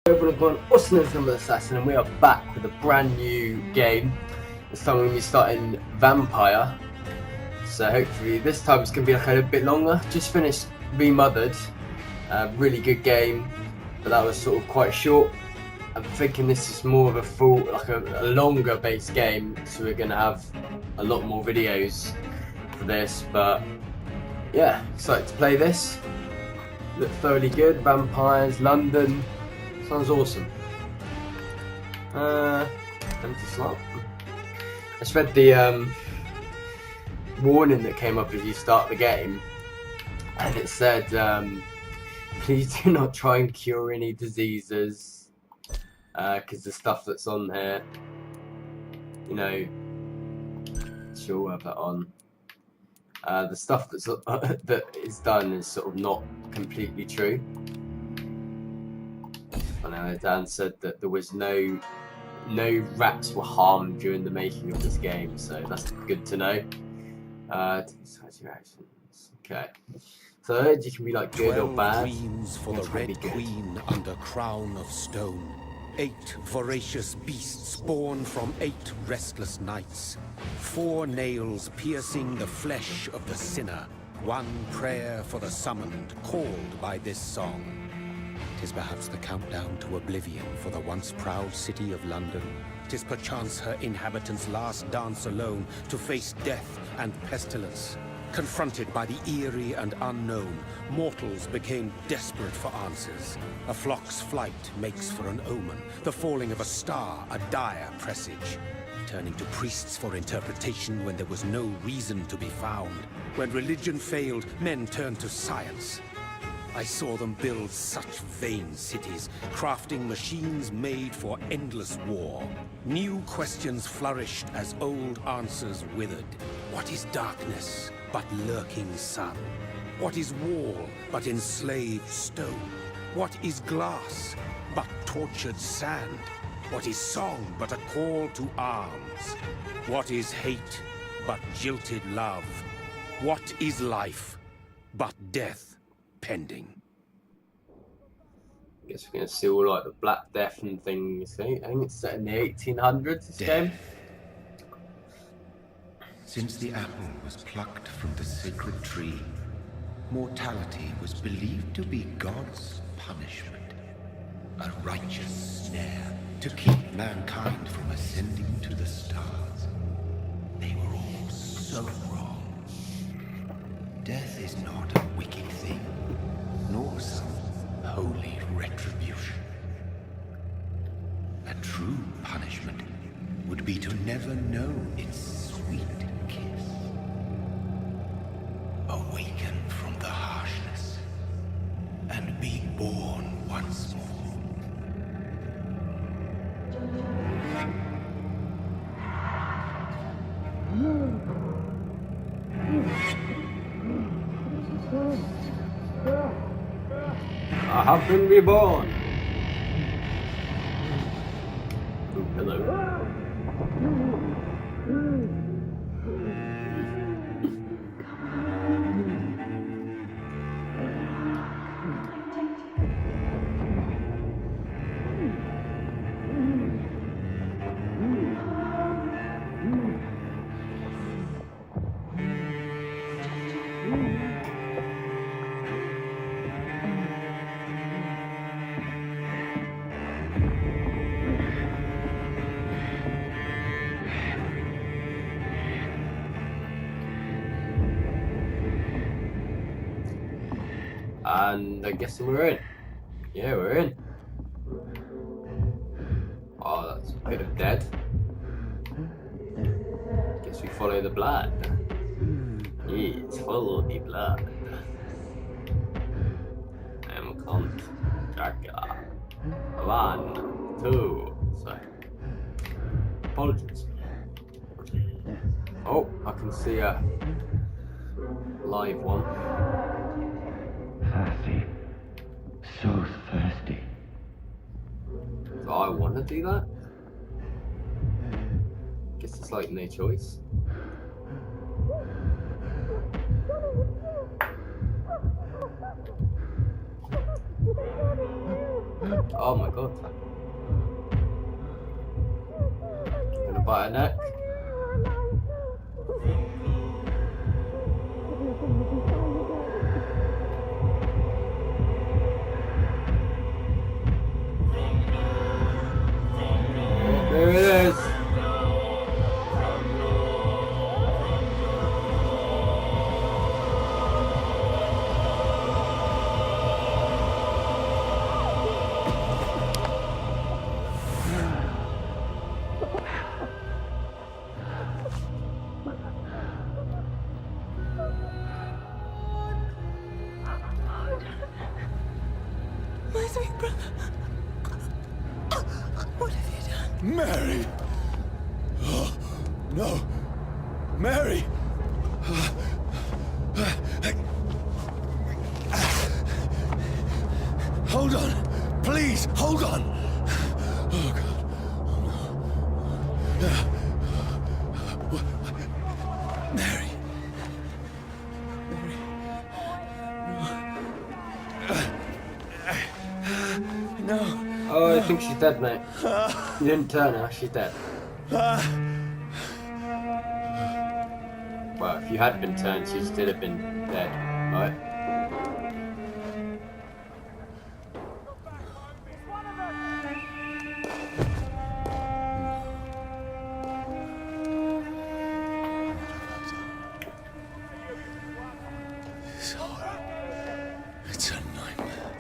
Everyone, Austin's number assassin, and we are back with a brand new game. This time we're going to be starting Vampyr. So hopefully this time it's going to be like a bit longer. Just finished Remothered. Really good game, but that was sort of quite short. I'm thinking this is more of a full, like a longer based game. So we're going to have a lot more videos for this. But yeah, excited to play this. Look thoroughly good. Vampires, London. Sounds awesome. Empty slot. I just read the warning that came up as you start the game, and it said, please do not try and cure any diseases, because the stuff that's on here, you know, sure we'll have that on. The stuff that's that is done is sort of not completely true. I know Dan said that there was no rats were harmed during the making of this game, so that's good to know. Okay, so you can be like good or bad. Queens for the Red Queen under crown of stone. 8 voracious beasts born from 8 restless nights. 4 nails piercing the flesh of the sinner. 1 prayer for the summoned, called by this song. 'Tis perhaps the countdown to oblivion for the once proud city of London. 'Tis perchance her inhabitants' last dance alone to face death and pestilence. Confronted by the eerie and unknown, mortals became desperate for answers. A flock's flight makes for an omen, the falling of a star a dire presage. Turning to priests for interpretation when there was no reason to be found. When religion failed, men turned to science. I saw them build such vain cities, crafting machines made for endless war. New questions flourished as old answers withered. What is darkness but lurking sun? What is wall but enslaved stone? What is glass but tortured sand? What is song but a call to arms? What is hate but jilted love? What is life but death pending? Guess we're gonna see all like the Black Death and things. I think it's set in the 1800s. This game. Since the apple was plucked from the sacred tree, mortality was believed to be God's punishment, a righteous snare to keep mankind from ascending to the stars. They were all so wrong. Death is not a wicked thing, nor some holy retribution. A true punishment would be to never know its sweet kiss. Awaken from the harshness and be born once more. I have been reborn. Ooh, hello. And I guess we're in. Yeah, we're in. Oh, that's a bit of dead. Guess we follow the blood. Yes, follow the blood. Ekon, Dracula. 1, 2. Sorry. Apologies. Oh, I can see a live one. Thirsty. So thirsty. Do I want to do that? Guess it's like no choice. Oh my god. Gonna bite her neck. There it is. My sweet brother. What have you done? Mary! Oh, no! Mary! Hold on! Please, hold on! Oh, God. Oh, no. Mary. No. Oh, I think she's dead, mate. You didn't turn her, she's dead. Well, if you had been turned, she'd still have been dead, right? It's a nightmare.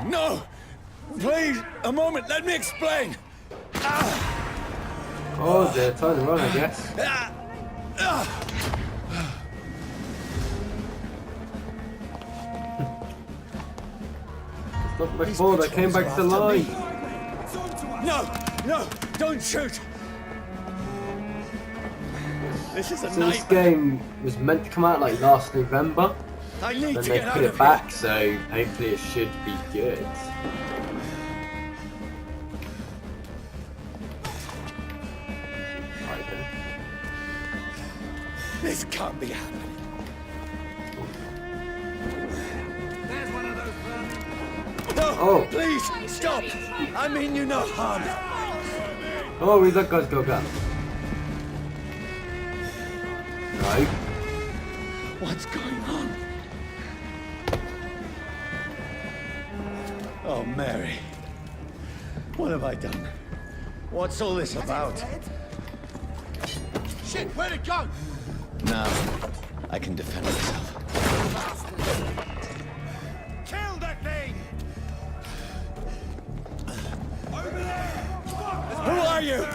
No! Please, a moment, let me explain! Oh, they're trying to run, I guess. It's not my fault, I came back to life. No! No! Don't shoot! This is a So this nightmare. game was meant to come out like last November, I need then to they get out put of it back, so hopefully it should be good. Right then. here. This can't be happening. No! Oh. Please, stop! I mean you no harm. Oh, we let guys go gun. No. What's going on? Oh, Mary. What have I done? What's all this about? Shit, where'd it go? Now, I can defend myself. Kill that thing! Over there! Who are you?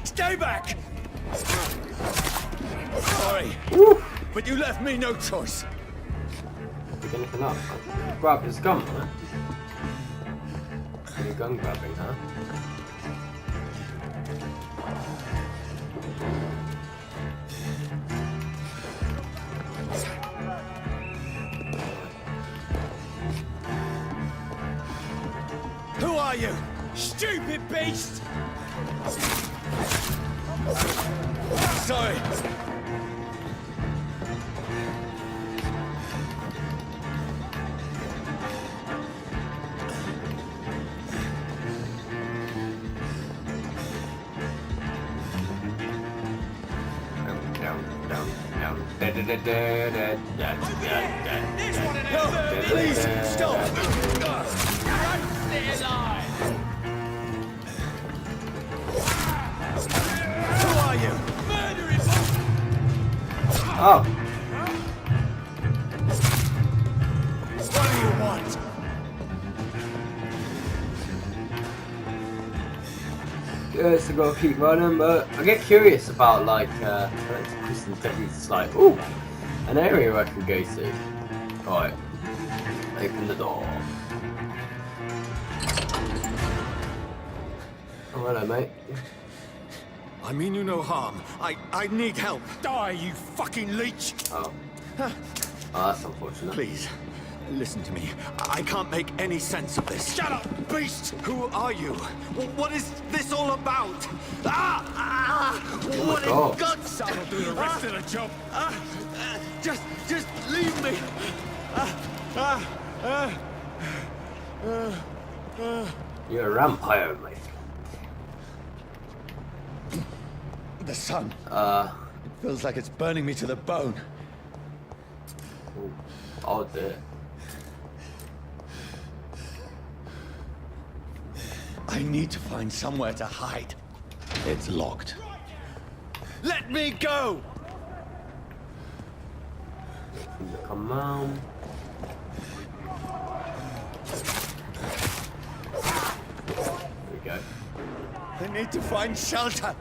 Stay back! Sorry, but you left me no choice. Pick anything up. Grab his gun, huh? Any gun grabbing, huh? Who are you? Stupid beast! Sorry. No, please, stop! Who are you? Oh! What do you want? Yes, I gotta keep running, but I get curious about like Kristen techniques. It's like, ooh, an area I can go to. Alright, open the door. Oh, hello, mate. I mean you no harm. I need help. Die, you fucking leech! Oh. Oh, that's unfortunate. Please, listen to me. I can't make any sense of this. Shut up, beast! Who are you? What is this all about? What God. in God's... I'll do the rest of the job. Just leave me. You're a vampire, my friend. The sun. Uh, It feels like it's burning me to the bone. oh dear. I need to find somewhere to hide. It's locked. Let me go! Come on. There we go. I need to find shelter.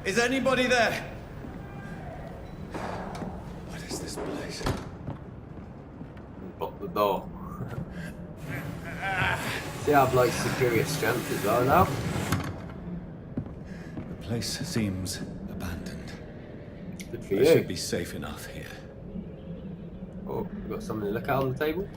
Is anybody there? What is this place? Block the door. See, I have like superior strength as well now. The place seems abandoned. Good for I you. should be safe enough here. Oh, we've got something to look at on the table.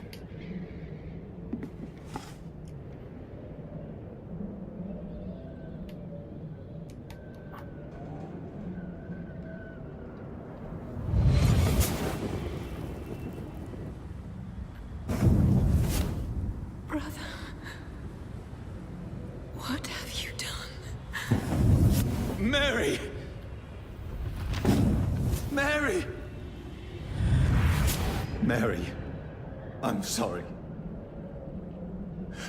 Brother. What have you done? Mary! Mary! Mary, I'm sorry.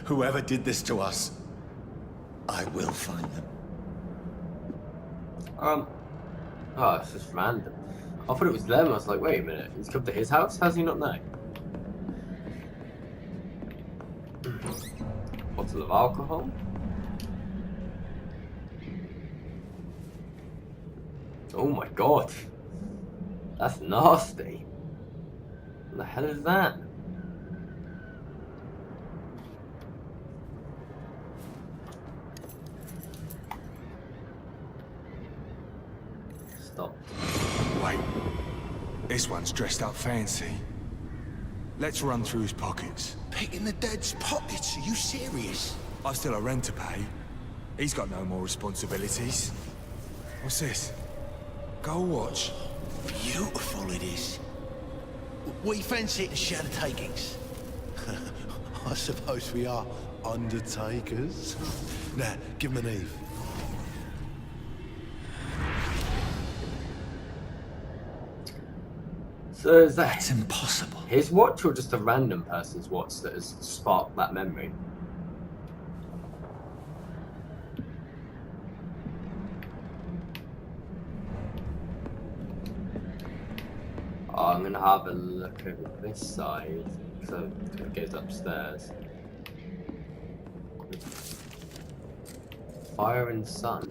Whoever did this to us, I will find them. Oh, it's just random. I thought it was them. I was like, wait a minute, he's come to his house? How's he not know? Bottle of alcohol. Oh my god. That's nasty. What the hell is that? Stop. Wait. This one's dressed up fancy. Let's run through his pockets. Picking the dead's pockets? Are you serious? I've still a rent to pay. He's got no more responsibilities. What's this? Go watch. Beautiful it is. We fancy it and share the takings. I suppose we are undertakers. Now, give him an Eve. So is that That's impossible. his watch or just a random person's watch that has sparked that memory? Oh, I'm gonna have a look over this side, so it goes upstairs. Fire and sun.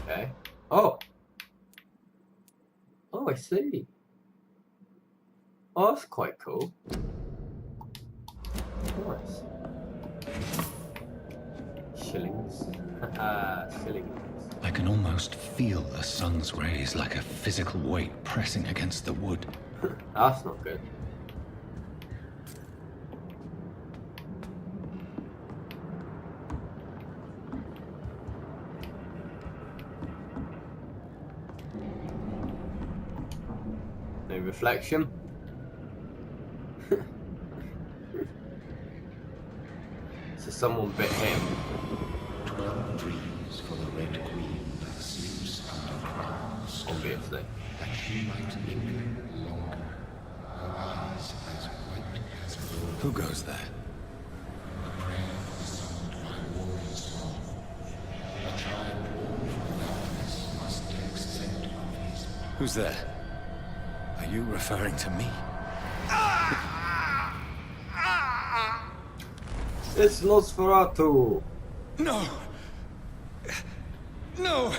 Okay. Oh! Oh, I see. Oh, that's quite cool. Nice. Shillings. Haha, shillings. I can almost feel the sun's rays like a physical weight pressing against the wood. That's not good. No reflection. So someone bit him. 12 dreams for the Red Queen that sleeps under crowns, Obviously. that she might linger longer, her eyes as white as wool. Who goes there? Who's there? Are you referring to me? It's Nosferatu. No! No!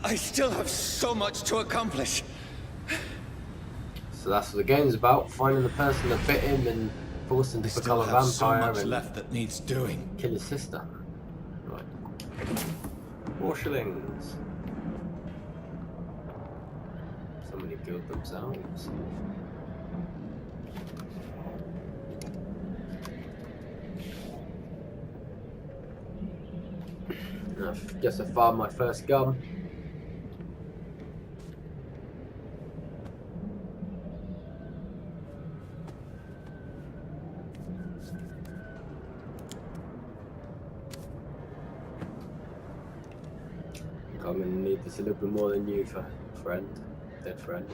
I still have so much to accomplish. So that's what the game's about, finding the person that bit him and force him to I become still a have so vampire much and left that needs doing. kill his sister. Right. 4 shillings. Somebody killed themselves. I guess I found my first gun. I'm gonna need this a little bit more than you, dead friend.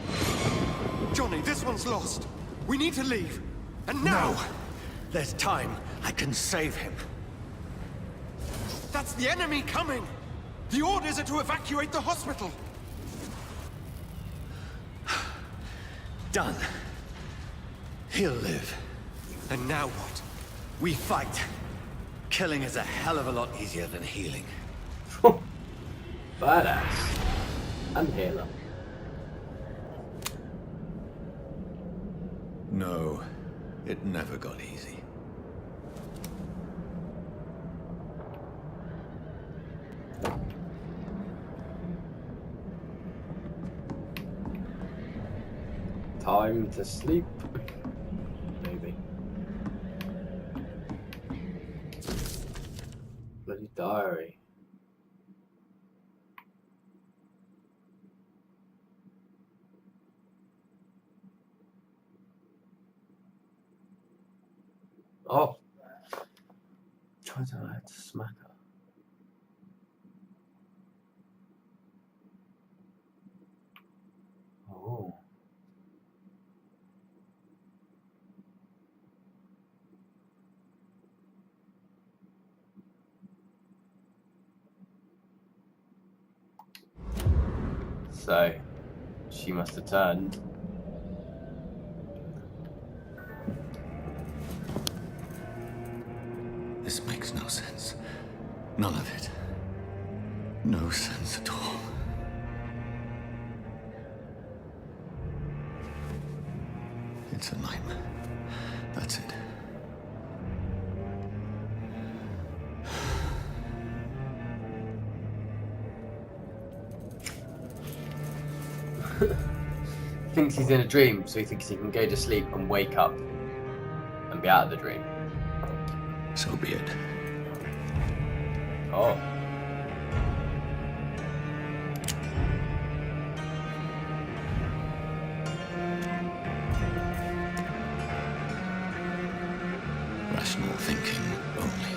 Johnny, this one's lost. We need to leave. And now! No. There's time. I can save him. That's the enemy coming! The orders are to evacuate the hospital! Done. He'll live. And now what? We fight. Killing is a hell of a lot easier than healing. Badass. And healer. No, it never got easy. Time to sleep. Maybe. Bloody diary. Oh. Try to have to smack her. Oh. So, she must have turned. This makes no sense. None of it. No sense at all. It's a nightmare. That's it. Thinks he's in a dream, so he thinks he can go to sleep and wake up and be out of the dream. So be it. Oh. Rational thinking only.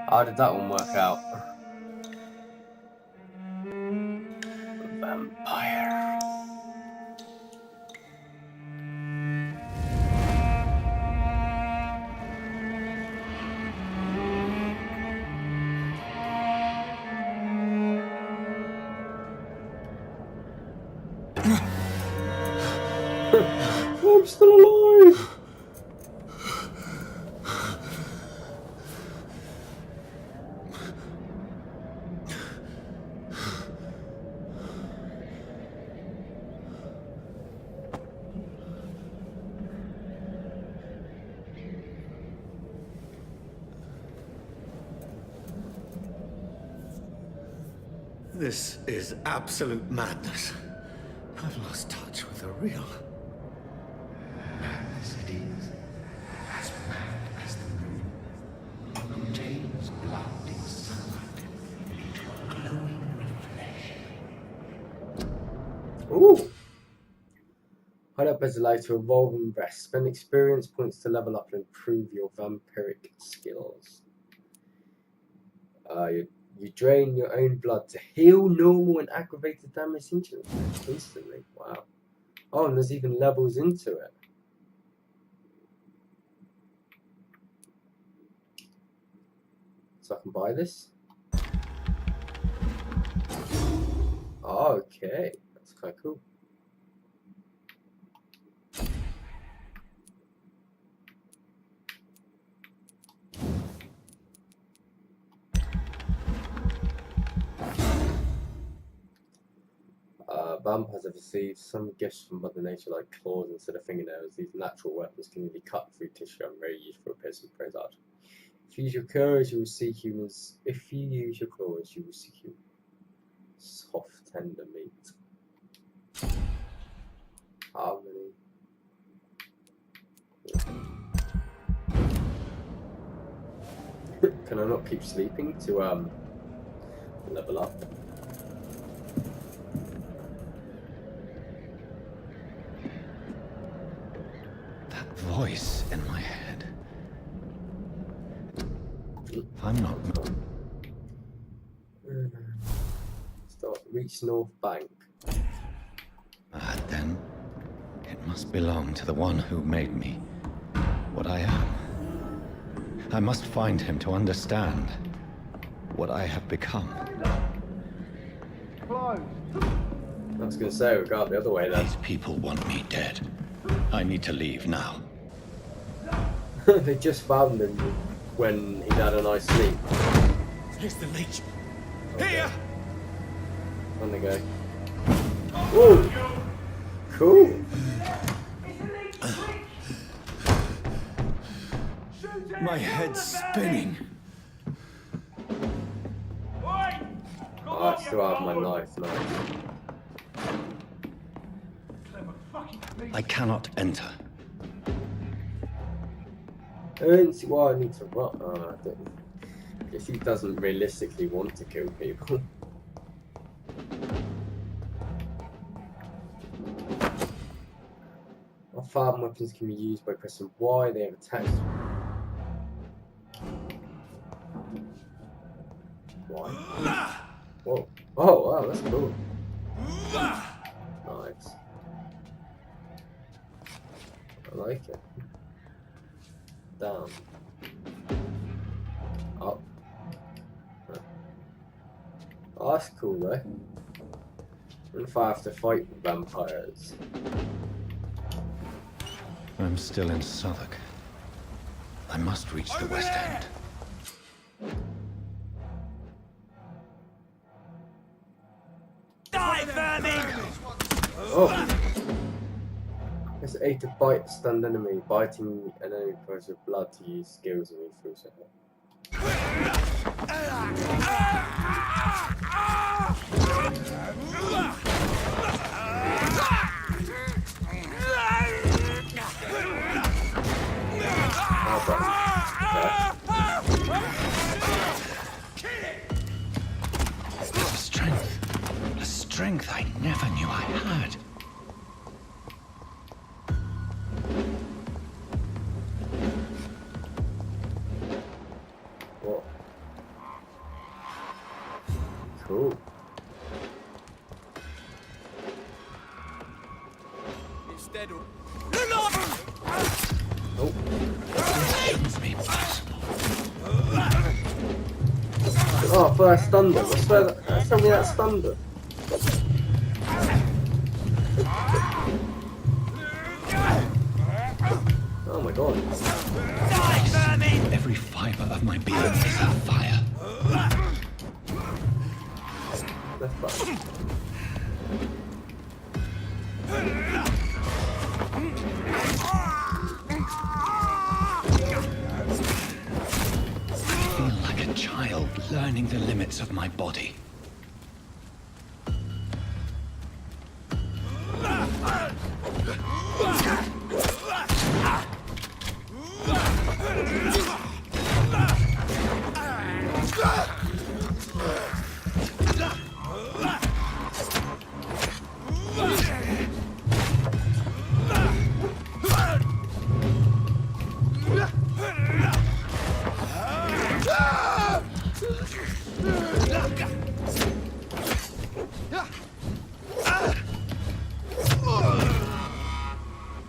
How did that one work out? Vampire. I'm still alive! This is absolute madness. I've lost touch with the real. Madness it is. As mad as the moon. It contains blood in sunlight, into a glowing flesh. Ooh! Hide up as a life to evolve and rest. Spend experience points to level up and improve your vampiric skills. You drain your own blood to heal normal and aggravated damage instantly. Wow. Oh, and there's even levels into it. So I can buy this? Oh, okay. That's quite cool. Vampires have received some gifts from Mother Nature, like claws instead of fingernails. These natural weapons can be cut through tissue and very useful for piercing prey's art. If you use your claws, you will see humans. If you use your claws, you will see soft, tender meat. Harmony. Can I not keep sleeping to level up? That voice in my head. I'm not. Start reach North Bank. Then it must belong to the one who made me what I am. I must find him to understand what I have become. I was going to say, we got the other way then. These people want me dead. I need to leave now. They just found him when he'd had a nice sleep. Here's the leech. Okay. Here! On they go. Whoa! Cool! My head's spinning. Oh, I still have my knife now. I cannot enter. I don't see why I need to run. Oh, I don't. I guess he doesn't realistically want to kill people. Our farm weapons can be used by pressing Y. They have attached. Y. Whoa! Oh wow, that's cool. Nice. I like it. Down. Up. Oh, that's cool though. What if I have to fight the vampires? I'm still in Southwark. I must reach the West End. Die, vermin! Oh! Press A to bite stunned enemy. Biting an enemy requires your blood to use skills and refills it. A strength I never knew I had. What? Cool. Instead of... Oh. Shouldn't be possible. Oh, I thought I stunned him. I swear that, tell me that stunned him. Oh my god. Every fiber of my being is on fire. Left back. I feel like a child learning the limits of my body.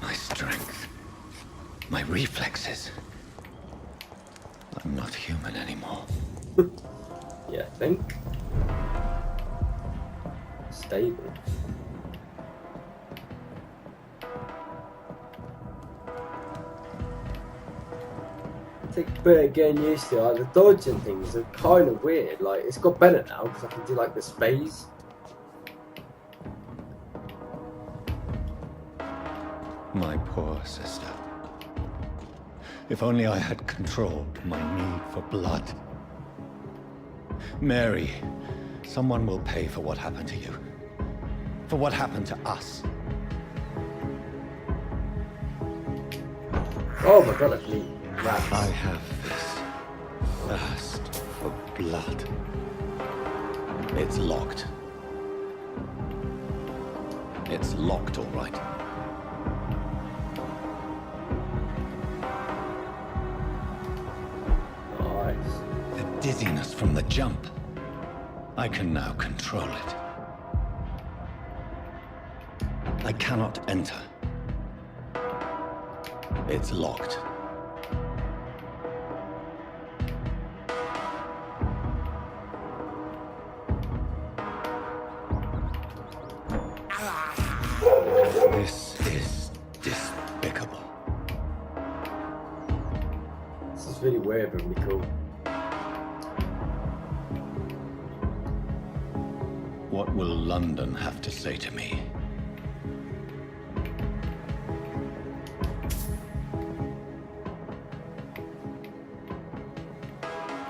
My strength, my reflexes. I'm not human anymore. Yeah, I think. Stable. I think a bit of getting used to like the dodging things are kind of weird. Like it's got better now because I can do like this phase. My poor sister. If only I had controlled my need for blood. Mary, someone will pay for what happened to you. For what happened to us. Oh my god, I can eat rats. I have this thirst for blood. It's locked. It's locked, all right. Nice. The dizziness from the jump. I can now control it. I cannot enter. It's locked. This is despicable. This is really weird but really cool. What will London have to say to me?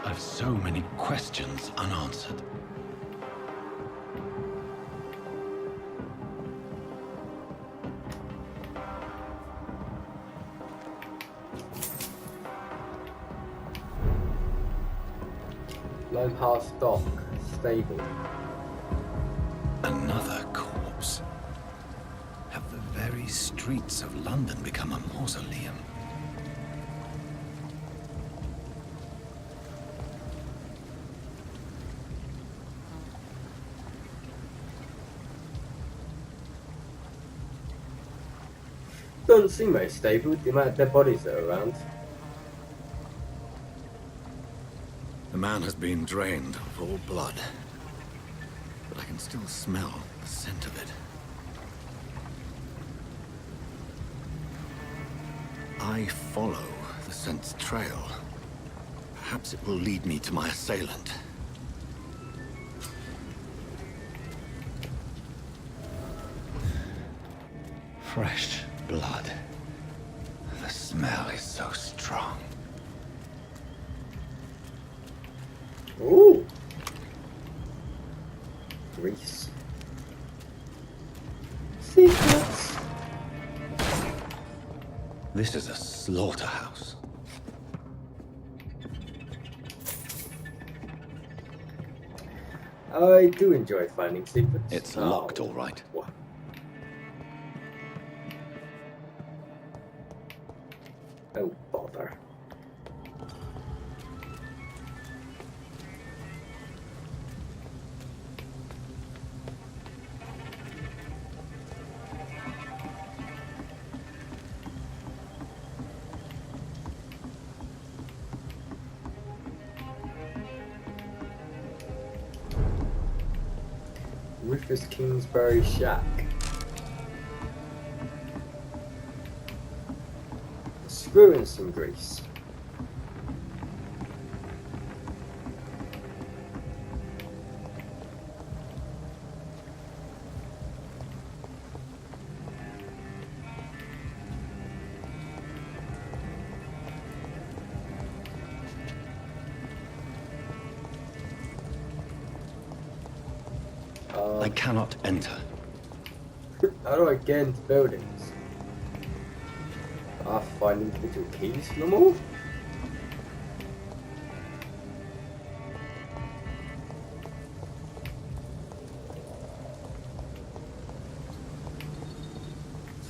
I've so many questions unanswered. Limehouse Dock Stable. Another corpse. Have the very streets of London become a mausoleum? Doesn't seem very stable, the amount of dead bodies that are around. The man has been drained of all blood, but I can still smell the scent of it. I follow the scent's trail. Perhaps it will lead me to my assailant. Fresh blood. The smell is so strong. Ooh! Grease. Secrets! This is a slaughterhouse. I do enjoy finding secrets. It's locked, all right. What? Oh, bother. Rufus Kingsbury Shack. Screw in some grease. I cannot enter. How do I get into buildings? I find individual keys no more?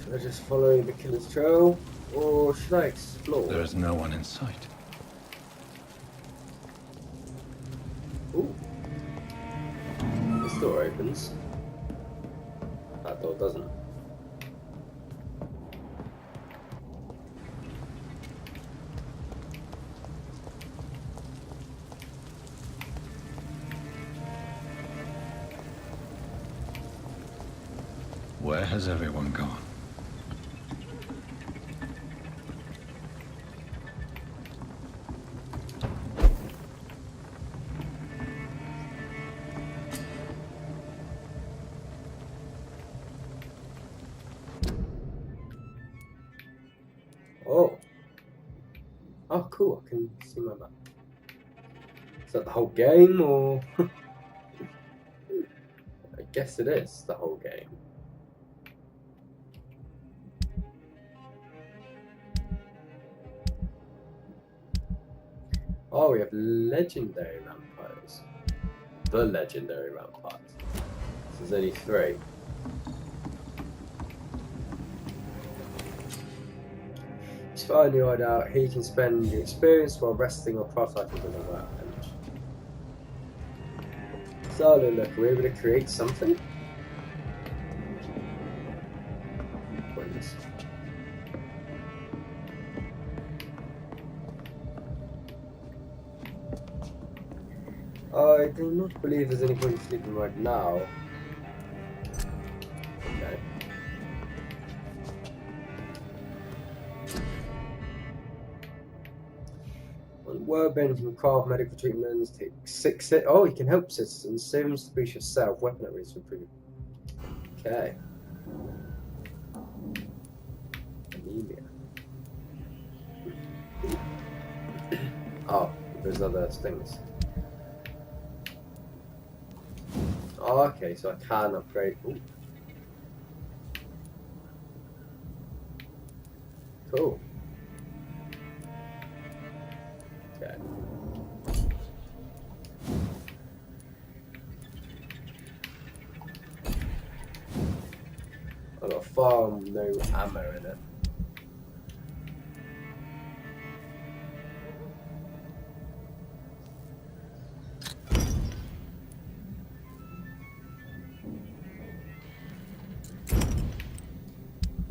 Should I just follow the killer's trail? Or should I explore? There is no one in sight. Ooh. This door opens. That door doesn't. Where has everyone gone? Oh. Oh, cool. I can see my map. Is that the whole game, or...? I guess it is the whole game. Oh, we have legendary vampires. The legendary vampires. So there's only 3. He's fighting the odd out. He can spend the experience while resting or craft items on the workbench. So look, are we able to create something? Please. I do not believe there's any point in sleeping right now. Okay. On workbench, you can carve medical treatments, take 6 oh, you can help citizens, serums to boost yourself, weapon upgrades to improve. Okay. Anemia. Oh, there's other things. Oh, okay, so I can upgrade. Ooh. Cool. Okay. I've got far no ammo in it.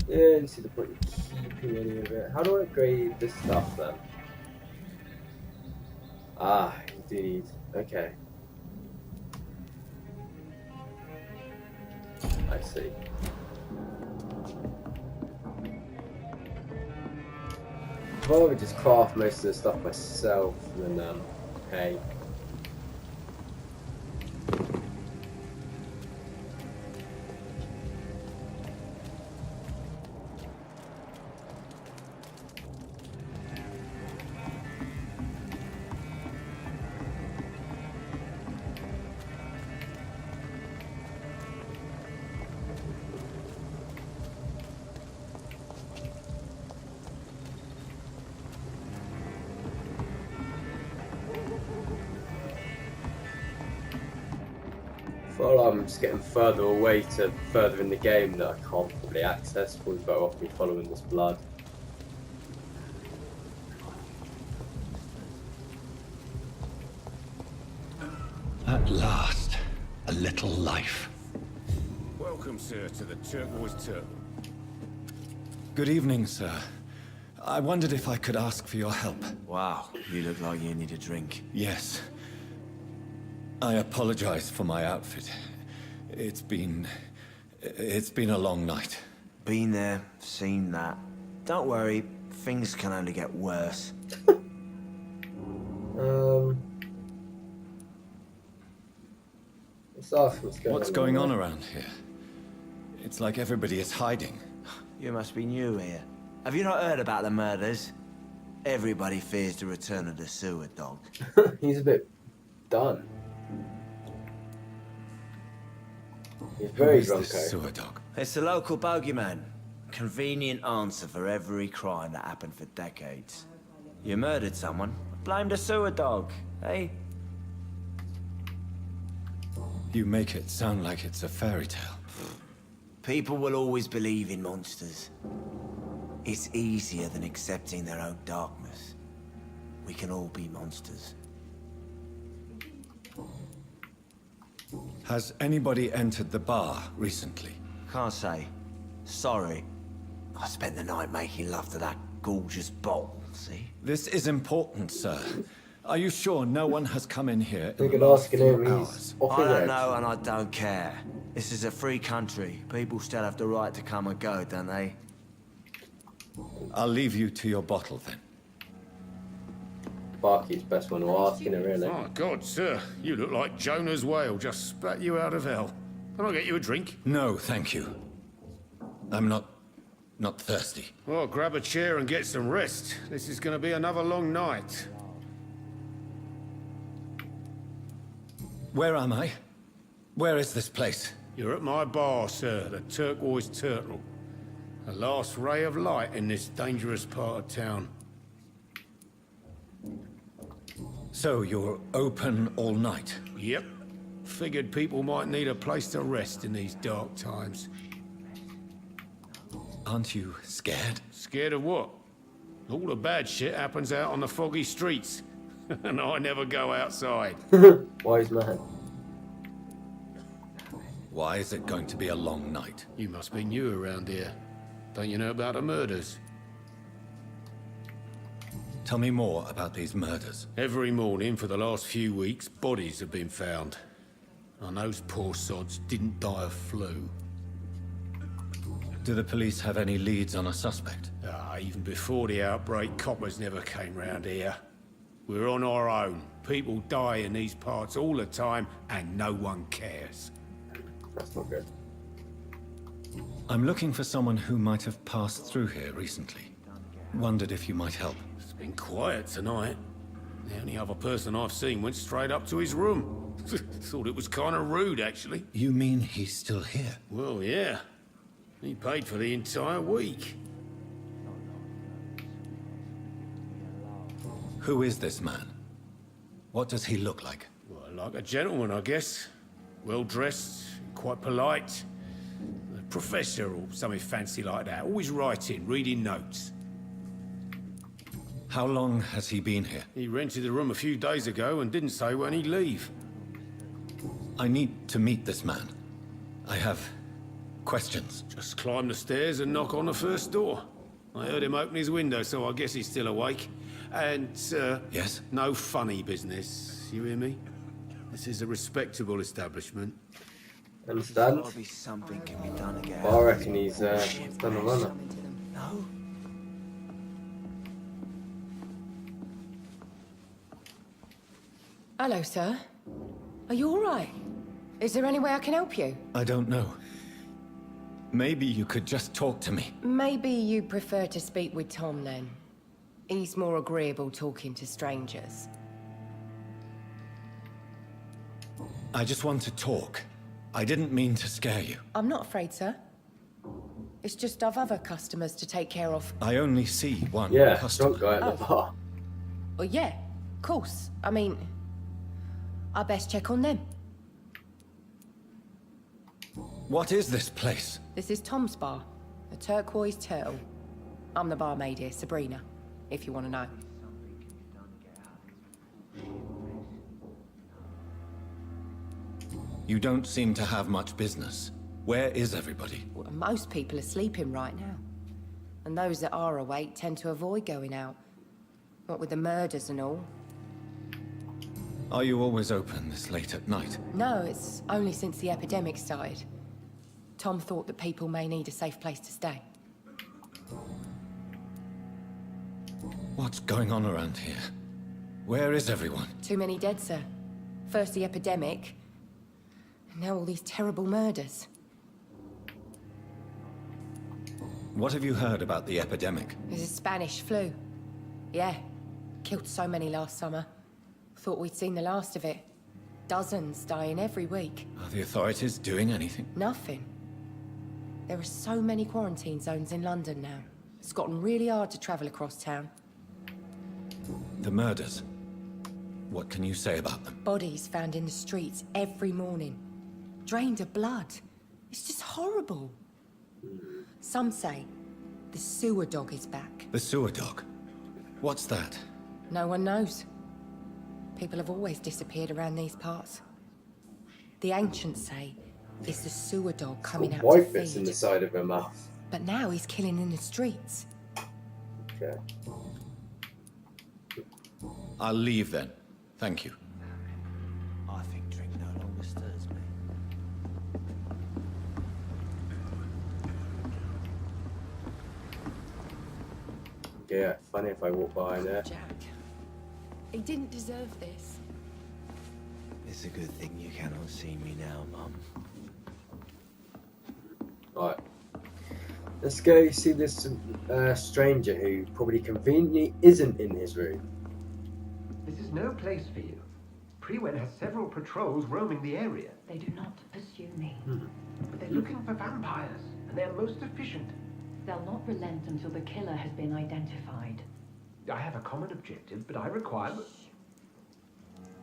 Yeah, I didn't see the point in keeping any of it. How do I upgrade this stuff then? Ah, indeed. Okay. I see. I'd rather just craft most of the stuff myself than pay. Well, I'm just getting further away to further in the game that I can't probably access. Probably better off me following this blood. At last, a little life. Welcome, sir, to the Turquoise Turtle. Good evening, sir. I wondered if I could ask for your help. Wow, you look like you need a drink. Yes. I apologize for my outfit. It's been a long night. Been there, seen that. Don't worry, things can only get worse. Let's ask what's going on around here? It's like everybody is hiding. You must be new here. Have you not heard about the murders? Everybody fears the return of the sewer dog. He's a bit done. He's very drunk. Sewer dog. It's the local bogeyman. Convenient answer for every crime that happened for decades. You murdered someone, blame the sewer dog, eh? You make it sound like it's a fairy tale. People will always believe in monsters. It's easier than accepting their own darkness. We can all be monsters. Has anybody entered the bar recently? Can't say. Sorry. I spent the night making love to that gorgeous bottle, see? This is important, sir. Are you sure no one has come in here We in the could last ask few him. hours? I don't know and I don't care. This is a free country. People still have the right to come and go, don't they? I'll leave you to your bottle then. Barky's best one to ask, isn't it, really? My God, sir, you look like Jonah's whale just spat you out of hell. Can I get you a drink? No, thank you. I'm not thirsty. Well, grab a chair and get some rest. This is going to be another long night. Where am I? Where is this place? You're at my bar, sir, the Turquoise Turtle. The last ray of light in this dangerous part of town. So you're open all night? Yep. Figured people might need a place to rest in these dark times. Aren't you scared? Scared of what? All the bad shit happens out on the foggy streets. And I never go outside. Wise man. Why is it going to be a long night? You must be new around here. Don't you know about the murders? Tell me more about these murders. Every morning for the last few weeks, bodies have been found. And those poor sods didn't die of flu. Do the police have any leads on a suspect? Even before the outbreak, coppers never came round here. We're on our own. People die in these parts all the time, and no one cares. That's not good. I'm looking for someone who might have passed through here recently. Wondered if you might help. It's been quiet tonight. The only other person I've seen went straight up to his room. Thought it was kind of rude, actually. You mean he's still here? Well, yeah. He paid for the entire week. Who is this man? What does he look like? Well, like a gentleman, I guess. Well-dressed, quite polite. A professor or something fancy like that. Always writing, reading notes. How long has he been here? He rented the room a few days ago and didn't say when he'd leave. I need to meet this man. I have questions. Just climb the stairs and knock on the first door. I heard him open his window, so I guess he's still awake. And, Yes? no funny business, you hear me? This is a respectable establishment. Understand? Gotta be something can be done again. Well, I reckon he's done a runner. No? Hello, sir. Are you all right? Is there any way I can help you? I don't know. Maybe you could just talk to me. Maybe you prefer to speak with Tom, then. He's more agreeable talking to strangers. I just want to talk. I didn't mean to scare you. I'm not afraid, sir. It's just I've other customers to take care of. I only see one Yeah, customer. drunk guy at the bar. Well, yeah, of course. I mean, I best check on them. What is this place? This is Tom's bar, the Turquoise Turtle. I'm the barmaid here, Sabrina, if you want to know. You don't seem to have much business. Where is everybody? Well, most people are sleeping right now. And those that are awake tend to avoid going out. What with the murders and all. Are you always open this late at night? No, it's only since the epidemic started. Tom thought that people may need a safe place to stay. What's going on around here? Where is everyone? Too many dead, sir. First the epidemic, and now all these terrible murders. What have you heard about the epidemic? There's a Spanish flu. Yeah, killed so many last summer. Thought we'd seen the last of it. Dozens dying every week. Are the authorities doing anything? Nothing. There are so many quarantine zones in London now. It's gotten really hard to travel across town. The murders. What can you say about them? Bodies found in the streets every morning. Drained of blood. It's just horrible. Some say the sewer dog is back. The sewer dog? What's that? No one knows. People have always disappeared around these parts. The ancients say it's the sewer dog coming out to White bits in feed. the side of her mouth. But now he's killing in the streets. Okay. I'll leave then. Thank you. I think drink no longer stirs me. Yeah, funny if I walk behind there. Jack, he didn't deserve this. It's a good thing you cannot see me now, Mum. Right. Let's go see this stranger who probably conveniently isn't in his room. This is no place for you. Prewen has several patrols roaming the area. They do not pursue me. But they're looking for vampires, and they're most efficient. They'll not relent until the killer has been identified. I have a common objective, but I require...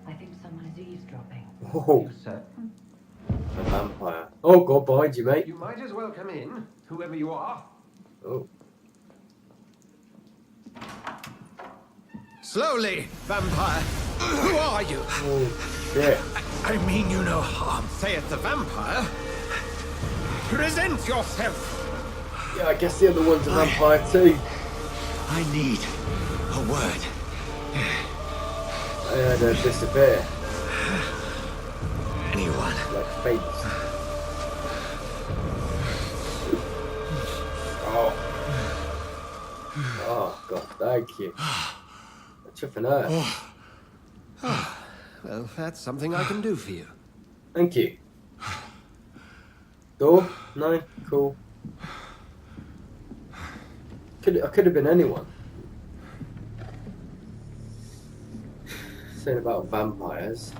I think someone is eavesdropping. Oh, You certain? a vampire. Oh god, behind you, mate. You might as well come in, whoever you are. Oh. Slowly, vampire. Who are you? Oh, shit. I mean you no harm, saith the vampire. Present yourself. Yeah, I guess the other one's a vampire too. I need a word. I heard her disappear. Anyone? Like fates. Oh. Oh, God, thank you. Tripping out. Well, that's something I can do for you. Thank you. Door? No? Cool. I could have been anyone. Saying about vampires.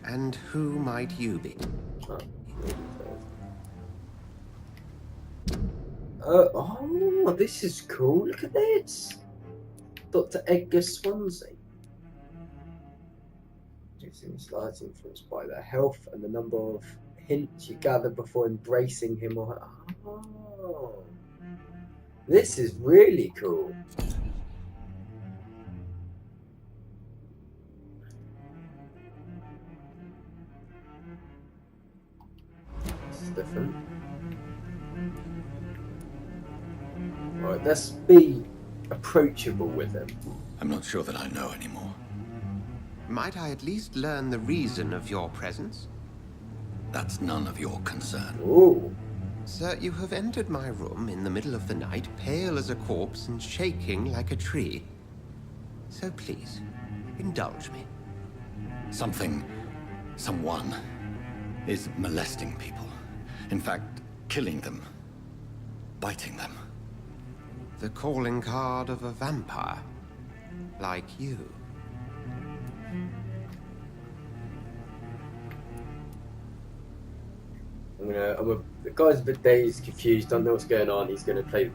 And who might you be? Oh, this is cool. Look at this. Dr. Edgar Swansea. Using slides influenced by their health and the number of hints you gather before embracing him or her. Oh, this is really cool. This is different. Alright, let's be approachable with him. I'm not sure that I know anymore. Might I at least learn the reason of your presence? That's none of your concern. Ooh. Sir, you have entered my room in the middle of the night, pale as a corpse and shaking like a tree. So please, indulge me. Someone is molesting people. In fact, killing them. Biting them. The calling card of a vampire. Like you. The guy's a bit dazed, confused, don't know what's going on. He's gonna play,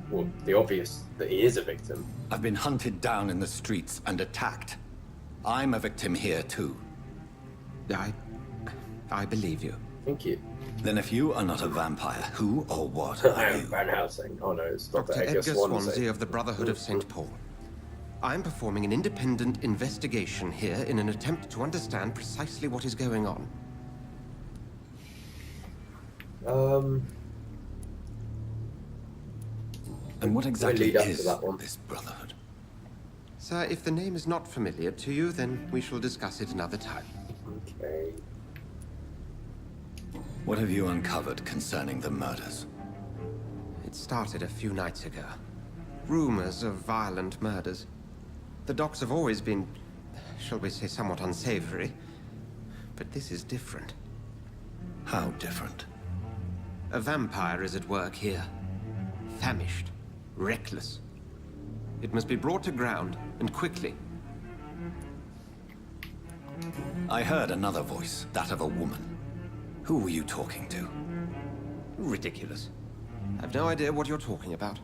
well, the obvious, that he is a victim. I've been hunted down in the streets and attacked. I'm a victim here too. I believe you. Thank you. Then if you are not a vampire, who or what are you? Van Helsing. Oh no, it's Dr. Edgar Swansea. Swansea of the Brotherhood of St. Paul. I'm performing an independent investigation here in an attempt to understand precisely what is going on. And what exactly lead up to is that one. this Brotherhood? Sir, if the name is not familiar to you, then we shall discuss it another time. Okay. What have you uncovered concerning the murders? It started a few nights ago. Rumors of violent murders. The docks have always been, shall we say, somewhat unsavory. But this is different. How different? A vampire is at work here. Famished. Reckless. It must be brought to ground, and quickly. I heard another voice, that of a woman. Who were you talking to? Ridiculous. I've no idea what you're talking about.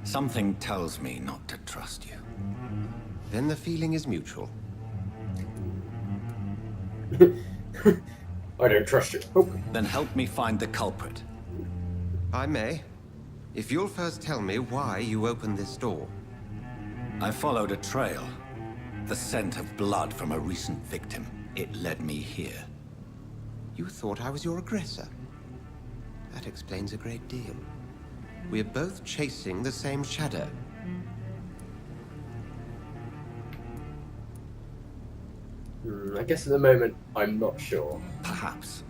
Something tells me not to trust you. Then the feeling is mutual. I don't trust you. Oh. Then help me find the culprit. I may. If you'll first tell me why you opened this door. I followed a trail. The scent of blood from a recent victim. It led me here. You thought I was your aggressor. That explains a great deal. We're both chasing the same shadow. I guess at the moment, I'm not sure. Perhaps.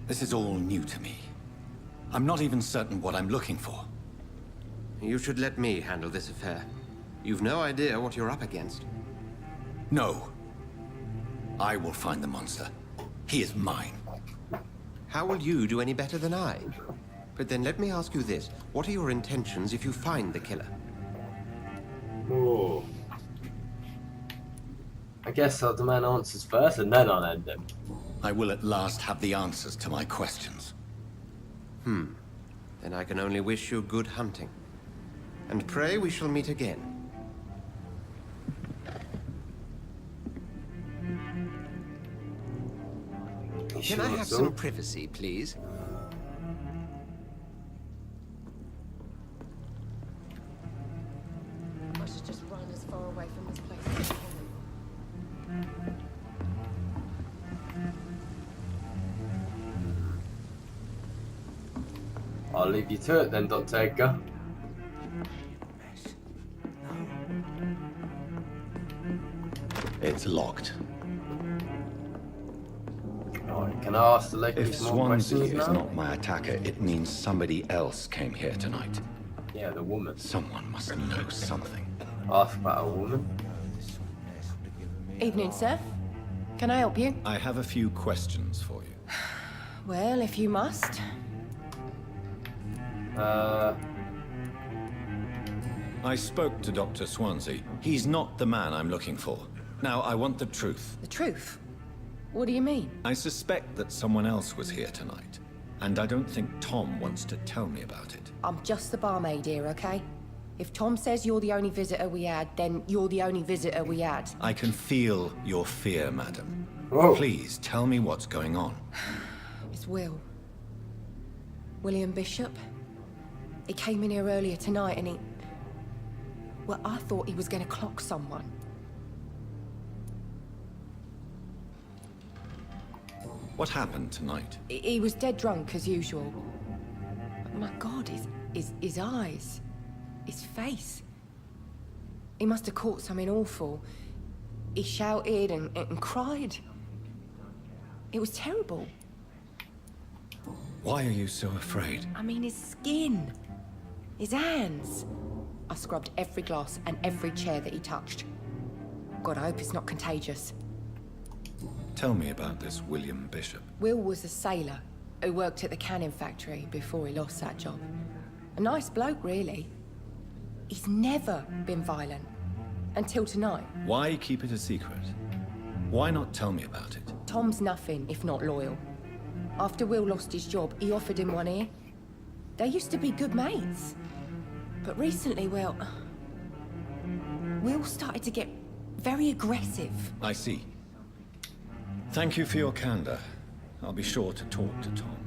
This is all new to me. I'm not even certain what I'm looking for. You should let me handle this affair. You've no idea what you're up against. No. I will find the monster. He is mine. How will you do any better than I? But then let me ask you this. What are your intentions if you find the killer? Ooh. I guess I'll demand answers first and then I'll end him. I will at last have the answers to my questions. Then I can only wish you good hunting. And pray we shall meet again. Can I have some privacy, please? I should just run as far away from this place as possible. I'll leave you to it then, Dr. Edgar. It's locked. Alright, can I ask the lady If some more questions Swansea is now? not my attacker, it means somebody else came here tonight. Yeah, the woman. Someone must know something. Ask about a woman? Evening, sir. Can I help you? I have a few questions for you. Well, if you must. I spoke to Dr. Swansea. He's not the man I'm looking for. Now, I want the truth. The truth? What do you mean? I suspect that someone else was here tonight, and I don't think Tom wants to tell me about it. I'm just the barmaid here, okay? If Tom says you're the only visitor we had, then you're the only visitor we had. I can feel your fear, madam. Whoa. Please, tell me what's going on. It's Will. William Bishop. He came in here earlier tonight and he... Well, I thought he was going to clock someone. What happened tonight? He was dead drunk, as usual. My God, his eyes. His face. He must have caught something awful. He shouted and cried. It was terrible. Why are you so afraid? I mean, his skin. His hands. I scrubbed every glass and every chair that he touched. God, I hope it's not contagious. Tell me about this William Bishop. Will was a sailor who worked at the cannon factory before he lost that job. A nice bloke, really. He's never been violent. Until tonight. Why keep it a secret? Why not tell me about it? Tom's nothing if not loyal. After Will lost his job, he offered him one ear. They used to be good mates. But recently, well... Will started to get very aggressive. I see. Thank you for your candor. I'll be sure to talk to Tom.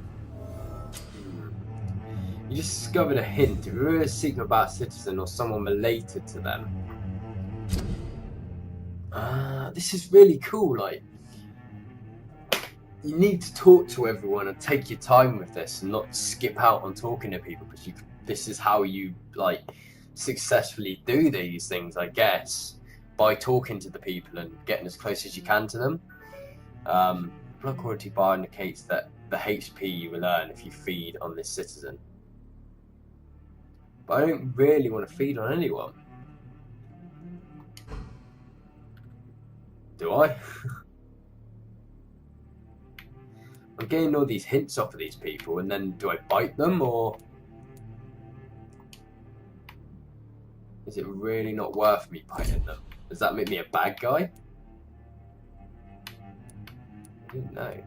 You just discovered a hint. If you're a secret about a citizen or someone related to them. This is really cool. Like, you need to talk to everyone and take your time with this and not skip out on talking to people, because this is how you like successfully do these things, I guess, by talking to the people and getting as close as you can to them. Blood quality bar indicates that the HP you will earn if you feed on this citizen. But I don't really want to feed on anyone. Do I? I'm getting all these hints off of these people, and then do I bite them, or is it really not worth me biting them? Does that make me a bad guy? I don't know.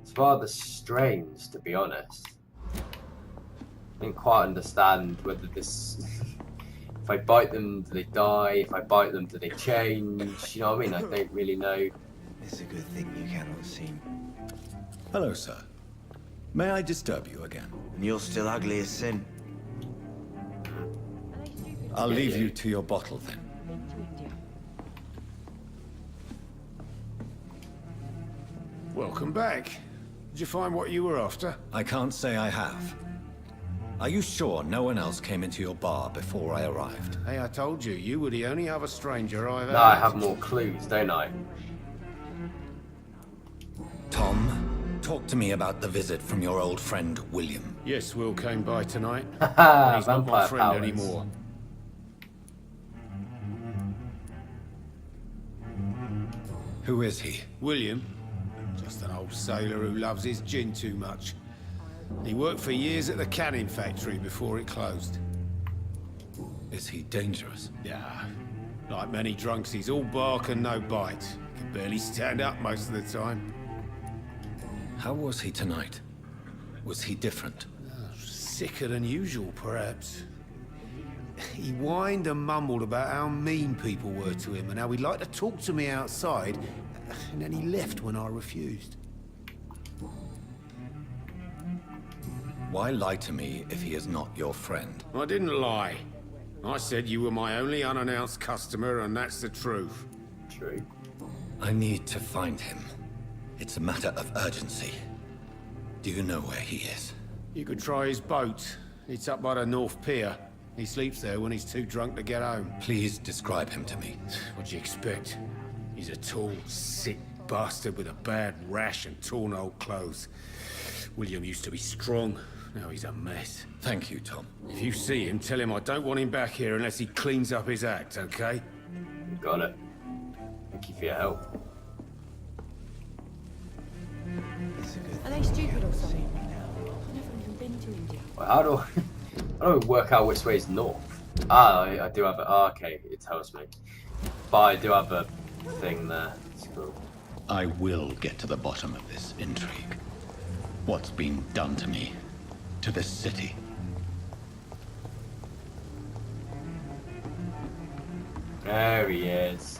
It's rather strange, to be honest. I don't quite understand whether this... If I bite them, do they die? If I bite them, do they change? You know what I mean? I don't really know. It's a good thing you cannot see. Hello, sir. May I disturb you again? And you're still ugly as sin. I'll leave you to your bottle then. Welcome back. Did you find what you were after? I can't say I have. Are you sure no one else came into your bar before I arrived? Hey, I told you, you were the only other stranger I've had. No, I have more clues, don't I? Tom, talk to me about the visit from your old friend, William. Yes, Will came by tonight. Haha, He's not my vampire friend powers. anymore. Who is he? William? Just an old sailor who loves his gin too much. He worked for years at the cannon factory before it closed. Is he dangerous? Yeah. Like many drunks, he's all bark and no bite. Can barely stand up most of the time. How was he tonight? Was he different? sicker than usual, perhaps. He whined and mumbled about how mean people were to him and how he'd like to talk to me outside, and then he left when I refused. Why lie to me if he is not your friend? I didn't lie. I said you were my only unannounced customer, and that's the truth. True. I need to find him. It's a matter of urgency. Do you know where he is? You could try his boat. It's up by the North Pier. He sleeps there when he's too drunk to get home. Please describe him to me. What do you expect? He's a tall, sick bastard with a bad rash and torn old clothes. William used to be strong. Now he's a mess. Thank you, Tom. If you see him, tell him I don't want him back here unless he cleans up his act, okay? Got it. Thank you for your help. Are they stupid or something? I've never even been to India. Well, how do I work out which way is north? Ah, I do have a... Oh, okay, it tells me. But I do have a thing there. It's cool. I will get to the bottom of this intrigue. What's been done to me? To this city? There he is.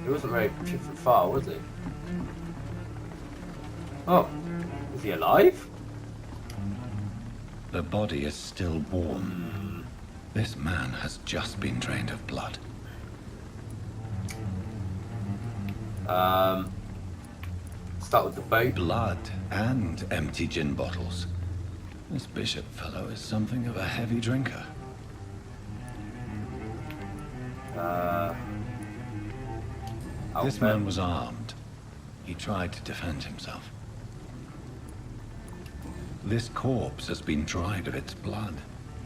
He wasn't very far, was he? Oh, is he alive? The body is still warm. This man has just been drained of blood. Start with the boat. Blood and empty gin bottles. This bishop fellow is something of a heavy drinker. This man was armed. He tried to defend himself. This corpse has been dried of its blood,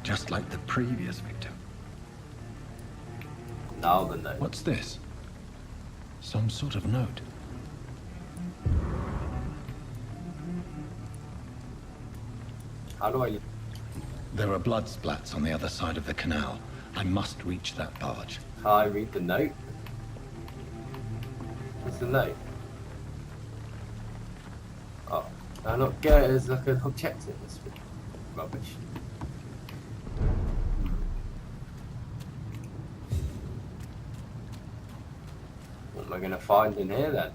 just like the previous victim. Now the note. What's this? Some sort of note. How do I... There are blood splats on the other side of the canal. I must reach that barge. Can I read the note? What's the note? Oh, can I not get it as like an objective? That's rubbish. What am I going to find in here then?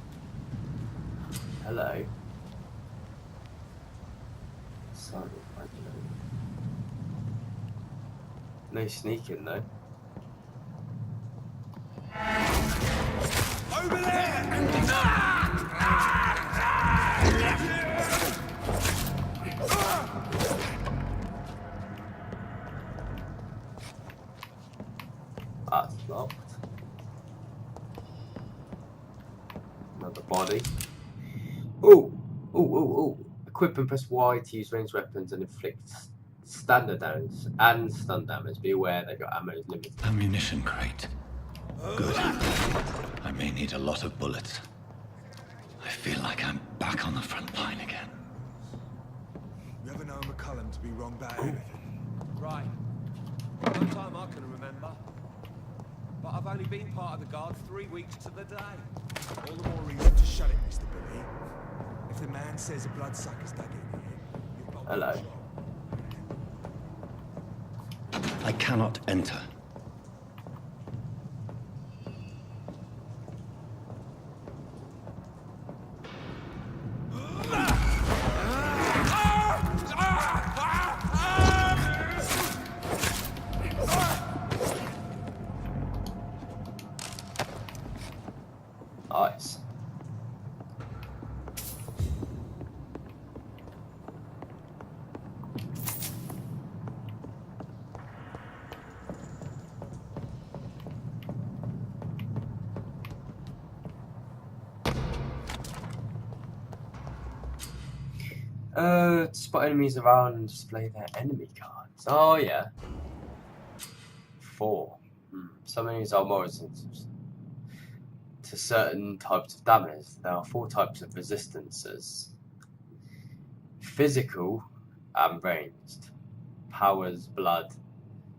Hello. Sorry, I don't know. No sneaking though. Over there! That's locked. Another body. Ooh! Ooh, ooh, ooh. Equip and press Y to use ranged weapons and inflict standard damage and stun damage. Be aware they got ammo limited. Ammunition crate. Good. I may need a lot of bullets. I feel like I'm back on the front line again. You ever know McCullum to be wrong about anything? Right. No time I can remember. But I've only been part of the guard 3 weeks to the day. All the more reason to shut it, Mr. Billy. If the man says a bloodsucker's dug in here, you've got Hello. I cannot enter. Nice. Spot enemies around and display their enemy cards. Oh yeah. 4. Some enemies are more resistant to certain types of damage. There are 4 types of resistances. Physical and ranged. Powers, blood,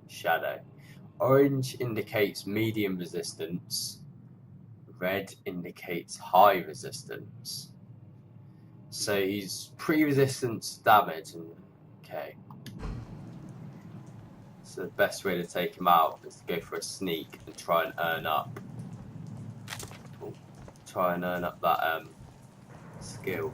shadow. Orange indicates medium resistance. Red indicates high resistance. So he's pretty resistant to damage. And okay. So the best way to take him out is to go for a sneak and try and earn up. Try and earn up that skill.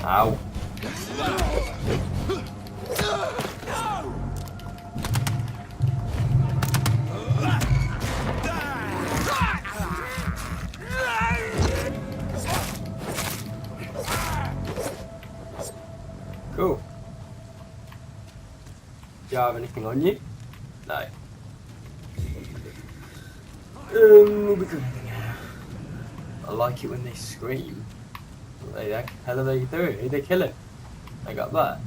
Ow. Cool. Do you have anything on you? No. I like it when they scream. What the hell are they doing? Who are they killing? I got that.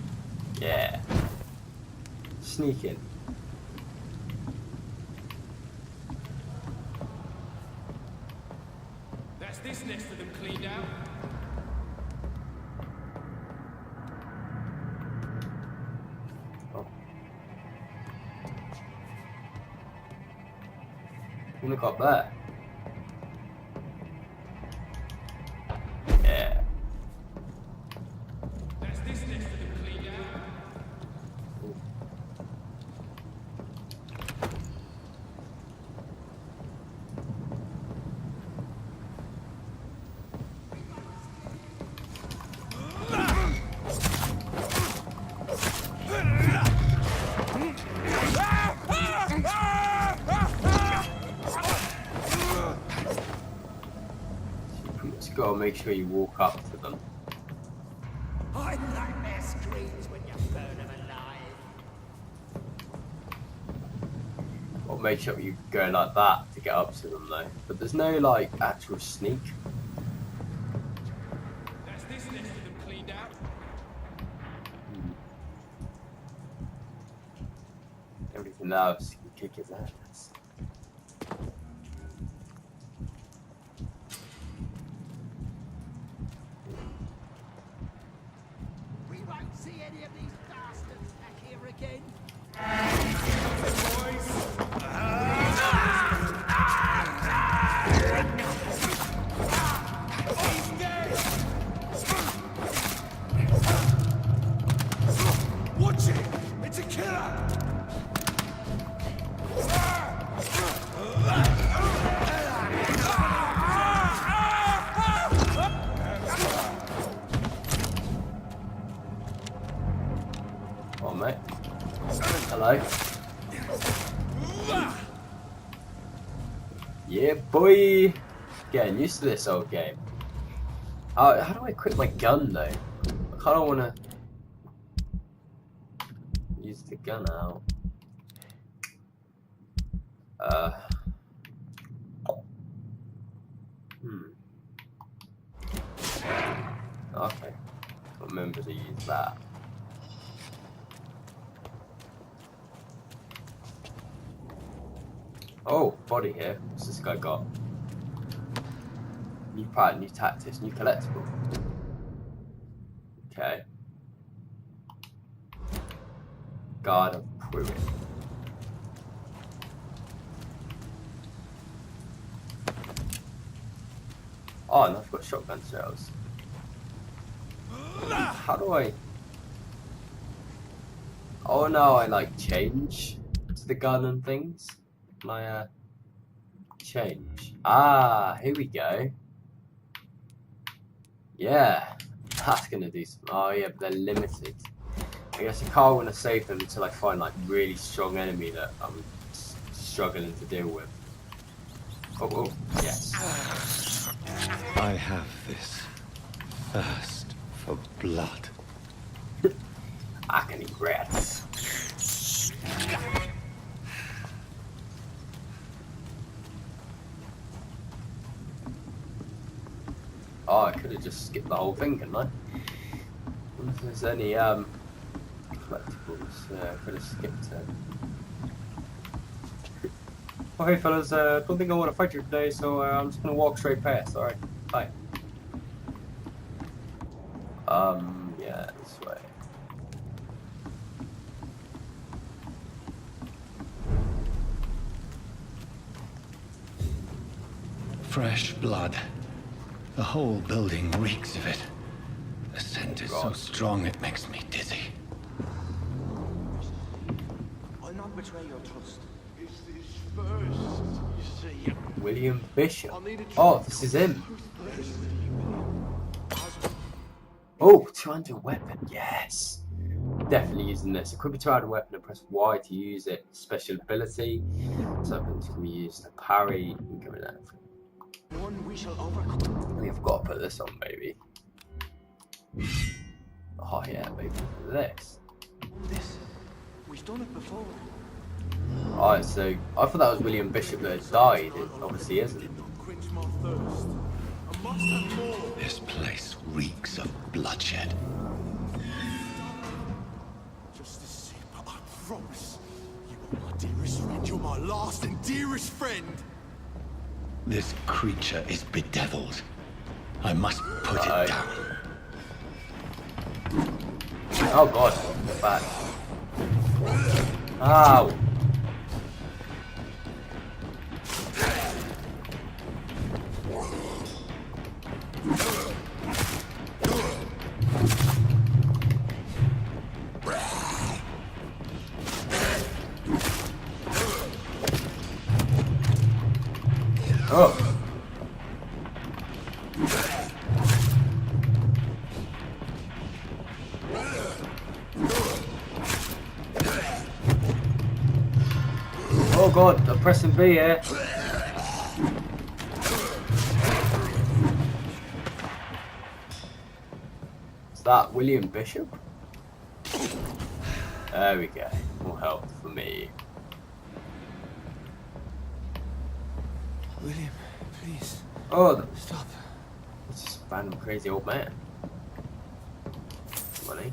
Yeah. Sneaking. That's this nest of them cleaned out. Oh. Who got that? Yeah. That's this nest of them cleaned out. Just gotta make sure you walk up to them. I like their screams when you burn them alive. Or make sure you go like that to get up to them though. But there's no like actual sneak. That's this nest of them cleaned out. Everything else you can kick his ass. We won't see any of these bastards back here again. Watch it! It's a killer! Oh mate. Hello. Yeah boy! Getting used to this old game. How do I equip my gun though? I kinda wanna use the gun out. Okay. I'll remember to use that. Oh, body here. What's this guy got? New part, new tactics, new collectible. Okay. Guard of Pruitt. Oh, and I've got shotgun shells. How do I... Oh no, I like change to the gun and things. Can I change? Ah, here we go. Yeah, that's gonna do some... Oh yeah, but they're limited. I guess I can't want to save them until I find like really strong enemy that I'm struggling to deal with. Oh, yes. I have this thirst for blood. I can eat rats. Oh, I could have just skipped the whole thing, couldn't I? I wonder if there's any So I could have skipped it. Oh hey fellas, don't think I want to fight you today, so I'm just gonna walk straight past. Alright, bye. Yeah, this way. Fresh blood. The whole building reeks of it. The scent is so strong it makes me dizzy. I'll not betray your trust. It's this first, you see. William Bishop. Oh, this is him. Oh, 200 weapon, yes. Definitely using this. Equip a 200 weapon and press Y to use it. Special ability. So weapons can be used to parry and give it that. One we shall overcome. We've got to put this on, baby. Oh yeah, baby. This. We've done it before. Alright, so I thought that was William Bishop that had died. It obviously isn't. This place reeks of bloodshed. Just a sip, I promise. You are my dearest friend. You're my last and dearest friend. This creature is bedeviled. I must put it down. Oh god, back. Ow. Oh. Oh god, I'm pressing B here. Is that William Bishop? There we go. More help for me. William, please. Oh, stop. It's just a random crazy old man. Money.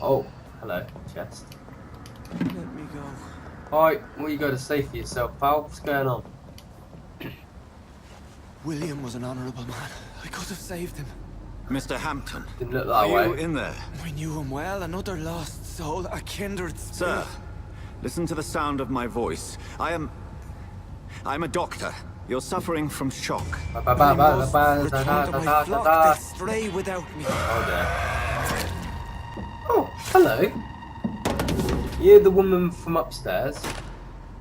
Oh, hello, chest. Let me go. Alright, well you got to say for yourself, pal. What's going on? William was an honourable man. I could have saved him. Mr. Hampton, Didn't look that are way. you in there? We knew him well, another lost soul, a kindred spirit. Sir, listen to the sound of my voice. I'm a doctor. You're suffering from shock. Stray without me. Oh dear. Oh, hello. You're the woman from upstairs.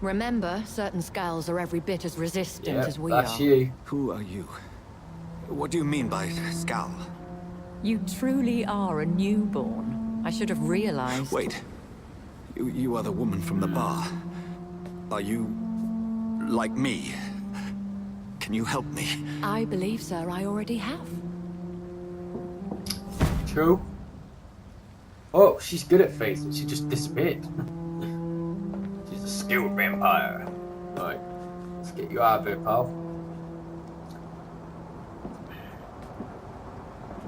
Remember, certain skulls are every bit as resistant as we that's are. you. Who are you? What do you mean by skull? You truly are a newborn. I should have realized. Wait. You are the woman from the bar. Are you like me? Can you help me? I believe, sir, I already have. True. Oh, she's good at facing. She just disappeared. She's a skilled vampire. Right, let's get you out of here, pal.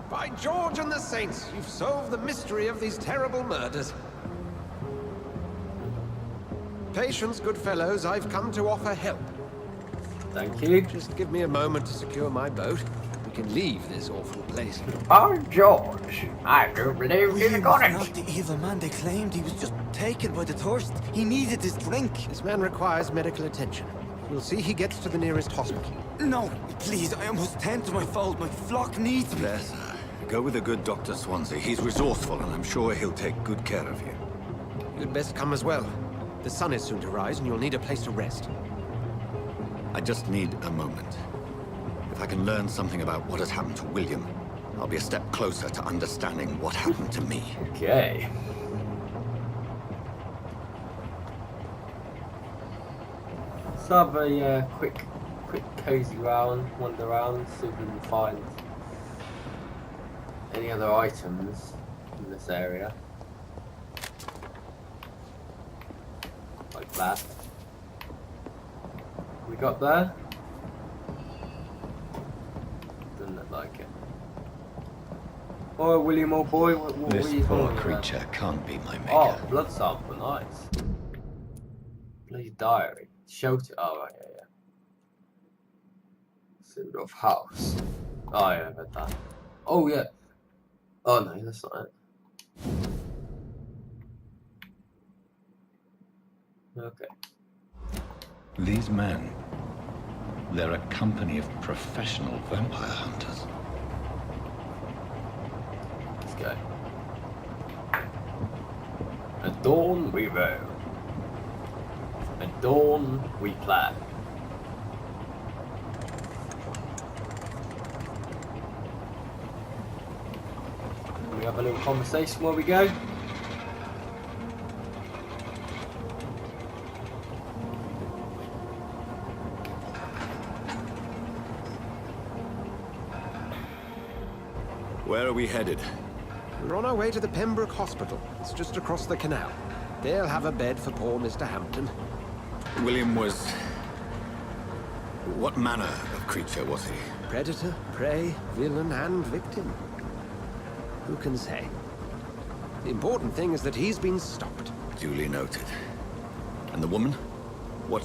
By George and the Saints, you've solved the mystery of these terrible murders. Patience, good fellows, I've come to offer help. Thank you. Just give me a moment to secure my boat. We can leave this awful place. Oh, George, I do believe William was not the evil man they claimed. He was just taken by the thirst. He needed this drink. This man requires medical attention. We'll see he gets to the nearest hospital. No, please, I must tend to my fold. My flock needs me. There, sir. Go with the good Dr. Swansea. He's resourceful, and I'm sure he'll take good care of you. You'd best come as well. The sun is soon to rise, and you'll need a place to rest. I just need a moment. If I can learn something about what has happened to William, I'll be a step closer to understanding what happened to me. Okay. Let's have a quick cozy round, wander around, see if we can find any other items in this area. Like that. We got there? Doesn't look like it. Oh, William, old boy, what This are you poor doing? creature can't be my maker. Oh, blood sample, nice. Bloody diary. Shelter. Oh, right, yeah. Sort of house. Oh, yeah, I read that. Oh, yeah. Oh, no, that's not it. Okay. These men, they're a company of professional vampire hunters. Let's go. At dawn we roam. At dawn we plan. We have a little conversation while we go. Where are we headed? We're on our way to the Pembroke Hospital. It's just across the canal. They'll have a bed for poor Mr. Hampton. William was... What manner of creature was he? Predator, prey, villain, and victim. Who can say? The important thing is that he's been stopped. Duly noted. And the woman? What...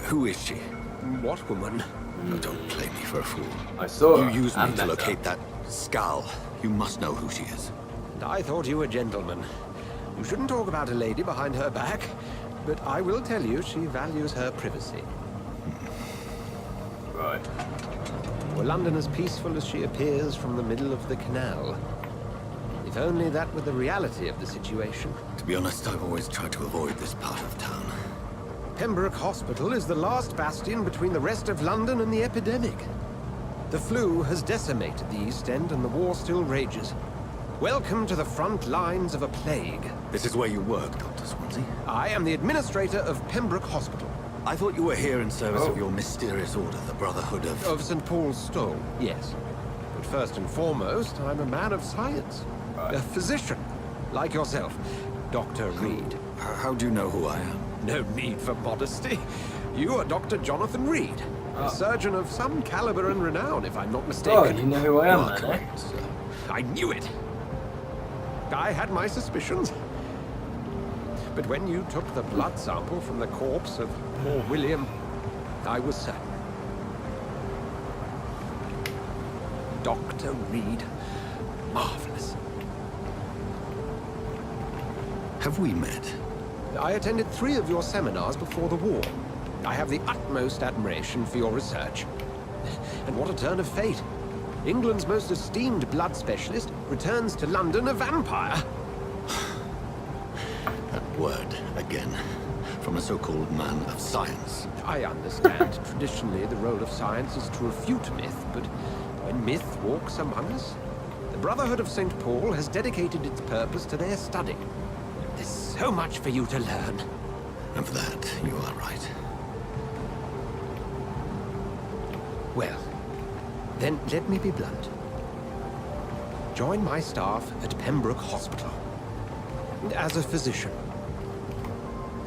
Who is she? What woman? No, don't play me for a fool. I saw her. You used me and to met locate her. that skull. You must know who she is. And I thought you a gentleman. You shouldn't talk about a lady behind her back, but I will tell you she values her privacy. Right. Were London as peaceful as she appears from the middle of the canal? If only that were the reality of the situation. To be honest, I've always tried to avoid this part of town. Pembroke Hospital is the last bastion between the rest of London and the epidemic. The flu has decimated the East End and the war still rages. Welcome to the front lines of a plague. This is where you work, Dr. Swansea? I am the administrator of Pembroke Hospital. I thought you were here in service of your mysterious order, the Brotherhood of... Of St. Paul's Stole, yes. But first and foremost, I'm a man of science. A physician, like yourself, Dr. Reid. How do you know who I am? No need for modesty. You are Dr. Johnathon Reid, a surgeon of some caliber and renown, if I'm not mistaken. Oh, you know who I am, then, eh? Correct, sir. I knew it. I had my suspicions. But when you took the blood sample from the corpse of poor William, I was certain. Dr. Reid. Marvelous. Have we met? I attended 3 of your seminars before the war. I have the utmost admiration for your research. And what a turn of fate. England's most esteemed blood specialist returns to London a vampire. That word, again. From a so-called man of science. I understand. Traditionally, the role of science is to refute myth, but when myth walks among us, the Brotherhood of St. Paul has dedicated its purpose to their study. There's so much for you to learn. And for that, you are right. Well, then let me be blunt. Join my staff at Pembroke Hospital. As a physician.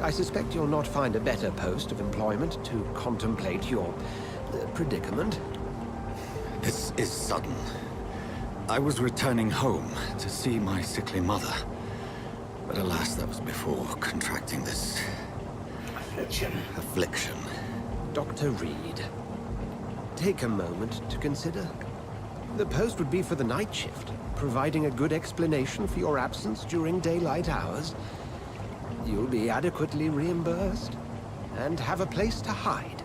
I suspect you'll not find a better post of employment to contemplate your predicament. This is sudden. I was returning home to see my sickly mother. But alas, that was before contracting this... affliction. Dr. Reid, take a moment to consider. The post would be for the night shift, providing a good explanation for your absence during daylight hours. You'll be adequately reimbursed, and have a place to hide.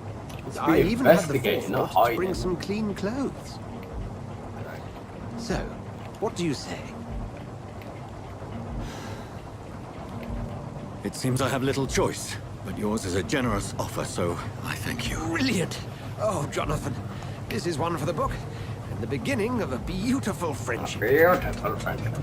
I even had the forethought to bring some clean clothes. So, what do you say? It seems I have little choice, but yours is a generous offer, so I thank you. Brilliant! Oh, Jonathan, this is one for the book, and the beginning of a beautiful friendship. Beautiful friendship.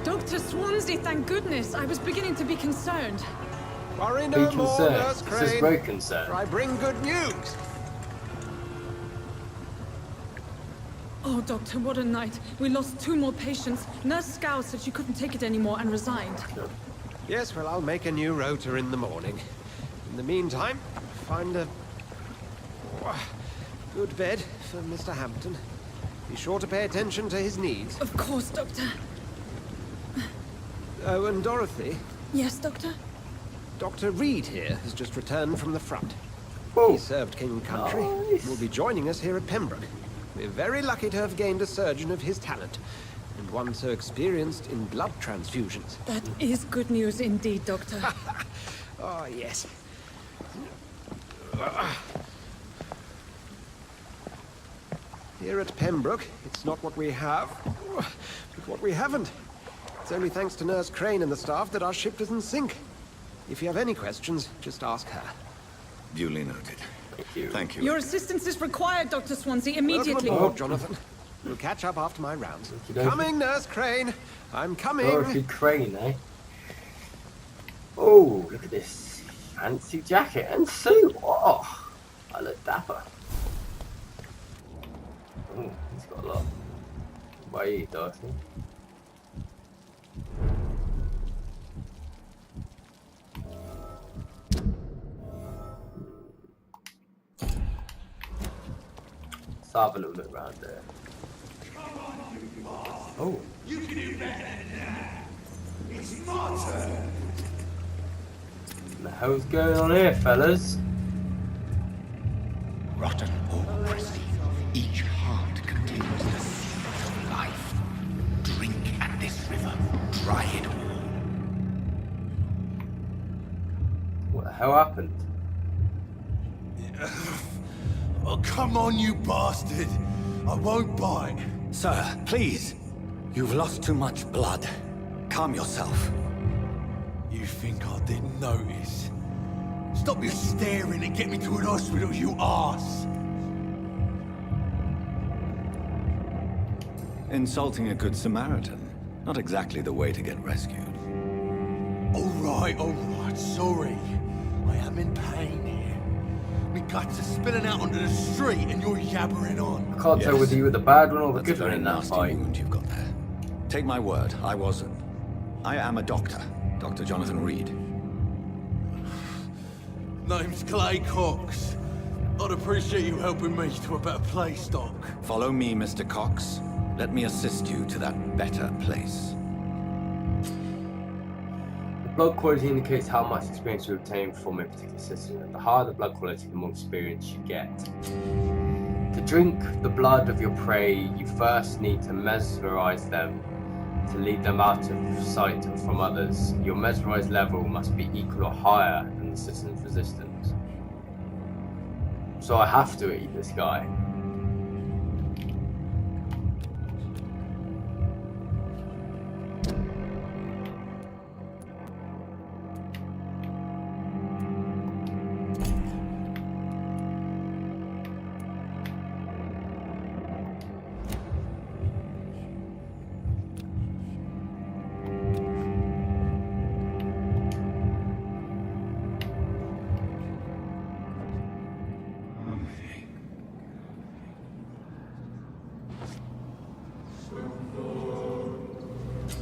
Dr. Dr. Swansea, thank goodness. I was beginning to be concerned. Worry Be no more, concerned. Nurse This is Crane. very concerned. For I bring good news. Oh, Doctor, what a night. We lost 2 more patients. Nurse Scow said she couldn't take it anymore and resigned. Yes, well, I'll make a new rota in the morning. In the meantime, find a good bed for Mr. Hampton. Be sure to pay attention to his needs. Of course, Doctor. Oh, and Dorothy, Yes, Doctor? Dr. Reid here has just returned from the front. Whoa. He served King and Country. Nice. Will be joining us here at Pembroke. We're very lucky to have gained a surgeon of his talent, and one so experienced in blood transfusions. That is good news indeed, Doctor. Oh, yes. Here at Pembroke, it's not what we have, but what we haven't. It's only thanks to Nurse Crane and the staff that our ship doesn't sink. If you have any questions, just ask her. Duly noted. Thank you. Thank you. Your assistance is required, Dr. Swansea, immediately. Welcome aboard, Jonathan. We'll catch up after my rounds. Okey-dokey. Coming, Nurse Crane. I'm coming. Dorothy Crane, eh? Oh, look at this fancy jacket and suit. Oh, I look dapper. Oh, he's got a lot. Why are you, Dorothy? Let's have a little look around there. Oh. You can do better than that. It's my turn. What the hell's going on here, fellas? Rotten or oppressive, each heart contains the seed of life. Drink at this river, dry it all. What the hell happened? Oh, come on, you bastard. I won't bite. Sir, please. You've lost too much blood. Calm yourself. You think I didn't notice? Stop your staring and get me to an hospital, you arse! Insulting a good Samaritan. Not exactly the way to get rescued. Alright, sorry. I am in pain here. Me guts are spilling out onto the street and you're yabbering on. I can't tell whether you were the bad one or the That's a good one very in that nasty fight. wound you've got there. Take my word, I am a doctor. Dr. Johnathon Reid. Name's Clay Cox. I'd appreciate you helping me to a better place, Doc. Follow me, Mr. Cox. Let me assist you to that better place. The blood quality indicates how much experience you obtain from a particular system. The higher the blood quality, the more experience you get. To drink the blood of your prey, you first need to mesmerize them to lead them out of sight from others. Your mesmerized level must be equal or higher than the system's resistance. So I have to eat this guy.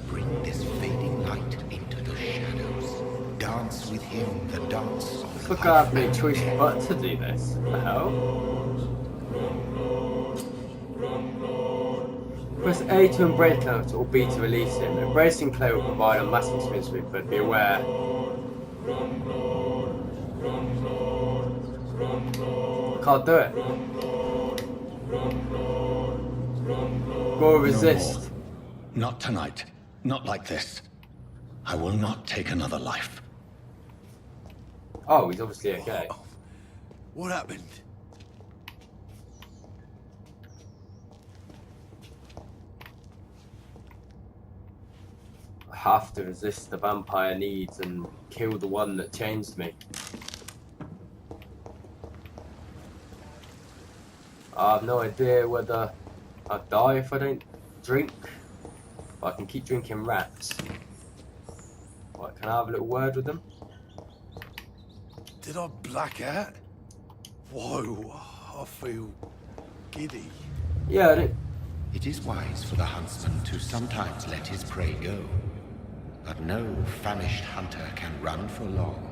Bring this fading light into the shadows. Dance with him the dance of Look, I have no choice but to do this. What the hell? Press A to embrace Clout or B to release him. Embracing Clay will provide a massive experience with, but be aware. I can't do it. Go resist. No, not tonight. Not like this. I will not take another life. Oh, he's obviously okay. What happened? I have to resist the vampire needs and kill the one that changed me. I have no idea whether I'll die if I don't drink. But I can keep drinking rats. Can I have a little word with them? Did I black out? Whoa, I feel giddy. Yeah, I did. It is wise for the huntsman to sometimes let his prey go, but no famished hunter can run for long.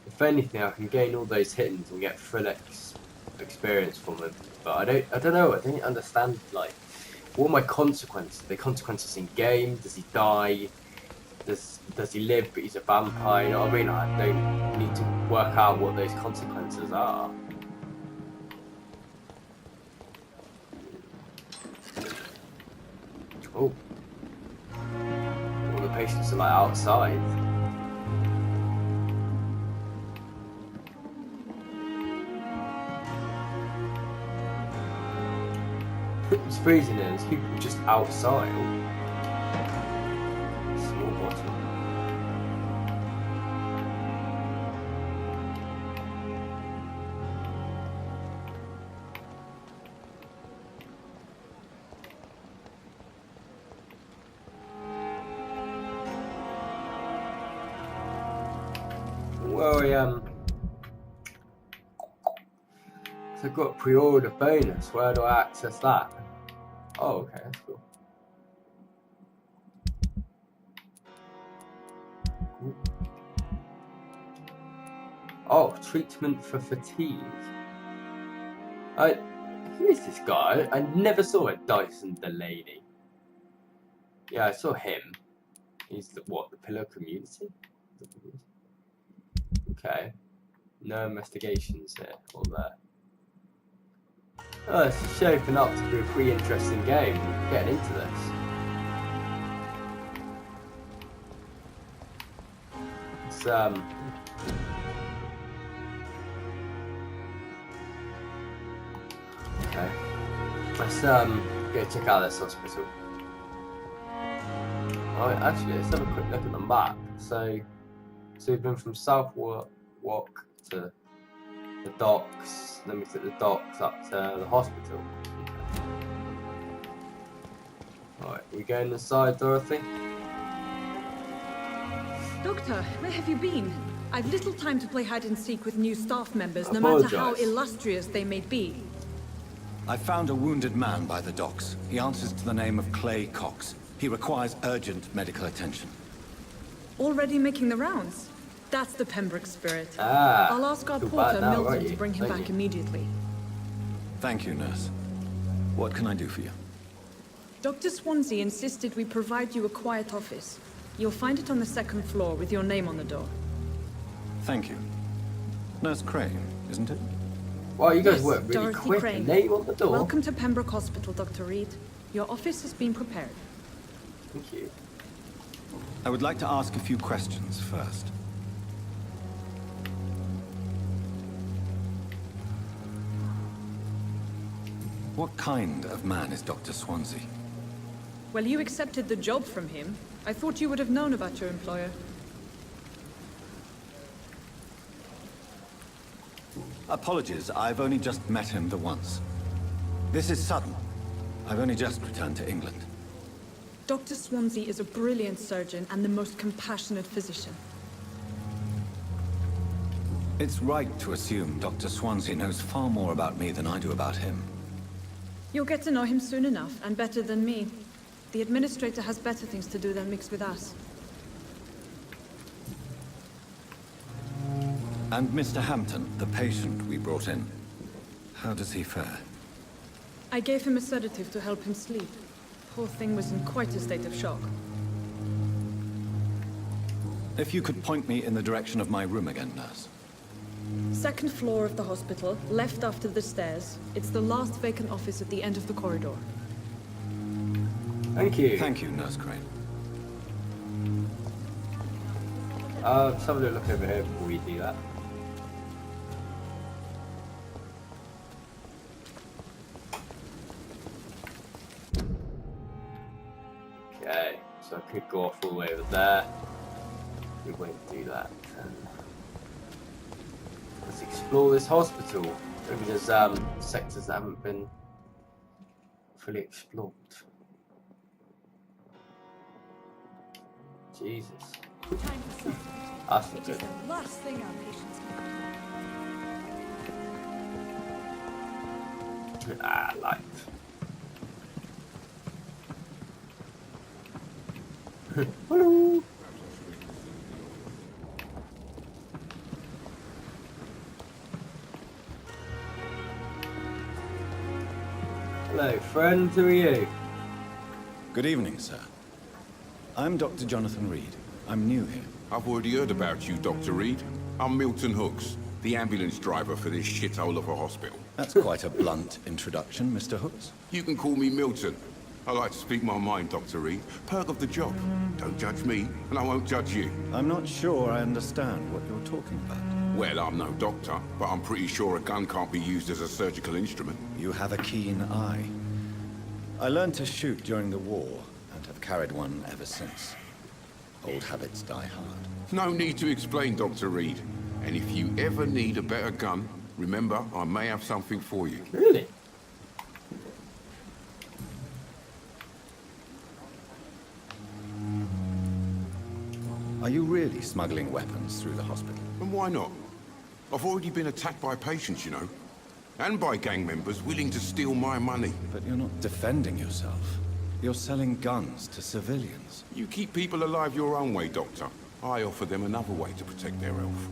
If anything, I can gain all those hittings and get full experience from them. But I don't know. I don't understand, like, what are my consequences? The consequences in game? Does he die? Does he live but he's a vampire? You know what I mean? I don't need to work out what those consequences are. Oh. All the patients are like outside. It's freezing here, there's people just outside. Oh. Small bottle. Well, so I've got a pre-order bonus. Where do I access that? Oh, okay, that's cool. Oh, treatment for fatigue. Who is this guy? I never saw a Dyson Delaney. Yeah, I saw him. He's the pillar community? Okay. No investigations here or there. Oh, it's shaping up to be a pretty interesting game. We're getting into this. It's okay. Let's go check out this hospital. Alright, actually let's have a quick look at the map. So we've been from Southwark to the docks, then we took the docks up to the hospital. Alright, we going inside, Dorothy? Doctor, where have you been? I've little time to play hide and seek with new staff members, no matter how illustrious they may be. I found a wounded man by the docks. He answers to the name of Clay Cox. He requires urgent medical attention. Already making the rounds? That's the Pembroke spirit. I'll ask our porter, Milton, to bring him back immediately. Thank you, nurse. What can I do for you? Dr. Swansea insisted we provide you a quiet office. You'll find it on the second floor with your name on the door. Thank you. Nurse Crane, isn't it? Wow, you guys work really Dorothy quick. Crane. Name on the door. Welcome to Pembroke Hospital, Dr. Reid. Your office has been prepared. Thank you. I would like to ask a few questions first. What kind of man is Dr. Swansea? Well, you accepted the job from him. I thought you would have known about your employer. Apologies, I've only just met him the once. This is sudden. I've only just returned to England. Dr. Swansea is a brilliant surgeon and the most compassionate physician. It's right to assume Dr. Swansea knows far more about me than I do about him. You'll get to know him soon enough, and better than me. The administrator has better things to do than mix with us. And Mr. Hampton, the patient we brought in, how does he fare? I gave him a sedative to help him sleep. Poor thing was in quite a state of shock. If you could point me in the direction of my room again, nurse. Second floor of the hospital, left after the stairs. It's the last vacant office at the end of the corridor. Thank you. Thank you, Nurse Crane. Let's have a little look over here before we do that. Okay, so I could go off all the way over there. We won't do that. Let's explore this hospital. Maybe there's sectors that haven't been fully explored. Jesus. Time for supper. That's It not is good. the last thing our patients need. Light. Hello. Hello, friend. Who are you? Good evening, sir. I'm Dr. Johnathon Reid. I'm new here. I've already heard about you, Dr. Reid. I'm Milton Hooks, the ambulance driver for this shithole of a hospital. That's quite a blunt introduction, Mr. Hooks. You can call me Milton. I like to speak my mind, Dr. Reid. Perk of the job. Don't judge me, and I won't judge you. I'm not sure I understand what you're talking about. Well, I'm no doctor, but I'm pretty sure a gun can't be used as a surgical instrument. You have a keen eye. I learned to shoot during the war, and have carried one ever since. Old habits die hard. No need to explain, Dr. Reid. And if you ever need a better gun, remember, I may have something for you. Really? Are you really smuggling weapons through the hospital? And why not? I've already been attacked by patients, you know. And by gang members willing to steal my money. But you're not defending yourself. You're selling guns to civilians. You keep people alive your own way, Doctor. I offer them another way to protect their health.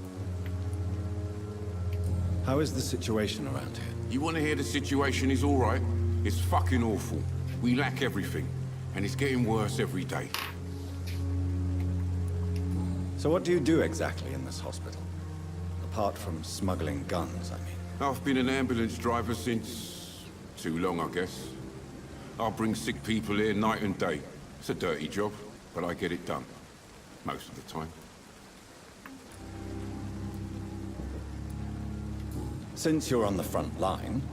How is the situation around here? You want to hear the situation is all right? It's fucking awful. We lack everything. And it's getting worse every day. So what do you do exactly in this hospital? Apart from smuggling guns, I mean. I've been an ambulance driver since... too long, I guess. I'll bring sick people here night and day. It's a dirty job, but I get it done. Most of the time. Since you're on the front line,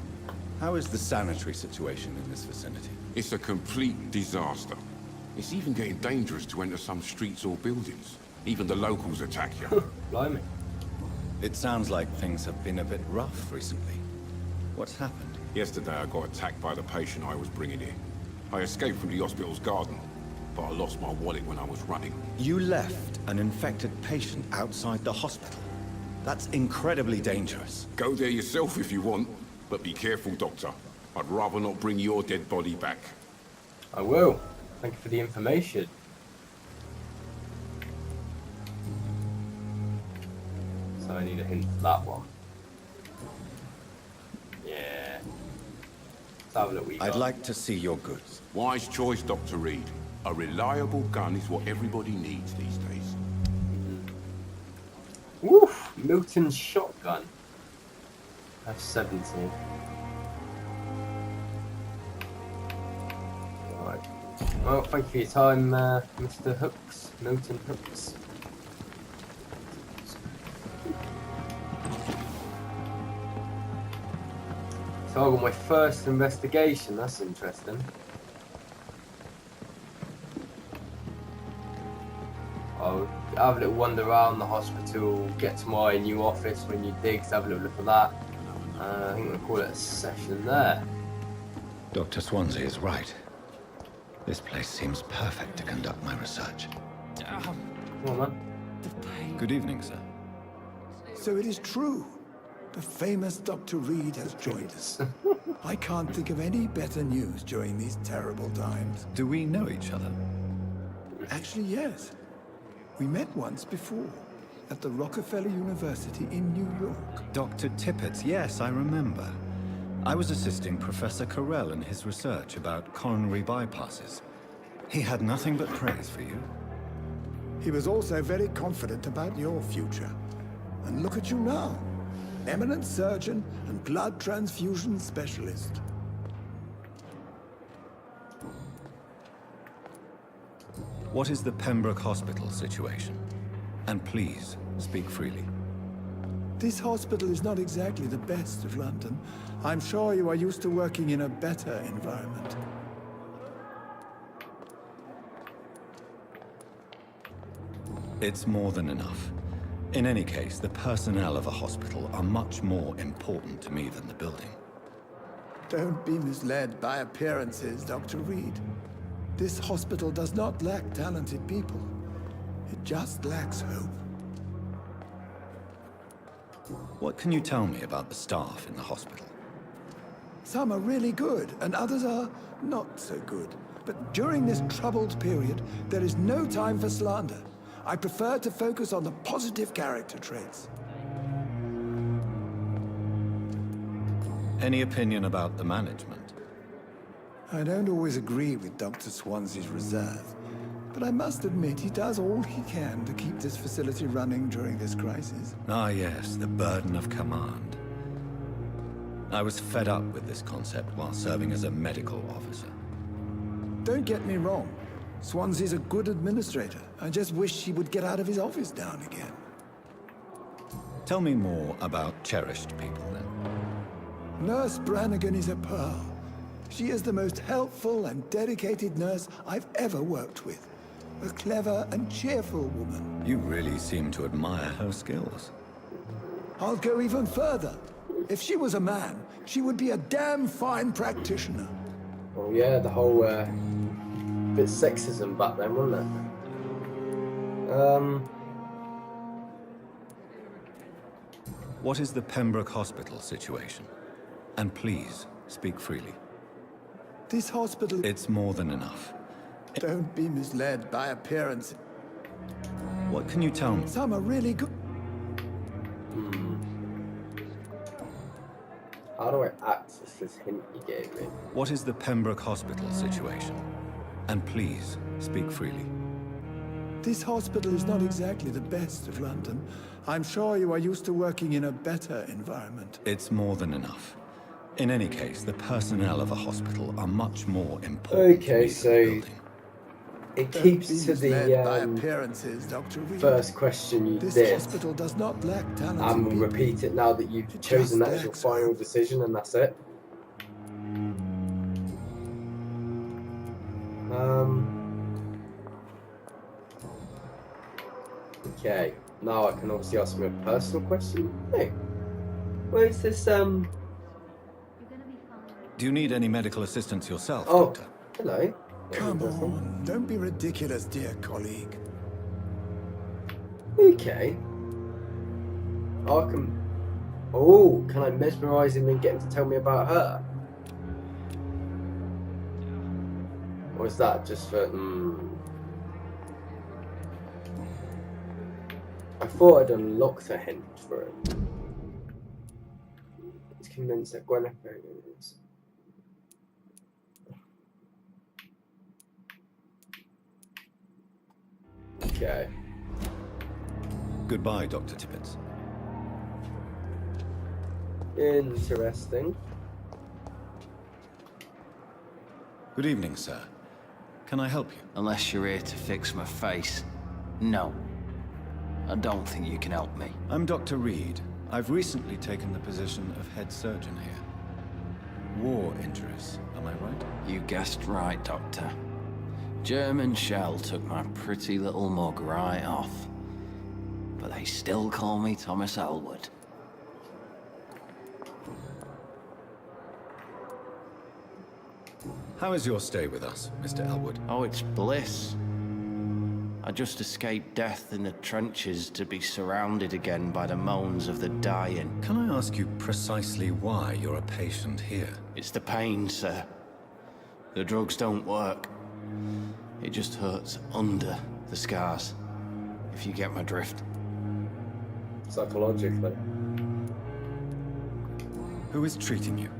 how is the sanitary situation in this vicinity? It's a complete disaster. It's even getting dangerous to enter some streets or buildings. Even the locals attack you. Blimey. It sounds like things have been a bit rough recently. What's happened? Yesterday I got attacked by the patient I was bringing in. I escaped from the hospital's garden, but I lost my wallet when I was running. You left an infected patient outside the hospital? That's incredibly dangerous. Go there yourself if you want, but be careful, Doctor. I'd rather not bring your dead body back. I will. Thank you for the information. So I need a hint for that one. Yeah. Let's have a look what you I'd got. like to see your goods. Wise choice, Dr. Reid. A reliable gun is what everybody needs these days. Woof! Milton's shotgun. F-17. Alright. Well, thank you for your time, Mr. Hooks. Milton Hooks. So I got my first investigation, that's interesting. I'll have a little wander around the hospital, get to my new office when you dig, have a little look at that. I think we'll call it a session there. Dr. Swansea is right. This place seems perfect to conduct my research. Come on, man. Good evening, sir. So it is true. The famous Dr. Reid has joined us. I can't think of any better news during these terrible times. Do we know each other? Actually, yes. We met once before, at the Rockefeller University in New York. Dr. Tippett, yes, I remember. I was assisting Professor Carell in his research about coronary bypasses. He had nothing but praise for you. He was also very confident about your future. And look at you now. Eminent surgeon and blood transfusion specialist. What is the Pembroke Hospital situation? And please, speak freely. This hospital is not exactly the best of London. I'm sure you are used to working in a better environment. It's more than enough. In any case, the personnel of a hospital are much more important to me than the building. Don't be misled by appearances, Dr. Reid. This hospital does not lack talented people. It just lacks hope. What can you tell me about the staff in the hospital? Some are really good, and others are not so good. But during this troubled period, there is no time for slander. I prefer to focus on the positive character traits. Any opinion about the management? I don't always agree with Dr. Swansea's reserve, but I must admit he does all he can to keep this facility running during this crisis. Ah yes, the burden of command. I was fed up with this concept while serving as a medical officer. Don't get me wrong. Swansea's a good administrator. I just wish he would get out of his office now and again. Tell me more about cherished people, then. Nurse Brannigan is a pearl. She is the most helpful and dedicated nurse I've ever worked with. A clever and cheerful woman. You really seem to admire her skills. I'll go even further. If she was a man, she would be a damn fine practitioner. Oh yeah, the whole bit sexism back then, wasn't it? What is the Pembroke Hospital situation? And please, speak freely. This hospital... It's more than enough. Don't be misled by appearance. What can you tell me? Some are really good. How do I access this hint you gave me? What is the Pembroke Hospital situation? And please, speak freely. This hospital is not exactly the best of London. I'm sure you are used to working in a better environment. It's more than enough. In any case, the personnel of a hospital are much more important. Okay, so it keeps to the first question you did. This hospital does not lack talent. And we'll repeat it now that you've chosen that as your final decision, and that's it. Okay, now I can obviously ask me a personal question. Hey, where's this, Do you need any medical assistance yourself, Oh, Doctor? hello. Come on, don't be ridiculous, dear colleague. Okay. I can... Oh, can I mesmerise him and get him to tell me about her? Or is that just for... I thought I'd unlocked a hint for him. He's convinced that Gwyneth is... Okay. Goodbye, Dr. Tippett. Interesting. Good evening, sir. Can I help you? Unless you're here to fix my face. No. I don't think you can help me. I'm Dr. Reid. I've recently taken the position of head surgeon here. War injuries, am I right? You guessed right, Doctor. German shell took my pretty little mug right off. But they still call me Thomas Elwood. How is your stay with us, Mr. Elwood? Oh, it's bliss. I just escaped death in the trenches to be surrounded again by the moans of the dying. Can I ask you precisely why you're a patient here? It's the pain, sir. The drugs don't work. It just hurts under the scars, if you get my drift. Psychologically. Who is treating you?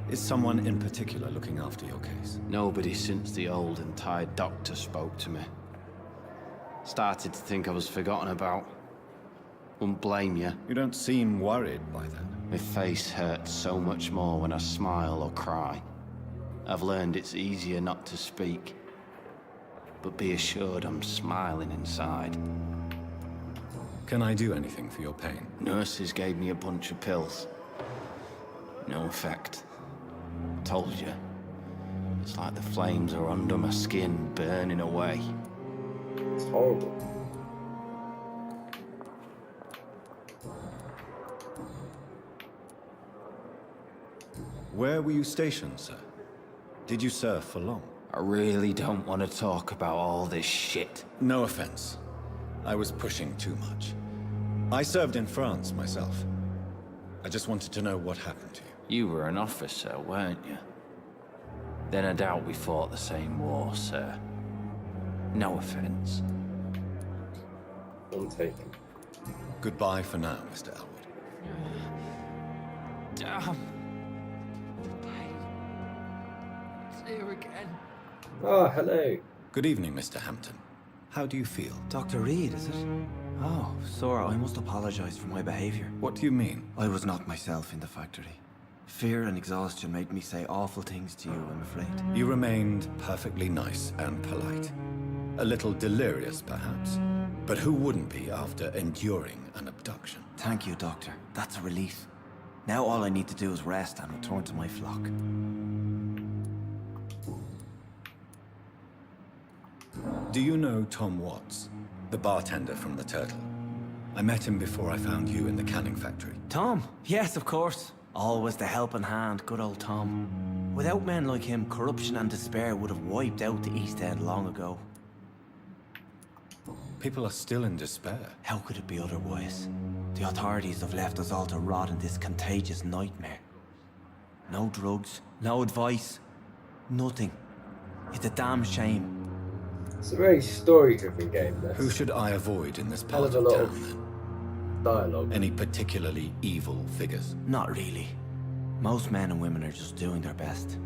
Is someone in particular looking after your case? Nobody since the old and tired doctor spoke to me. Started to think I was forgotten about. Wouldn't blame you. You don't seem worried by that. My face hurts so much more when I smile or cry. I've learned it's easier not to speak. But be assured I'm smiling inside. Can I do anything for your pain? Nurses gave me a bunch of pills. No effect. Told you. It's like the flames are under my skin, burning away. It's horrible. Where were you stationed, sir? Did you serve for long? I really don't want to talk about all this shit. No offense. I was pushing too much. I served in France myself. I just wanted to know what happened to you. You were an officer, weren't you? Then I doubt we fought the same war, sir. No offense. Taken. Goodbye for now, Mr. Elwood. Damn. It's here again. Oh, hello. Good evening, Mr. Hampton. How do you feel? Dr. Reid, is it? Oh, sir, I must apologize for my behavior. What do you mean? I was not myself in the factory. Fear and exhaustion made me say awful things to you, I'm afraid. You remained perfectly nice and polite. A little delirious, perhaps. But who wouldn't be after enduring an abduction? Thank you, Doctor. That's a relief. Now all I need to do is rest and return to my flock. Do you know Tom Watts, the bartender from the Turtle? I met him before I found you in the canning factory. Tom? Yes, of course. Always the helping hand, good old Tom. Without men like him, corruption and despair would have wiped out the East End long ago. People are still in despair. How could it be otherwise? The authorities have left us all to rot in this contagious nightmare. No drugs, no advice, nothing. It's a damn shame. It's a very story-driven game, this. Who should I avoid in this Hell part of of a lot town, then? of dialogue. Any particularly evil figures? Not really. Most men and women are just doing their best.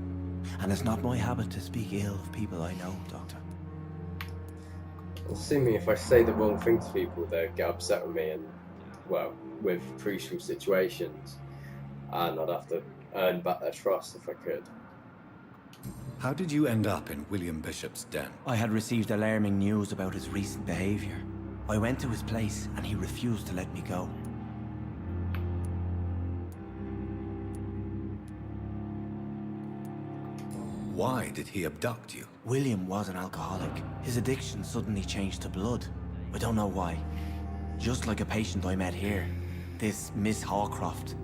And it's not my habit to speak ill of people I know, Doctor. Assuming if I say the wrong thing to people, they'll get upset with me and, well, with crucial situations. And I'd have to earn back their trust if I could. How did you end up in William Bishop's den? I had received alarming news about his recent behavior. I went to his place and he refused to let me go. Why did he abduct you? William was an alcoholic. His addiction suddenly changed to blood. I don't know why. Just like a patient I met here. This Miss Hawcroft.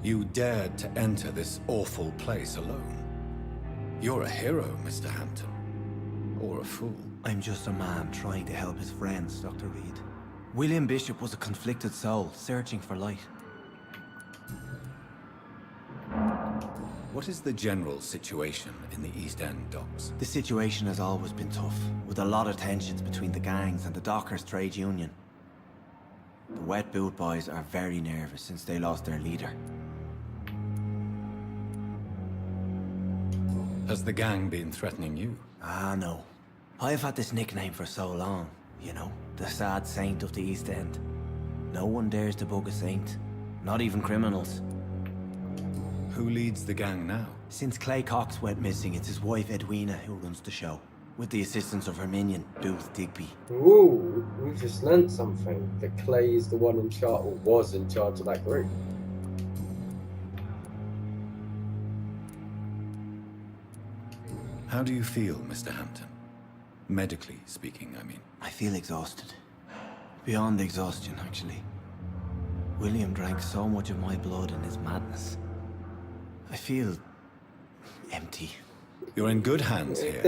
You dared to enter this awful place alone. You're a hero, Mr. Hampton. Or a fool. I'm just a man trying to help his friends, Dr. Reid. William Bishop was a conflicted soul, searching for light. What is the general situation in the East End docks? The situation has always been tough, with a lot of tensions between the gangs and the dockers' trade union. The Wet Boot Boys are very nervous since they lost their leader. Has the gang been threatening you? Ah, no. I've had this nickname for so long, you know, the sad saint of the East End. No one dares to bug a saint, not even criminals. Who leads the gang now? Since Clay Cox went missing, it's his wife Edwina who runs the show, with the assistance of her minion, Booth Digby. Ooh, we just learnt something. That Clay is the one in charge, or was in charge of that group. How do you feel, Mr. Hampton? Medically speaking, I mean. I feel exhausted. Beyond exhaustion, actually. William drank so much of my blood in his madness. I feel empty. You're in good hands here.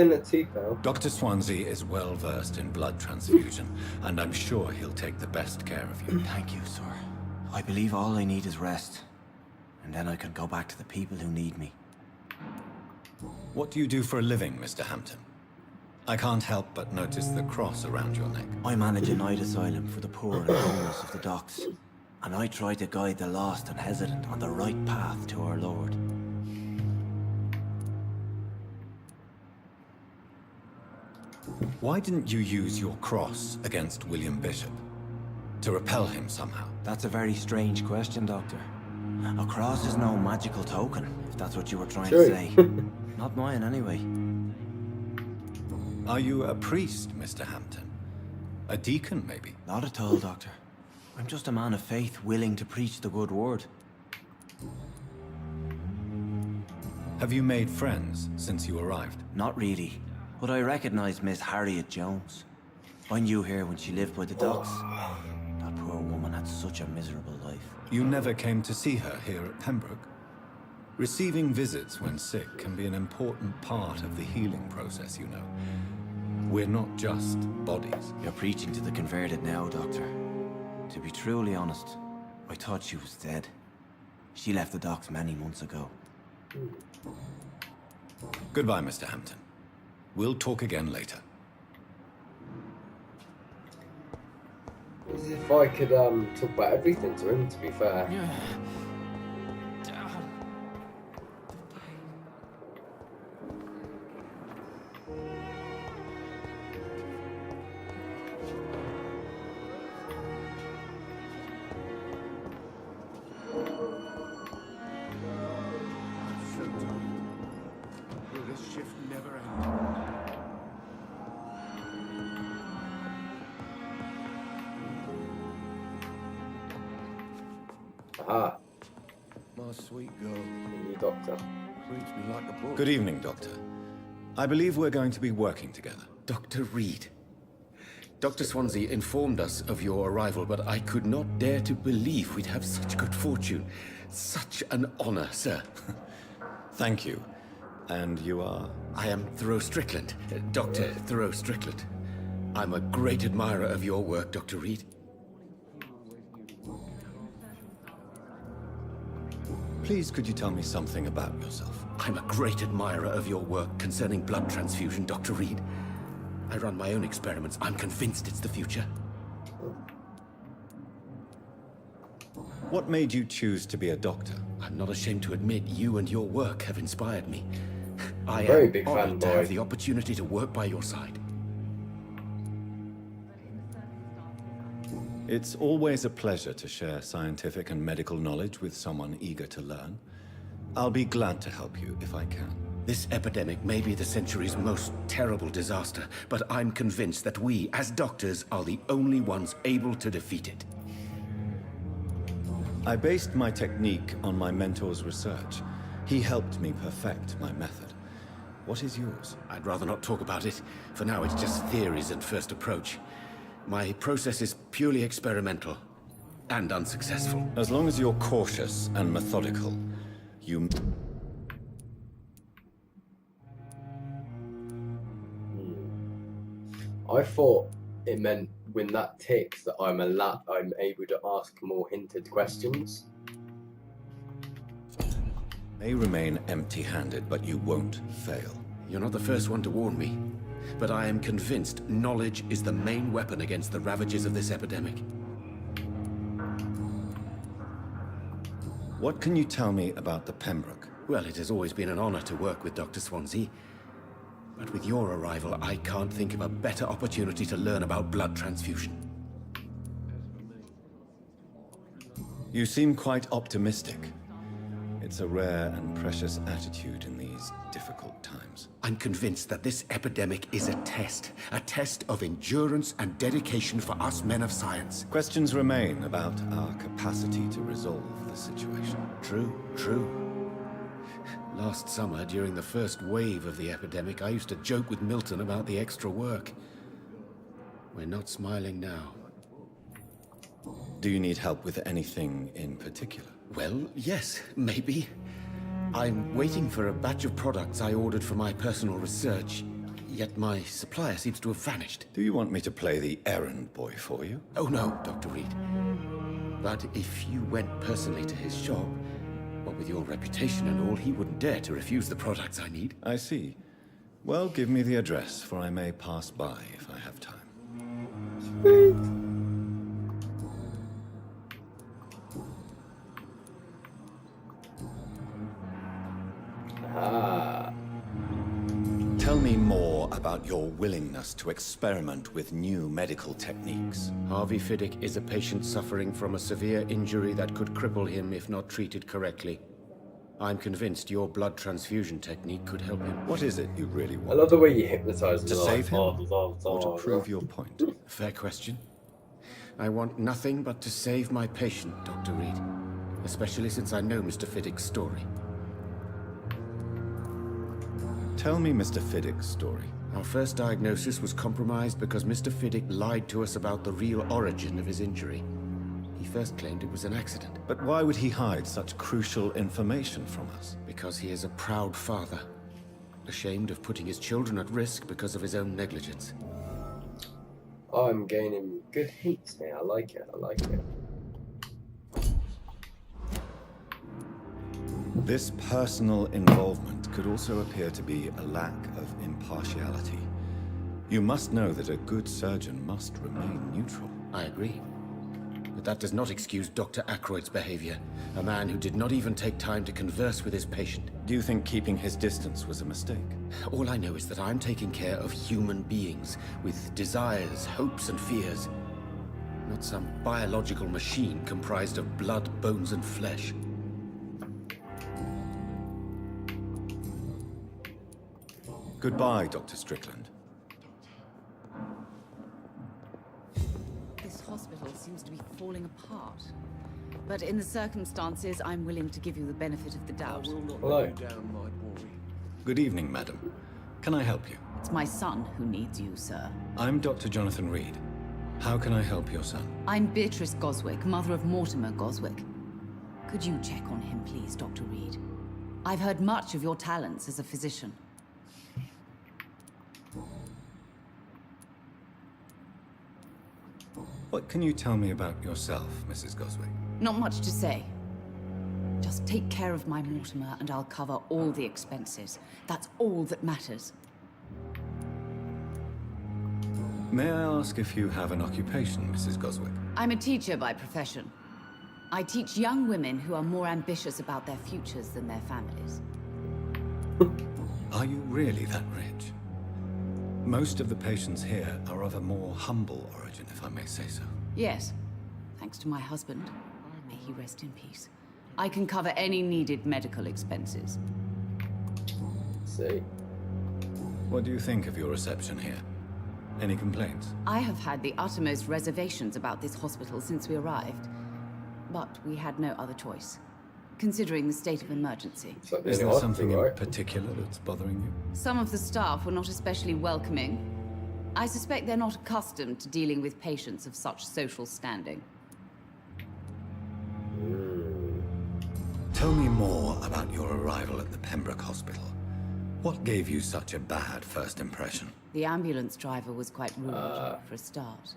Dr. Swansea is well versed in blood transfusion, and I'm sure he'll take the best care of you. Thank you, sir. I believe all I need is rest. And then I can go back to the people who need me. What do you do for a living, Mr. Hampton? I can't help but notice the cross around your neck. I manage a night asylum for the poor and homeless of the docks. And I try to guide the lost and hesitant on the right path to our Lord. Why didn't you use your cross against William Bishop? To repel him somehow? That's a very strange question, Doctor. A cross is no magical token, if that's what you were trying to say. Not mine, anyway. Are you a priest, Mr. Hampton? A deacon, maybe? Not at all, Doctor. I'm just a man of faith, willing to preach the good word. Have you made friends since you arrived? Not really, but I recognize Miss Harriet Jones. I knew her when she lived by the docks. That poor woman had such a miserable life. You never came to see her here at Pembroke? Receiving visits when sick can be an important part of the healing process, you know. We're not just bodies. You're preaching to the converted now, Doctor. To be truly honest, I thought she was dead. She left the docks many months ago. Goodbye, Mr. Hampton. We'll talk again later. As if I could talk about everything to him, to be fair. Will this shift never end? Aha. My sweet girl. New doctor. Treats me like a book. Good evening, Doctor. I believe we're going to be working together. Dr. Reid. Dr. Swansea informed us of your arrival, but I could not dare to believe we'd have such good fortune. Such an honor, sir. Thank you. And you are? I am Thoreau Strickland, Dr. Thoreau Strickland. I'm a great admirer of your work, Dr. Reid. Please, could you tell me something about yourself? I'm a great admirer of your work concerning blood transfusion, Dr. Reid. I run my own experiments. I'm convinced it's the future. What made you choose to be a doctor? I'm not ashamed to admit you and your work have inspired me. I Very am big honored to fanboy. have the opportunity to work by your side. It's always a pleasure to share scientific and medical knowledge with someone eager to learn. I'll be glad to help you if I can. This epidemic may be the century's most terrible disaster, but I'm convinced that we, as doctors, are the only ones able to defeat it. I based my technique on my mentor's research. He helped me perfect my method. What is yours? I'd rather not talk about it. For now, it's just theories and first approach. My process is purely experimental and unsuccessful. As long as you're cautious and methodical, you... I thought it meant when that ticks that I'm able to ask more hinted questions. May remain empty-handed, but you won't fail. You're not the first one to warn me, but I am convinced knowledge is the main weapon against the ravages of this epidemic. What can you tell me about the Pembroke? Well, it has always been an honor to work with Dr. Swansea. But with your arrival, I can't think of a better opportunity to learn about blood transfusion. You seem quite optimistic. It's a rare and precious attitude in these difficult times. I'm convinced that this epidemic is a test of endurance and dedication for us men of science. Questions remain about our capacity to resolve the situation. True. Last summer, during the first wave of the epidemic, I used to joke with Milton about the extra work. We're not smiling now. Do you need help with anything in particular? Well, yes, maybe. I'm waiting for a batch of products I ordered for my personal research, yet my supplier seems to have vanished. Do you want me to play the errand boy for you? Oh no, Dr. Reid. But if you went personally to his shop, what with your reputation and all, he wouldn't dare to refuse the products I need. I see. Well, give me the address, for I may pass by if I have time. Tell me more about your willingness to experiment with new medical techniques. Harvey Fiddick is a patient suffering from a severe injury that could cripple him if not treated correctly. I'm convinced your blood transfusion technique could help him. What is it you really want? I love the way you hypnotize me. To save him? Or to prove your point? Fair question. I want nothing but to save my patient, Dr. Reid. Especially since I know Mr. Fiddick's story. Tell me Mr. Fiddick's story. Our first diagnosis was compromised because Mr. Fiddick lied to us about the real origin of his injury. He first claimed it was an accident. But why would he hide such crucial information from us? Because he is a proud father. ashamed of putting his children at risk because of his own negligence. I'm gaining good hints now. I like it. I like it. This personal involvement could also appear to be a lack of impartiality. You must know that a good surgeon must remain neutral. I agree. But that does not excuse Dr. Ackroyd's behavior. A man who did not even take time to converse with his patient. Do you think keeping his distance was a mistake? All I know is that I'm taking care of human beings with desires, hopes, and fears. Not some biological machine comprised of blood, bones, and flesh. Goodbye, Dr. Strickland. This hospital seems to be falling apart. But in the circumstances, I'm willing to give you the benefit of the doubt. Hello. Good evening, madam. Can I help you? It's my son who needs you, sir. I'm Dr. Johnathon Reid. How can I help your son? I'm Beatrice Goswick, mother of Mortimer Goswick. Could you check on him, please, Dr. Reid? I've heard much of your talents as a physician. What can you tell me about yourself, Mrs. Goswick? Not much to say. Just take care of my Mortimer and I'll cover all the expenses. That's all that matters. May I ask if you have an occupation, Mrs. Goswick? I'm a teacher by profession. I teach young women who are more ambitious about their futures than their families. Are you really that rich? Most of the patients here are of a more humble origin, if I may say so. Yes, thanks to my husband. May he rest in peace. I can cover any needed medical expenses. See. What do you think of your reception here? Any complaints? I have had the uttermost reservations about this hospital since we arrived. But we had no other choice, considering the state of emergency. Is there something in particular that's bothering you? Some of the staff were not especially welcoming. I suspect they're not accustomed to dealing with patients of such social standing. Tell me more about your arrival at the Pembroke Hospital. What gave you such a bad first impression? The ambulance driver was quite rude, for a start.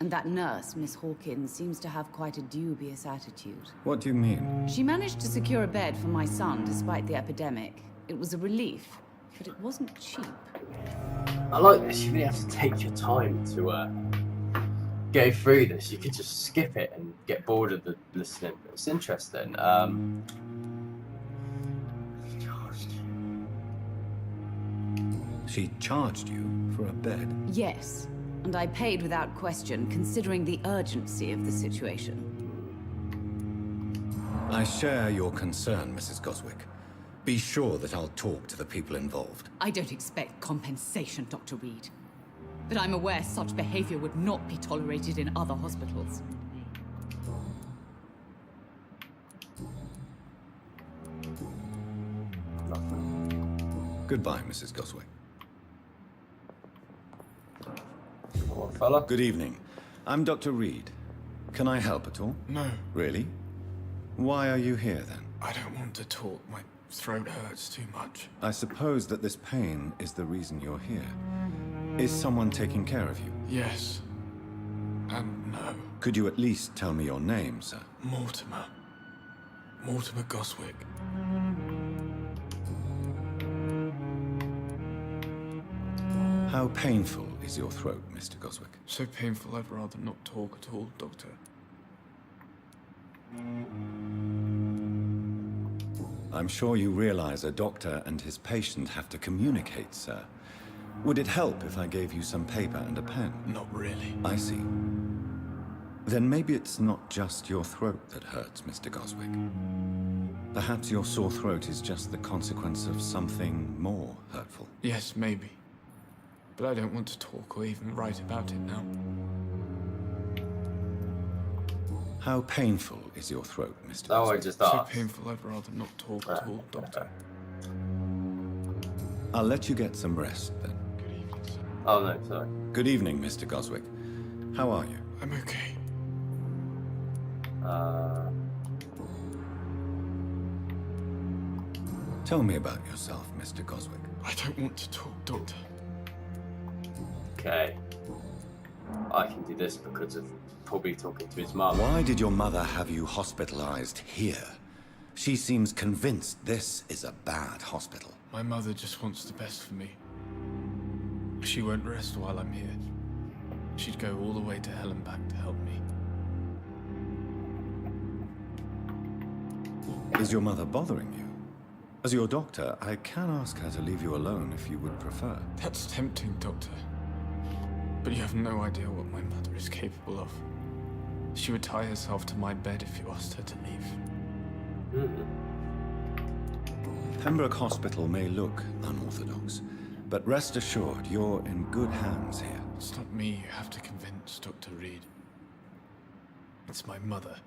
And that nurse, Miss Hawkins, seems to have quite a dubious attitude. What do you mean? She managed to secure a bed for my son despite the epidemic. It was a relief, but it wasn't cheap. I like this. You really have to take your time to go through this. You could just skip it and get bored of the listening. It's interesting. She charged you for a bed? Yes, and I paid without question, considering the urgency of the situation. I share your concern, Mrs. Goswick. Be sure that I'll talk to the people involved. I don't expect compensation, Dr. Reid. But I'm aware such behavior would not be tolerated in other hospitals. Goodbye, Mrs. Goswick. Fella. Good evening. I'm Dr. Reid. Can I help at all? No. Really? Why are you here, then? I don't want to talk. My throat hurts too much. I suppose that this pain is the reason you're here. Is someone taking care of you? Yes. And no. Could you at least tell me your name, sir? Mortimer. Mortimer Goswick. How painful is your throat, Mr. Goswick? So painful I'd rather not talk at all, Doctor. I'm sure you realize a doctor and his patient have to communicate, sir. Would it help if I gave you some paper and a pen? Not really. I see. Then maybe it's not just your throat that hurts, Mr. Goswick. Perhaps your sore throat is just the consequence of something more hurtful. Yes, maybe. But I don't want to talk or even write about it now. How painful is your throat, Mr. Oh, I Goswick? just So asked. painful I'd rather not talk at all, Doctor. I'll let you get some rest, then. Oh, no, sorry. Good evening, Mr. Goswick. How are you? I'm okay. Tell me about yourself, Mr. Goswick. I don't want to talk, Doctor. Okay. I can do this because of probably talking to his mum. Why did your mother have you hospitalized here? She seems convinced this is a bad hospital. My mother just wants the best for me. She won't rest while I'm here. She'd go all the way to hell and back to help me. Is your mother bothering you? As your doctor, I can ask her to leave you alone if you would prefer. That's tempting, Doctor. But you have no idea what my mother is capable of. She would tie herself to my bed if you asked her to leave. Pembroke Hospital may look unorthodox, but rest assured, you're in good hands here. It's not me you have to convince, Dr. Reid. It's my mother.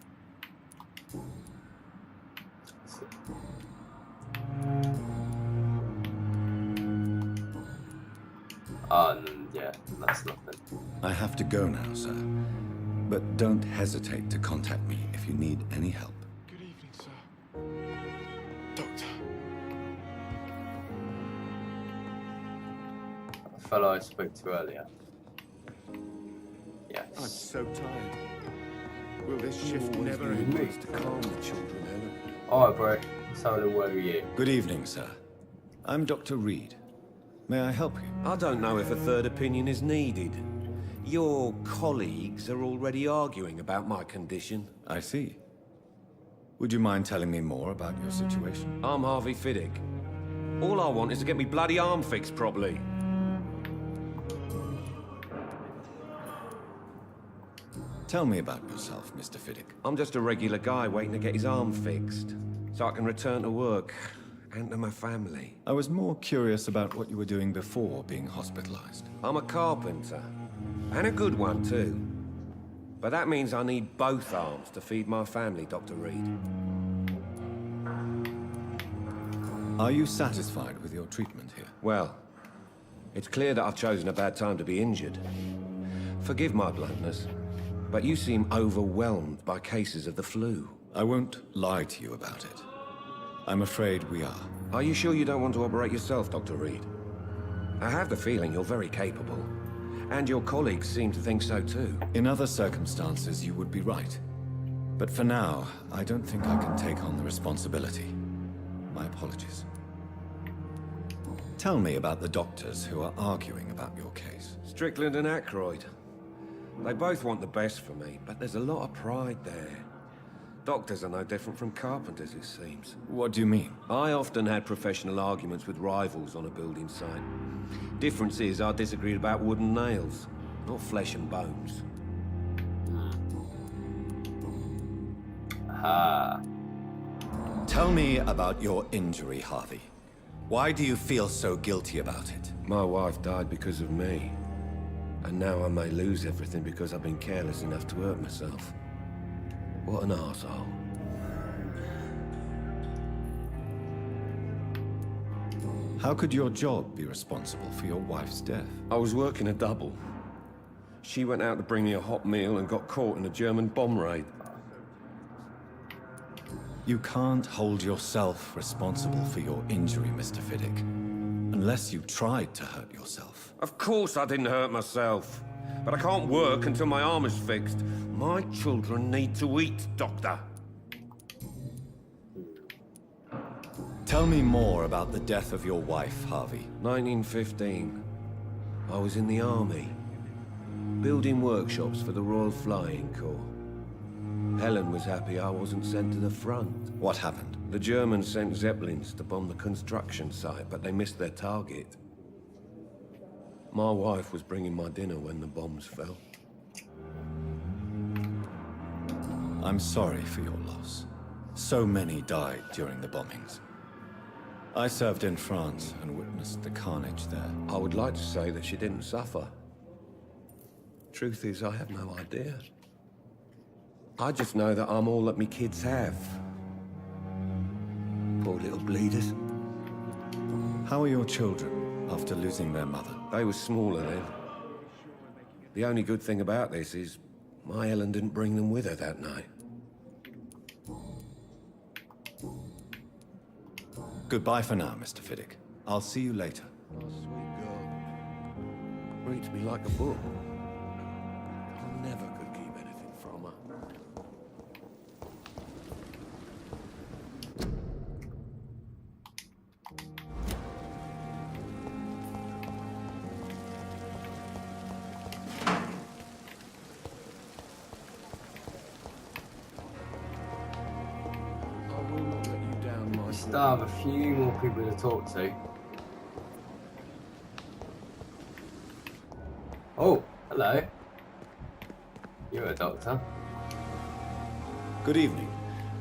Yeah, that's nothing. I have to go now, sir. But don't hesitate to contact me if you need any help. Good evening, sir. Doctor. A fellow I spoke to earlier. Yes. I'm so tired. Will this shift never end? Ways to calm the children, Ellen. Alright, bro. Let's have a little word with you. Good evening, sir. I'm Dr. Reid. May I help you? I don't know if a third opinion is needed. Your colleagues are already arguing about my condition. I see. Would you mind telling me more about your situation? I'm Harvey Fiddick. All I want is to get me bloody arm fixed properly. Tell me about yourself, Mr. Fiddick. I'm just a regular guy waiting to get his arm fixed, so I can return to work and to my family. I was more curious about what you were doing before being hospitalized. I'm a carpenter, and a good one too. But that means I need both arms to feed my family, Dr. Reid. Are you satisfied with your treatment here? Well, it's clear that I've chosen a bad time to be injured. Forgive my bluntness, but you seem overwhelmed by cases of the flu. I won't lie to you about it. I'm afraid we are. Are you sure you don't want to operate yourself, Dr. Reid? I have the feeling you're very capable, and your colleagues seem to think so too. In other circumstances, you would be right. But for now, I don't think I can take on the responsibility. My apologies. Tell me about the doctors who are arguing about your case. Strickland and Aykroyd. They both want the best for me, but there's a lot of pride there. Doctors are no different from carpenters, it seems. What do you mean? I often had professional arguments with rivals on a building site. Difference is, I disagreed about wood and nails, not flesh and bones. Tell me about your injury, Harvey. Why do you feel so guilty about it? My wife died because of me. And now I may lose everything because I've been careless enough to hurt myself. What an arsehole. How could your job be responsible for your wife's death? I was working a double. She went out to bring me a hot meal and got caught in a German bomb raid. You can't hold yourself responsible for your injury, Mr. Fiddick. Unless you tried to hurt yourself. Of course I didn't hurt myself. But I can't work until my arm is fixed. My children need to eat, Doctor. Tell me more about the death of your wife, Harvey. 1915. I was in the army. Building workshops for the Royal Flying Corps. Helen was happy I wasn't sent to the front. What happened? The Germans sent Zeppelins to bomb the construction site, but they missed their target. My wife was bringing my dinner when the bombs fell. I'm sorry for your loss. So many died during the bombings. I served in France and witnessed the carnage there. I would like to say that she didn't suffer. Truth is, I have no idea. I just know that I'm all that me kids have. Poor little bleeders. How are your children after losing their mother? They were smaller then. The only good thing about this is my Ellen didn't bring them with her that night. Goodbye for now, Mr. Fiddick. I'll see you later. Oh, sweet girl. Reads me like a book. I never could keep anything from her. I will not let you down, my Still have a few more people to talk to. Oh, hello. You're a doctor. Good evening.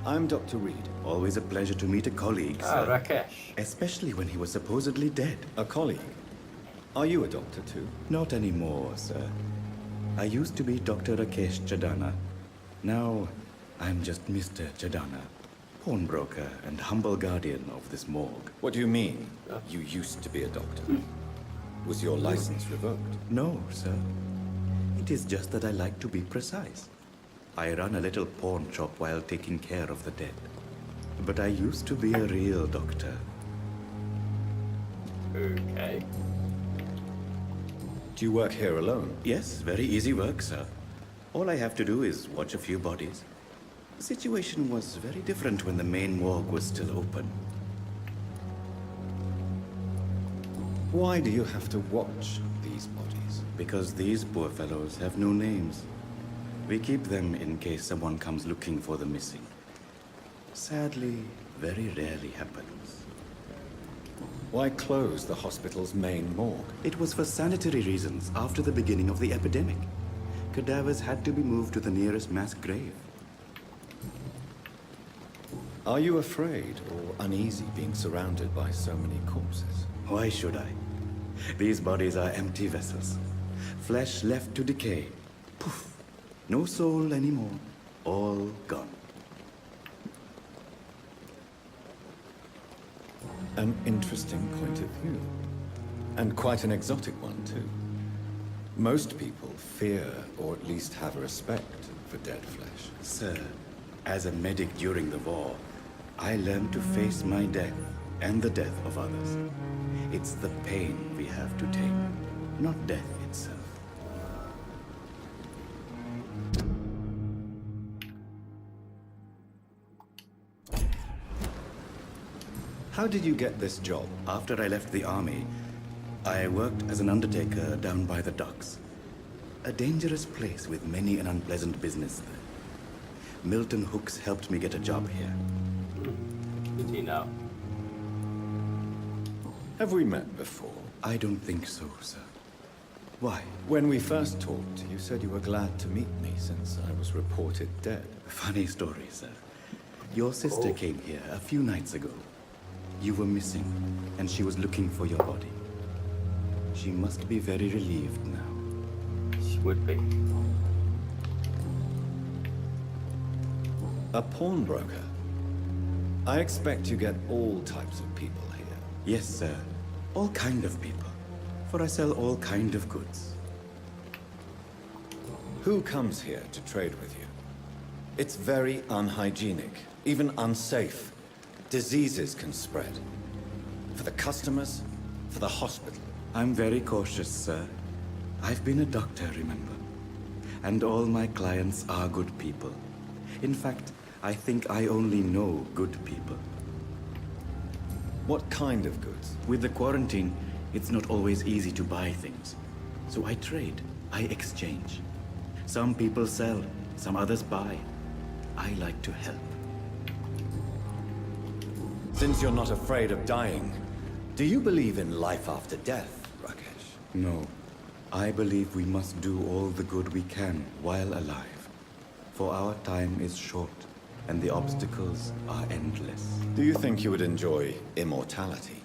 I'm Dr. Reid. Always a pleasure to meet a colleague, sir. Rakesh. Especially when he was supposedly dead. A colleague? Are you a doctor too? Not anymore, sir. I used to be Dr. Rakesh Chadana. Now, I'm just Mr. Chadana. Pawnbroker and humble guardian of this morgue. What do you mean? You used to be a doctor? Was your license revoked? No, sir. It is just that I like to be precise. I run a little pawn shop while taking care of the dead. But I used to be a real doctor. Okay. Do you work here alone? Yes, very easy work, sir. All I have to do is watch a few bodies. The situation was very different when the main morgue was still open. Why do you have to watch these bodies? Because these poor fellows have no names. We keep them in case someone comes looking for the missing. Sadly, very rarely happens. Why close the hospital's main morgue? It was for sanitary reasons after the beginning of the epidemic. Cadavers had to be moved to the nearest mass grave. Are you afraid or uneasy being surrounded by so many corpses? Why should I? These bodies are empty vessels. Flesh left to decay. Poof. No soul anymore. All gone. An interesting point of view. And quite an exotic one, too. Most people fear, or at least have respect, for dead flesh. Sir, as a medic during the war, I learned to face my death and the death of others. It's the pain we have to tame, not death itself. How did you get this job? After I left the army, I worked as an undertaker down by the docks. A dangerous place with many an unpleasant business there. Milton Hooks helped me get a job here. Did he know? Have we met before? I don't think so, sir. Why? When we first talked, you said you were glad to meet me since I was reported dead. Funny story, sir. Your sister came here a few nights ago. You were missing, and she was looking for your body. She must be very relieved now. She would be. A pawnbroker? I expect you get all types of people here. Yes, sir. All kind of people. For I sell all kind of goods. Who comes here to trade with you? It's very unhygienic, even unsafe. Diseases can spread. For the customers, for the hospital. I'm very cautious, sir. I've been a doctor, remember? And all my clients are good people. In fact, I think I only know good people. What kind of goods? With the quarantine, it's not always easy to buy things. So I trade, I exchange. Some people sell, some others buy. I like to help. Since you're not afraid of dying, do you believe in life after death, Rakesh? No. I believe we must do all the good we can while alive. For our time is short, and the obstacles are endless. Do you think you would enjoy immortality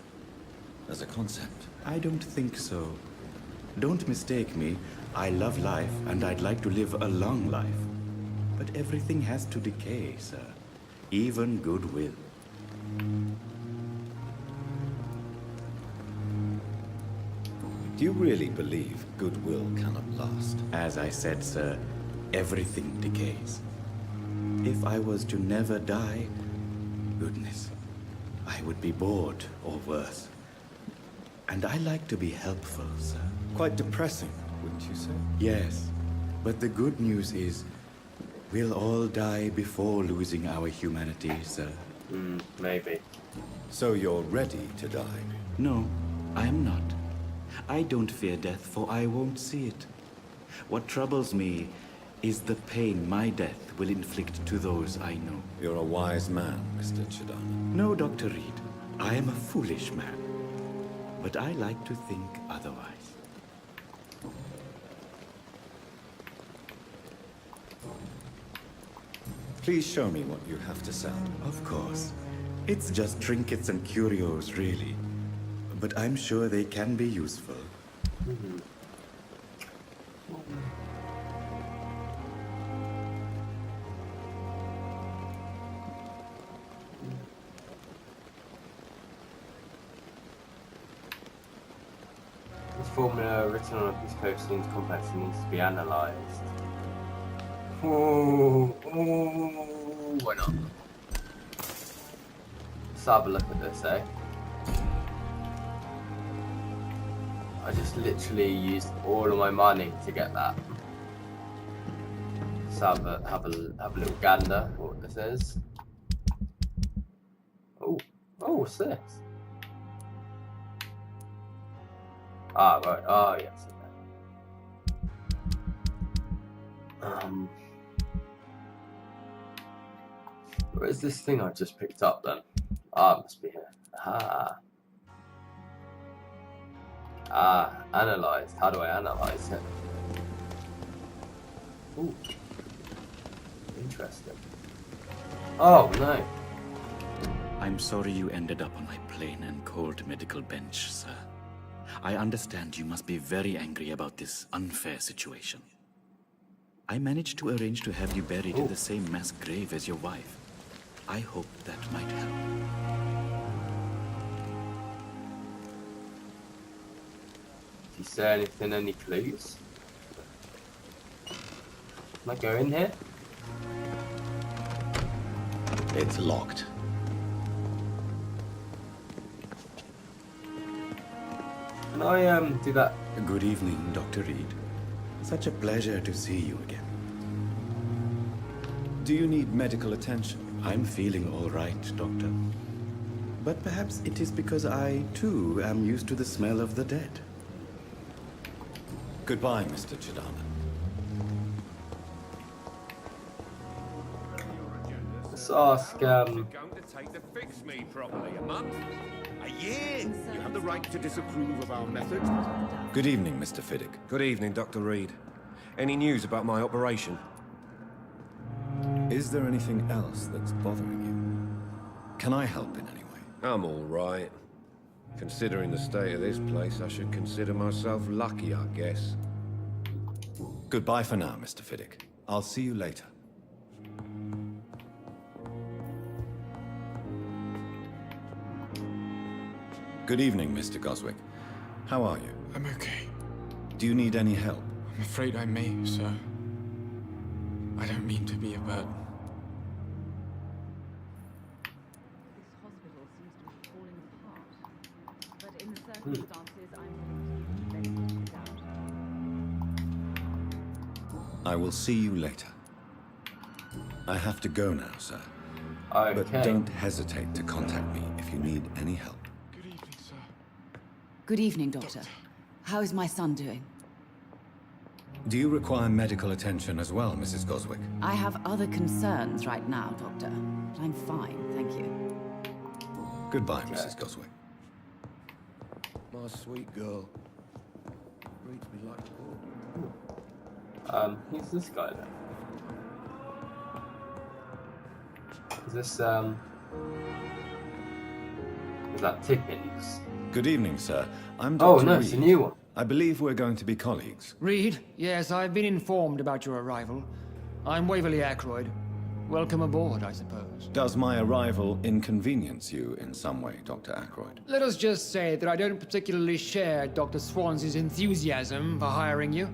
as a concept? I don't think so. Don't mistake me. I love life, and I'd like to live a long life. But everything has to decay, sir. Even goodwill. Do you really believe goodwill cannot last? As I said, sir, everything decays. If I was to never die, goodness, I I would be bored, or worse. And I like to be helpful, sir. Quite depressing, wouldn't you say? Yes, but the good news is, we'll all die before losing our humanity, sir. Maybe. So you're ready to die? No, I am not. I don't fear death, for I won't see it. What troubles me is the pain my death will inflict to those I know. You're a wise man, Mr. Johnathon. No, Dr. Reid. I am a foolish man. But I like to think otherwise. Please show me what you have to sell. Of course. It's just trinkets and curios, really. But I'm sure they can be useful. This formula written on a piece of paper seems complex and needs to be analysed. Why not? Let's have a look at this, eh? I just literally used all of my money to get that. Let's have a little gander at what this is. Oh, what's this? Ah, right. Oh, yes. Okay. Where's this thing I just picked up then? Ah, it must be here. Analysed. How do I analyse it? Ooh. Interesting. Oh, no. I'm sorry you ended up on my plain and cold medical bench, sir. I understand you must be very angry about this unfair situation. I managed to arrange to have you buried in the same mass grave as your wife. I hope that might help. Did you say anything, any clues? Can I go in here? It's locked. Can I do that? Good evening, Dr. Reid. Such a pleasure to see you again. Do you need medical attention? I'm feeling all right, Doctor. But perhaps it is because I, too, am used to the smell of the dead. Goodbye, Mr. Johnathon. Let's ask, Going to take the fix me properly, a month? A year? You have the right to disapprove of our methods. Good evening, Mr. Fiddick. Good evening, Dr. Reid. Any news about my operation? Is there anything else that's bothering you? Can I help in any way? I'm all right. Considering the state of this place, I should consider myself lucky, I guess. Goodbye for now, Mr. Fiddick. I'll see you later. Good evening, Mr. Goswick. How are you? I'm okay. Do you need any help? I'm afraid I may, sir. I don't mean to be a burden. I will see you later. I have to go now, sir. Okay. But don't hesitate to contact me if you need any help. Good evening, sir. Good evening, Doctor. How is my son doing? Do you require medical attention as well, Mrs. Goswick? I have other concerns right now, Doctor. But I'm fine, thank you. Goodbye, Mrs. Goswick. My sweet girl. Reads me like a book. Who's this guy then? Is this, is that Tippins? Good evening, sir. I'm Oh, Dr. no, Reid. it's a new one. I believe we're going to be colleagues. Reid? Yes, I've been informed about your arrival. I'm Waverly Ackroyd. Welcome aboard, I suppose. Does my arrival inconvenience you in some way, Dr. Ackroyd? Let us just say that I don't particularly share Dr. Swans's enthusiasm for hiring you.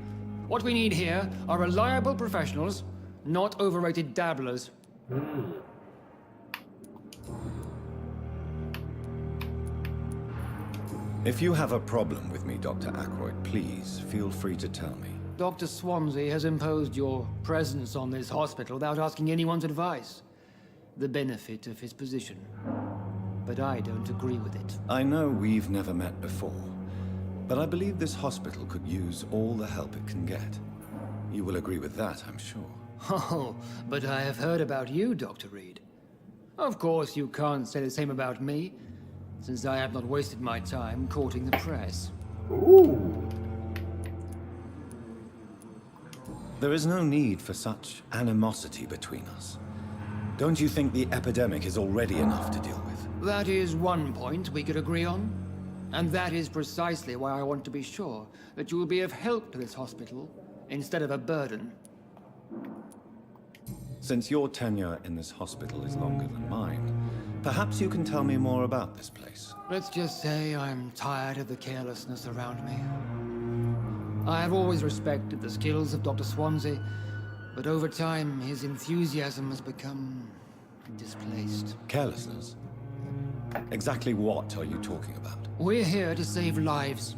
What we need here are reliable professionals, not overrated dabblers. If you have a problem with me, Dr. Ackroyd, please feel free to tell me. Dr. Swansea has imposed your presence on this hospital without asking anyone's advice. The benefit of his position. But I don't agree with it. I know we've never met before, but I believe this hospital could use all the help it can get. You will agree with that, I'm sure. Oh, but I have heard about you, Dr. Reid. Of course, you can't say the same about me, since I have not wasted my time courting the press. Ooh. There is no need for such animosity between us. Don't you think the epidemic is already enough to deal with? That is one point we could agree on. And that is precisely why I want to be sure that you will be of help to this hospital, instead of a burden. Since your tenure in this hospital is longer than mine, perhaps you can tell me more about this place. Let's just say I'm tired of the carelessness around me. I have always respected the skills of Dr. Swansea, but over time his enthusiasm has become displaced. Carelessness? Exactly what are you talking about? We're here to save lives.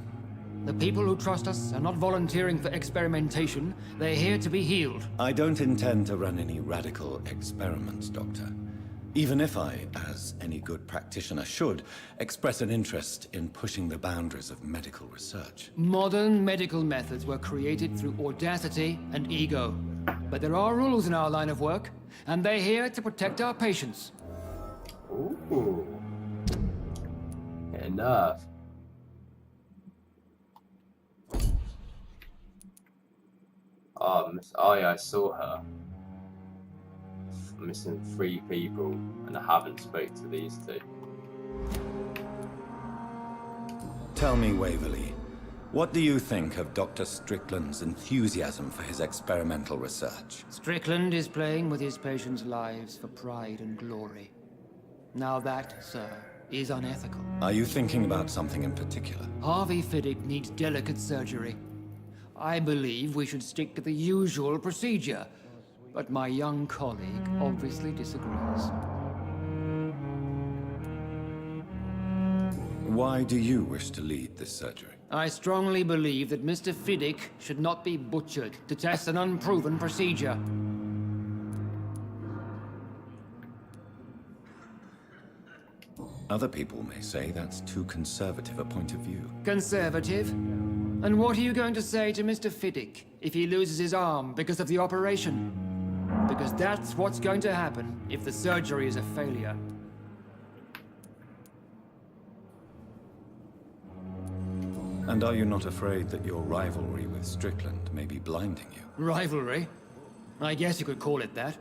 The people who trust us are not volunteering for experimentation. They're here to be healed. I don't intend to run any radical experiments, Doctor. Even if I, as any good practitioner should, express an interest in pushing the boundaries of medical research. Modern medical methods were created through audacity and ego. But there are rules in our line of work, and they're here to protect our patients. Ooh. Enough. Oh yeah, I saw her. I'm missing 3 people, and I haven't spoke to these 2. Tell me, Waverly, what do you think of Dr. Strickland's enthusiasm for his experimental research? Strickland is playing with his patients' lives for pride and glory. Now that, sir, is unethical. Are you thinking about something in particular? Harvey Fiddick needs delicate surgery. I believe we should stick to the usual procedure, but my young colleague obviously disagrees. Why do you wish to lead this surgery? I strongly believe that Mr. Fiddick should not be butchered to test an unproven procedure. Other people may say that's too conservative a point of view. Conservative? And what are you going to say to Mr. Fiddick if he loses his arm because of the operation? Because that's what's going to happen if the surgery is a failure. And are you not afraid that your rivalry with Strickland may be blinding you? Rivalry? I guess you could call it that.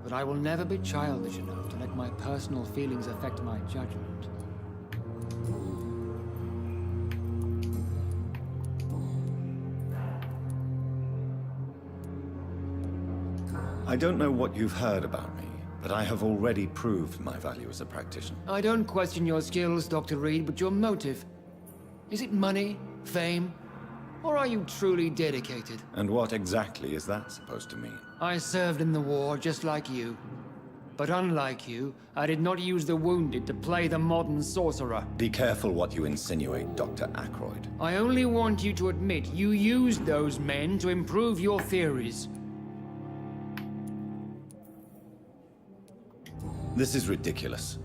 But I will never be childish enough to let my personal feelings affect my judgment. I don't know what you've heard about me, but I have already proved my value as a practitioner. I don't question your skills, Dr. Reid, but your motive. Is it money, fame, or are you truly dedicated? And what exactly is that supposed to mean? I served in the war just like you. But unlike you, I did not use the wounded to play the modern sorcerer. Be careful what you insinuate, Dr. Ackroyd. I only want you to admit you used those men to improve your theories. This is ridiculous.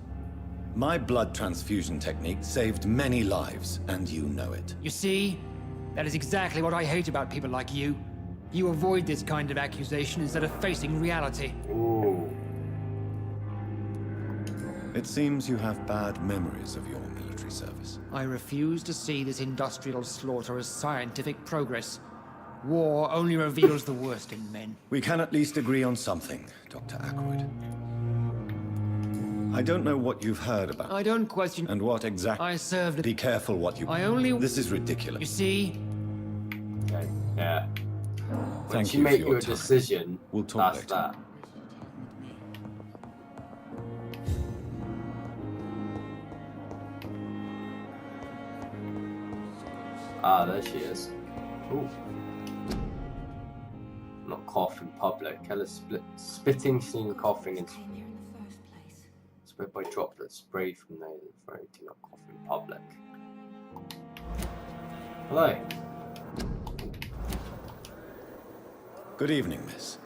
My blood transfusion technique saved many lives, and you know it. You see? That is exactly what I hate about people like you. You avoid this kind of accusation instead of facing reality. Ooh. It seems you have bad memories of your military service. I refuse to see this industrial slaughter as scientific progress. War only reveals the worst in men. We can at least agree on something, Dr. Ackroyd. I don't know what you've heard about. I don't question. And what exactly. I served. Be careful what you. I only. This is ridiculous. You see? Okay, yeah. Thank you you make for your time. decision, We'll talk that's later. that. Ah, there she is. Ooh. Not cough in public. Kella's spitting, sneezing, coughing, and Spread by droplets sprayed from nose and throat. Do not cough in public. Hello. Good evening, miss.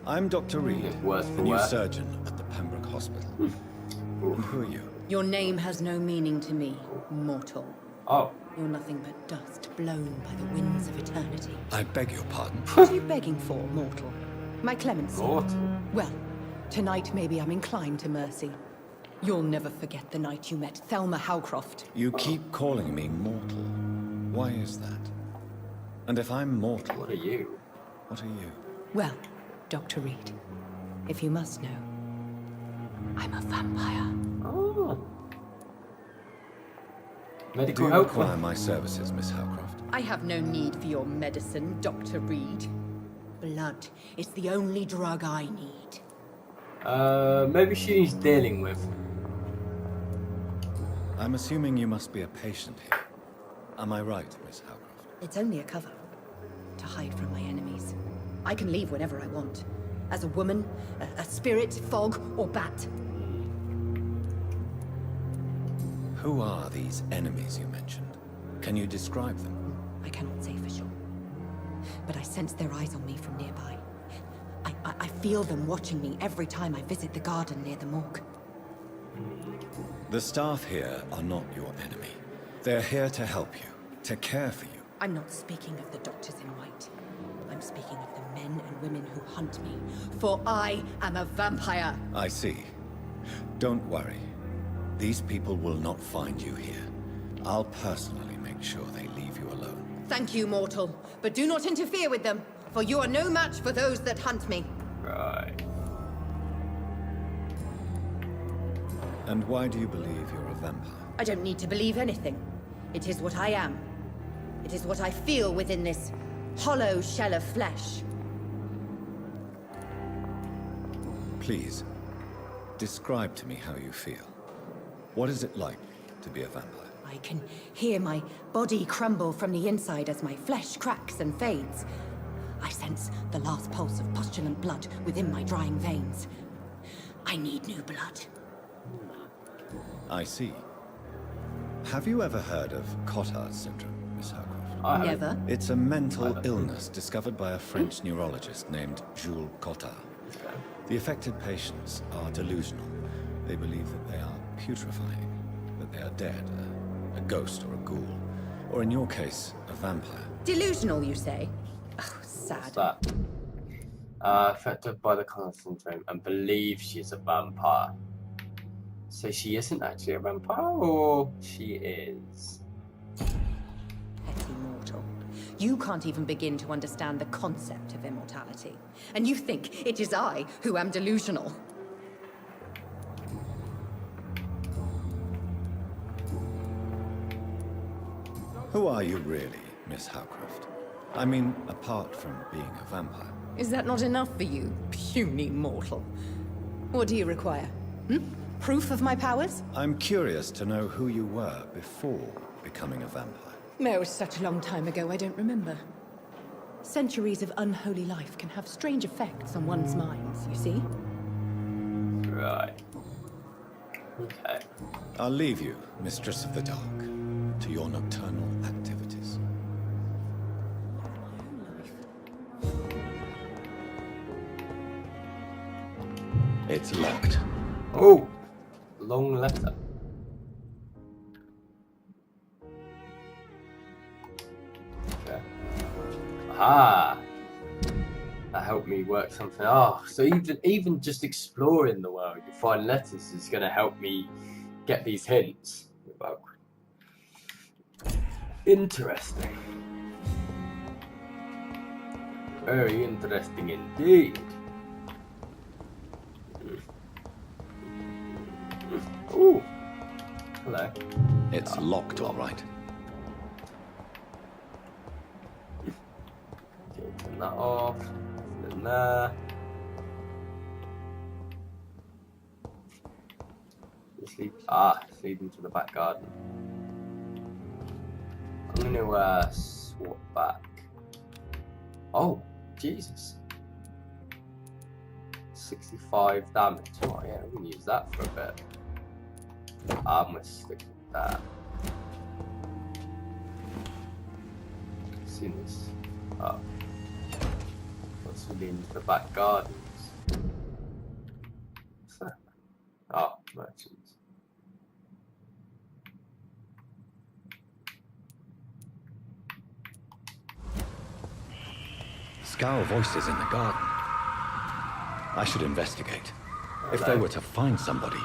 I'm Dr. Reid, the new surgeon at the Pembroke Hospital. And who are you? Your name has no meaning to me, mortal. Oh. You're nothing but dust blown by the winds of eternity. I beg your pardon? What are you begging for, mortal? My clemency? Mortal? Well, tonight maybe I'm inclined to mercy. You'll never forget the night you met Thelma Howcroft. You keep calling me mortal. Why is that? And if I'm mortal... What are you? What are you? Well, Dr. Reid, if you must know, I'm a vampire. Oh. Do you require my services, Miss Howcroft? I have no need for your medicine, Dr. Reid. Blood is the only drug I need. Maybe she needs dealing with. I'm assuming you must be a patient here. Am I right, Miss Howcroft? It's only a cover. To hide from my enemies. I can leave whenever I want. As a woman, a spirit, fog, or bat. Who are these enemies you mentioned? Can you describe them? I cannot say for sure. But I sense their eyes on me from nearby. I feel them watching me every time I visit the garden near the morgue. The staff here are not your enemy. They're here to help you, to care for you. I'm not speaking of the doctors in white. I'm speaking of the men and women who hunt me. For I am a vampire. I see. Don't worry. These people will not find you here. I'll personally make sure they leave you alone. Thank you, mortal. But do not interfere with them, for you are no match for those that hunt me. Right. And why do you believe you're a vampire? I don't need to believe anything. It is what I am. It is what I feel within this hollow shell of flesh. Please, describe to me how you feel. What is it like to be a vampire? I can hear my body crumble from the inside as my flesh cracks and fades. I sense the last pulse of postulant blood within my drying veins. I need new blood. I see. Have you ever heard of Cotard's syndrome, Miss Howcroft? Never. It's a mental illness discovered by a French neurologist named Jules Cotard. The affected patients are delusional. They believe that they are putrefying, that they are dead, a ghost or a ghoul, or in your case, a vampire. Delusional, you say? Oh, sad. What's that? Affected by the Cotard syndrome and believes she's a vampire. So she isn't actually a vampire, or she is? Petty mortal. You can't even begin to understand the concept of immortality. And you think it is I who am delusional. Who are you really, Miss Howcroft? I mean, apart from being a vampire. Is that not enough for you, puny mortal? What do you require? Proof of my powers? I'm curious to know who you were before becoming a vampire. It was such a long time ago, I don't remember. Centuries of unholy life can have strange effects on one's minds, you see? Right. Okay. I'll leave you, Mistress of the Dark, to your nocturnal activities. It's locked. Oh! Long letter. Okay. Ah! That helped me work something. Oh, so even just exploring the world, you find letters is going to help me get these hints. Interesting. Very interesting indeed. Ooh. Hello. It's locked, all right. Okay, turn that off. Then there. It's leading to the back garden. I'm gonna swap back. Oh, Jesus. 65 damage. Oh yeah, we can use that for a bit. I'm gonna stick with that. Seen this up. What's leading into the back gardens? What's that? Oh, merchants. Scour voices in the garden. I should investigate. If they were to find somebody.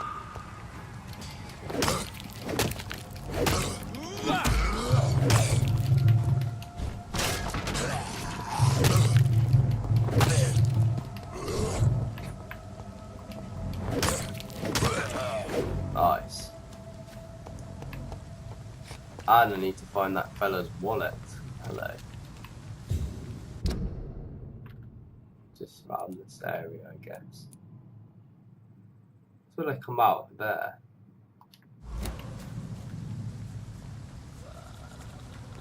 Nice. And I need to find that fella's wallet. Hello. Just around this area, I guess. So when I come out there.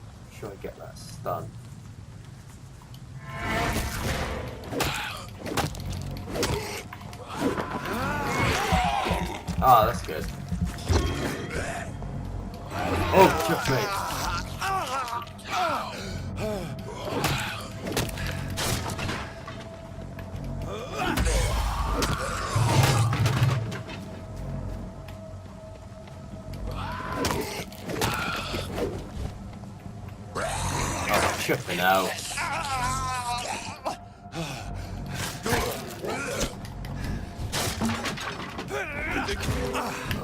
I'm sure I get that stun. Ah, that's good. Oh, checkmate. Oh, tripping out.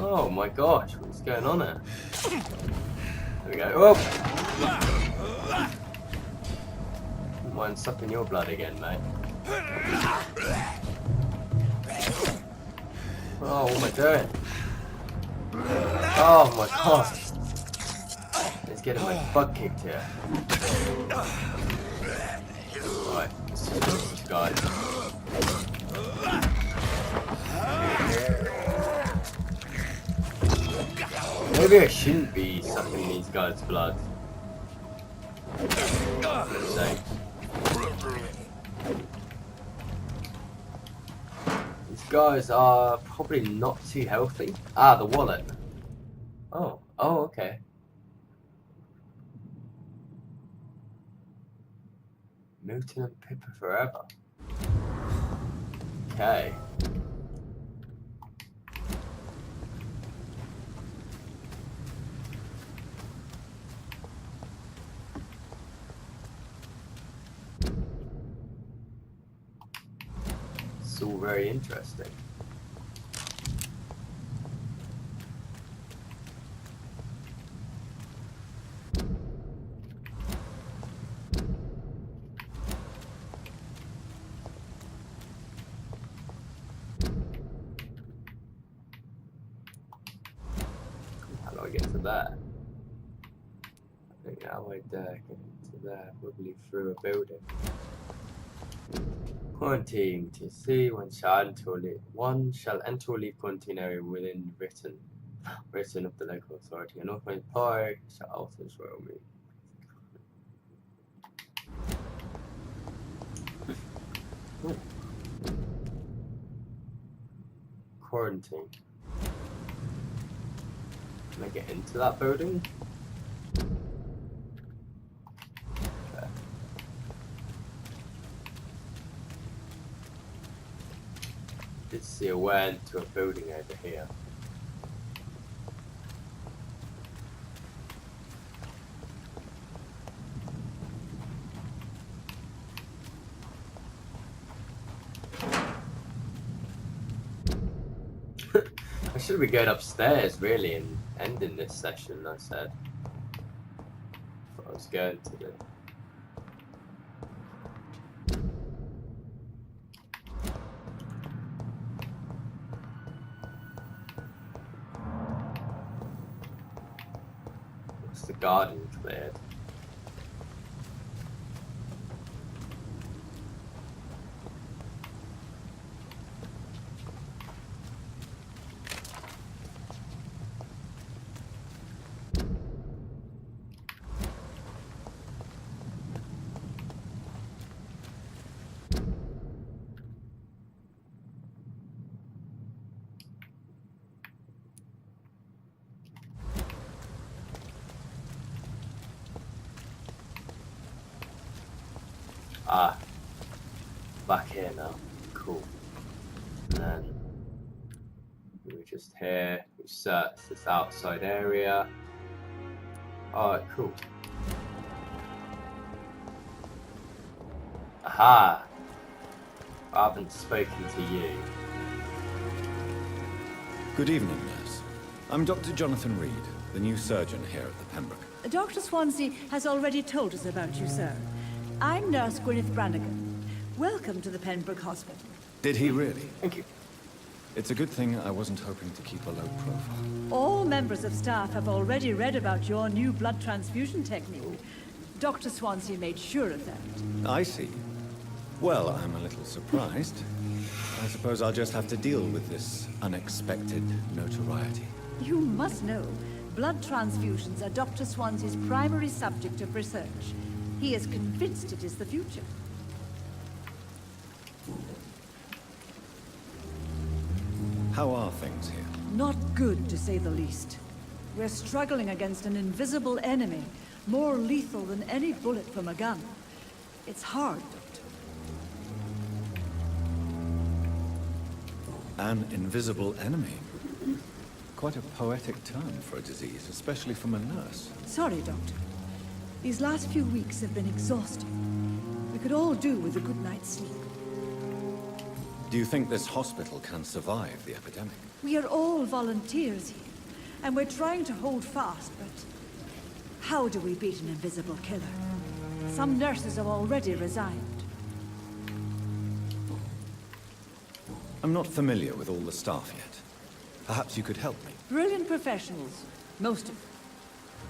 Oh my gosh, what's going on here? There we go. Oh! Don't mind sucking your blood again, mate. Oh, what am I doing? Oh my gosh. It's getting my butt kicked here. Right, let's just do this, guys. Maybe I shouldn't be sucking these guys' blood. For sake. These guys are probably not too healthy. Ah, the wallet. Oh, okay. Milton and Pippa forever. Okay. It's all very interesting. How do I get to that? I think how I dare get into there, probably through a building. Quarantine to see one shall enter or leave quarantine area within written of the local authority. An authorized party shall alter its royal move. Quarantine. Can I get into that building? Okay. Did see a way into a building over here. I should be going upstairs really and ending this session, I said. That's what I was going to do. What's the garden cleared? Ah, back here now. Cool. And then we're just here. We search this outside area. Alright, cool. Aha! I haven't spoken to you. Good evening, nurse. I'm Dr. Johnathon Reid, the new surgeon here at the Pembroke. Dr. Swansea has already told us about you, sir. I'm Nurse Gwyneth Brannigan. Welcome to the Pembroke Hospital. Did he really? Thank you. It's a good thing I wasn't hoping to keep a low profile. All members of staff have already read about your new blood transfusion technique. Dr. Swansea made sure of that. I see. Well, I'm a little surprised. I suppose I'll just have to deal with this unexpected notoriety. You must know, blood transfusions are Dr. Swansea's primary subject of research. He is convinced it is the future. How are things here? Not good, to say the least. We're struggling against an invisible enemy, more lethal than any bullet from a gun. It's hard, Doctor. An invisible enemy? Quite a poetic term for a disease, especially from a nurse. Sorry, Doctor. These last few weeks have been exhausting. We could all do with a good night's sleep. Do you think this hospital can survive the epidemic? We are all volunteers here, and we're trying to hold fast, but how do we beat an invisible killer? Some nurses have already resigned. I'm not familiar with all the staff yet. Perhaps you could help me. Brilliant professionals, most of them.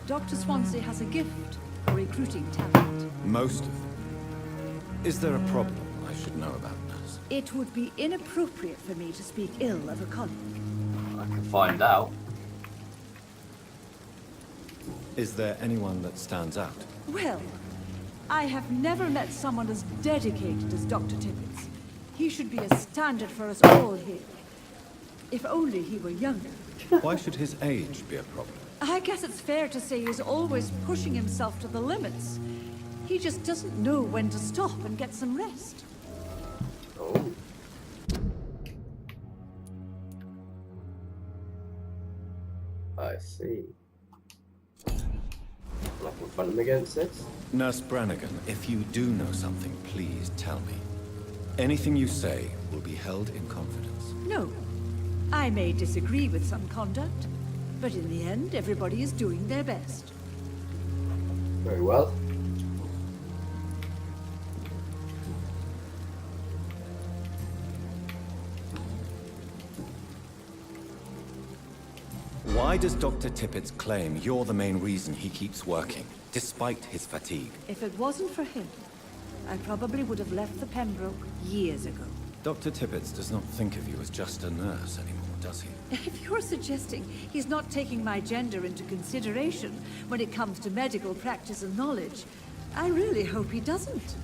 Dr. Swansea has a gift for recruiting talent. Most of them. Is there a problem I should know about, nurse? It would be inappropriate for me to speak ill of a colleague. I can find out. Is there anyone that stands out? Well, I have never met someone as dedicated as Dr. Tippett. He should be a standard for us all here. If only he were younger. Why should his age be a problem? I guess it's fair to say he's always pushing himself to the limits. He just doesn't know when to stop and get some rest. Oh. I see. I can confront him against this. Nurse Brannigan, if you do know something, please tell me. Anything you say will be held in confidence. No. I may disagree with some conduct, but in the end, everybody is doing their best. Very well. Why does Dr. Tippett claim you're the main reason he keeps working, despite his fatigue? If it wasn't for him, I probably would have left the Pembroke years ago. Dr. Tippett does not think of you as just a nurse anymore, does he? If you're suggesting he's not taking my gender into consideration when it comes to medical practice and knowledge, I really hope he doesn't.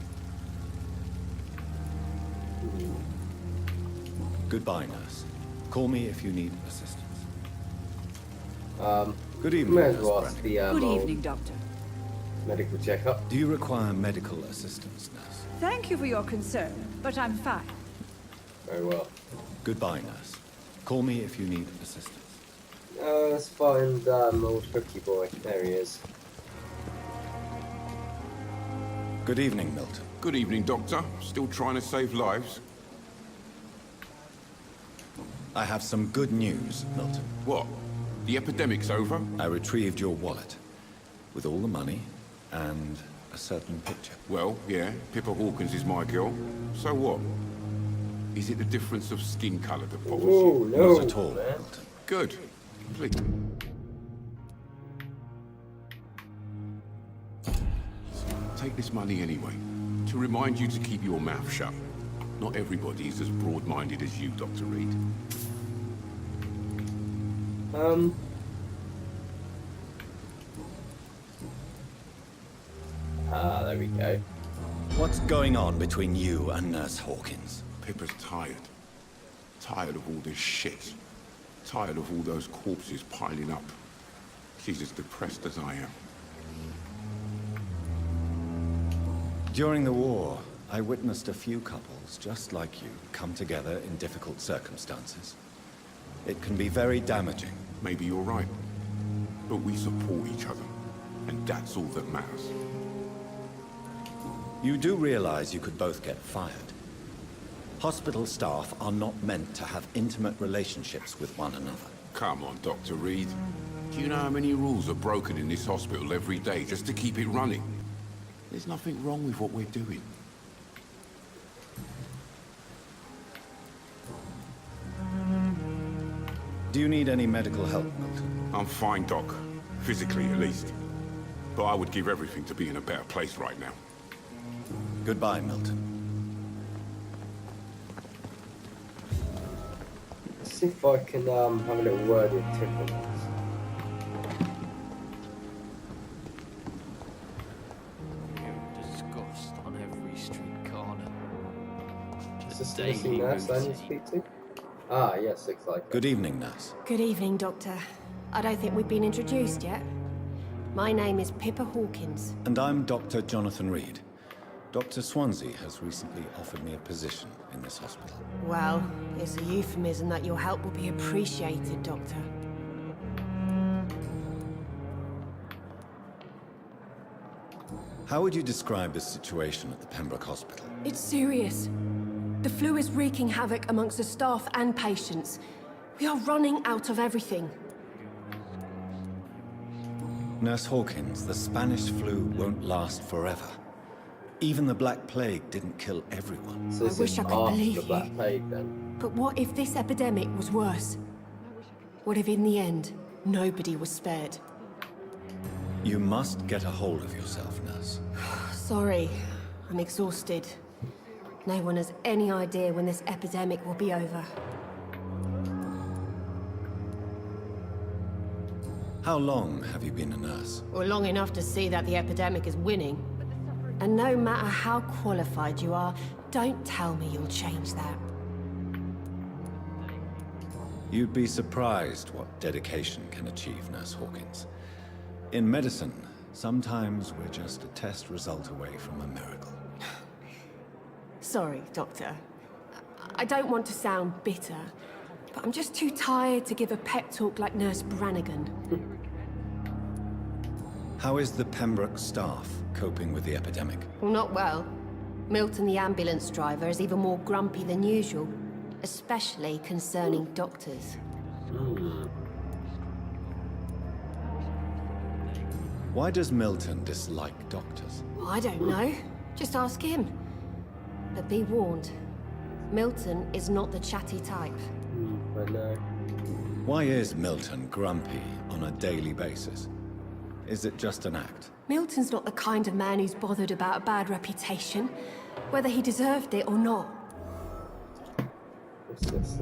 Goodbye, nurse. Call me if you need assistance. Good May evening, as Nurse well ask Brannigan. the Good evening, Doctor. medical checkup. Do you require medical assistance, nurse? Thank you for your concern, but I'm fine. Very well. Goodbye, nurse. Call me if you need assistance. Let's find old hooky boy. There he is. Good evening, Milton. Good evening, Doctor. Still trying to save lives? I have some good news, Milton. What? The epidemic's over? I retrieved your wallet, with all the money and a certain picture. Well, yeah, Pippa Hawkins is my girl. So what? Is it the difference of skin colour that bothers you? No, Not at all, man. Milton. Good. Please. Take this money anyway, to remind you to keep your mouth shut. Not everybody is as broad-minded as you, Dr. Reid. There we go. What's going on between you and Nurse Hawkins? Pippa's tired. Tired of all this shit. Tired of all those corpses piling up. She's as depressed as I am. During the war, I witnessed a few couples just like you come together in difficult circumstances. It can be very damaging. Maybe you're right. But we support each other, and that's all that matters. You do realize you could both get fired. Hospital staff are not meant to have intimate relationships with one another. Come on, Dr. Reid. Do you know how many rules are broken in this hospital every day just to keep it running? There's nothing wrong with what we're doing. Do you need any medical help, Milton? I'm fine, Doc. Physically, at least. But I would give everything to be in a better place right now. Goodbye, Milton. Let's see if I can have a little word with Tim on this. Disgust on every street corner. Is this the missing nurse I need to speak to? Ah, yes, looks like it. Good evening, nurse. Good evening, Doctor. I don't think we've been introduced yet. My name is Pippa Hawkins. And I'm Dr. Johnathon Reid. Dr. Swansea has recently offered me a position in this hospital. Well, it's a euphemism that your help will be appreciated, Doctor. How would you describe the situation at the Pembroke Hospital? It's serious. The flu is wreaking havoc amongst the staff and patients. We are running out of everything. Nurse Hawkins, the Spanish flu won't last forever. Even the Black Plague didn't kill everyone. So I wish I could believe the Black you. Plague, then. But what if this epidemic was worse? What if in the end, nobody was spared? You must get a hold of yourself, nurse. Sorry, I'm exhausted. No one has any idea when this epidemic will be over. How long have you been a nurse? Well, long enough to see that the epidemic is winning. And no matter how qualified you are, don't tell me you'll change that. You'd be surprised what dedication can achieve, Nurse Hawkins. In medicine, sometimes we're just a test result away from a miracle. Sorry, Doctor. I don't want to sound bitter, but I'm just too tired to give a pep talk like Nurse Brannigan. How is the Pembroke staff coping with the epidemic? Well, not well. Milton, the ambulance driver, is even more grumpy than usual, especially concerning doctors. Why does Milton dislike doctors? I don't know. Just ask him. But be warned, Milton is not the chatty type. I know. Why is Milton grumpy on a daily basis? Is it just an act? Milton's not the kind of man who's bothered about a bad reputation, whether he deserved it or not. What's this,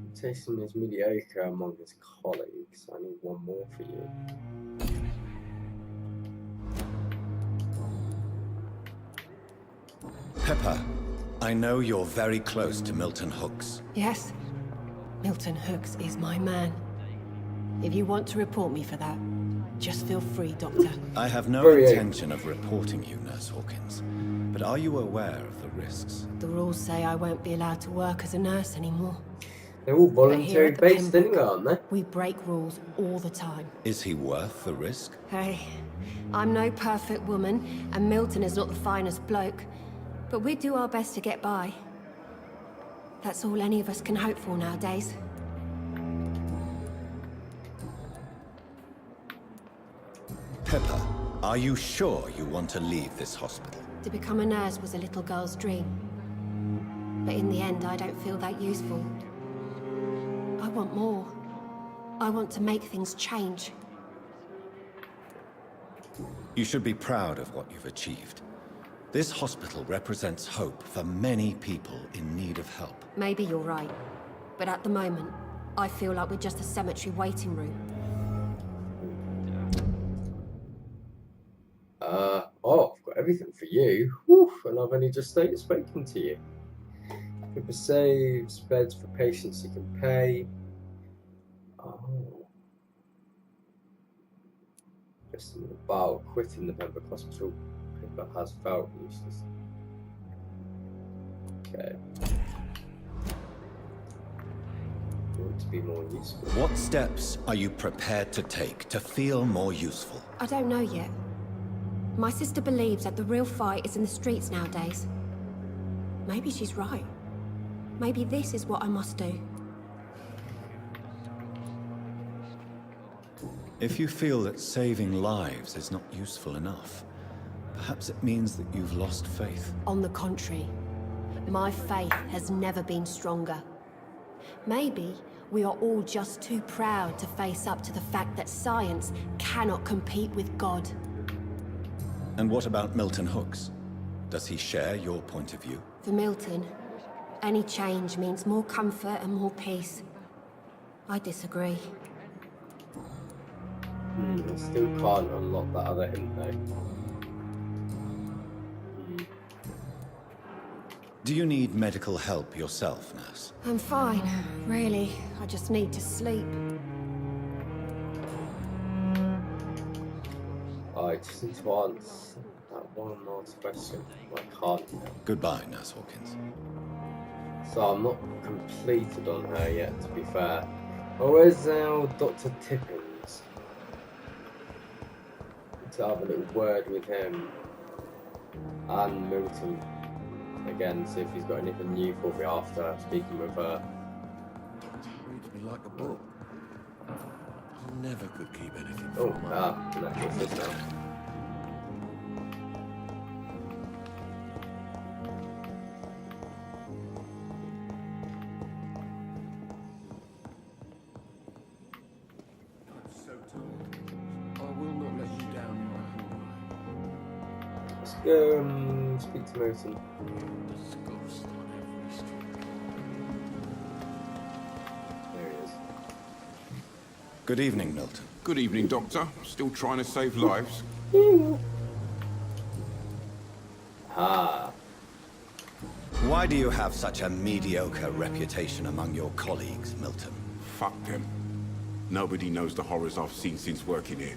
Reputation is mediocre among his colleagues. I need one more for you. Pepper, I know you're very close to Milton Hooks. Yes, Milton Hooks is my man. If you want to report me for that, just feel free, Doctor. I have no intention of reporting you, Nurse Hawkins. But are you aware of the risks? The rules say I won't be allowed to work as a nurse anymore. They're all voluntary based, aren't they? We break rules all the time. Is he worth the risk? Hey, I'm no perfect woman, and Milton is not the finest bloke. But we do our best to get by. That's all any of us can hope for nowadays. Pepper, are you sure you want to leave this hospital? To become a nurse was a little girl's dream. But in the end, I don't feel that useful. I want more. I want to make things change. You should be proud of what you've achieved. This hospital represents hope for many people in need of help. Maybe you're right. But at the moment, I feel like we're just a cemetery waiting room. Oh, I've got everything for you. Whew, and I've only just spoken to you. Pippa saves, beds for patients you can pay. Oh. Just about quitting the Vampyr hospital. but has felt useless. Okay. Want to be more useful. What steps are you prepared to take to feel more useful? I don't know yet. My sister believes that the real fight is in the streets nowadays. Maybe she's right. Maybe this is what I must do. If you feel that saving lives is not useful enough, perhaps it means that you've lost faith. On the contrary, my faith has never been stronger. Maybe we are all just too proud to face up to the fact that science cannot compete with God. And what about Milton Hooks? Does he share your point of view? For Milton, any change means more comfort and more peace. I disagree. I still can't unlock that other hint though. Do you need medical help yourself, nurse? I'm fine, really. I just need to sleep. I just need to answer that one last question. I can't. Goodbye, Nurse Hawkins. So I'm not completed on her yet, to be fair. Oh, where's Dr. Tippins? To have a little word with him and Milton again, see if he's got anything new for me after speaking with her. Reads me like a book. I never could keep anything Oh, from her. and that gets this now. Let's go speak to Milton. There he is. Good evening, Milton. Good evening, Doctor. Still trying to save lives? Ah. Why do you have such a mediocre reputation among your colleagues, Milton? Fuck them. Nobody knows the horrors I've seen since working here.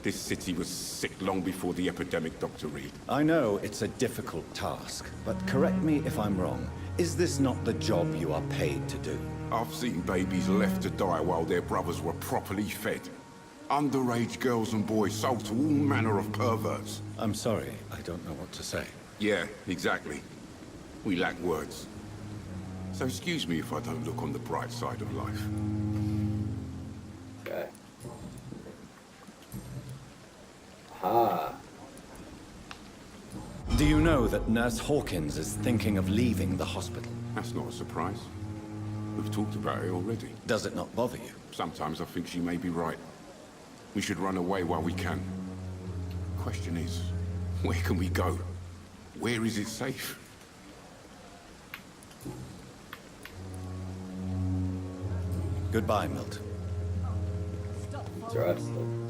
This city was sick long before the epidemic, Dr. Reid. I know it's a difficult task, but correct me if I'm wrong. Is this not the job you are paid to do? I've seen babies left to die while their brothers were properly fed. Underage girls and boys sold to all manner of perverts. I'm sorry, I don't know what to say. Yeah, exactly. We lack words. So excuse me if I don't look on the bright side of life. Okay. Ah. Do you know that Nurse Hawkins is thinking of leaving the hospital? That's not a surprise. We've talked about it already. Does it not bother you? Sometimes I think she may be right. We should run away while we can. Question is, where can we go? Where is it safe? Goodbye, Milton. Interesting.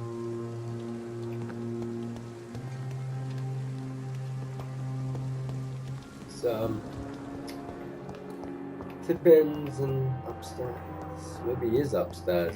Tippins and upstairs. Maybe he is upstairs.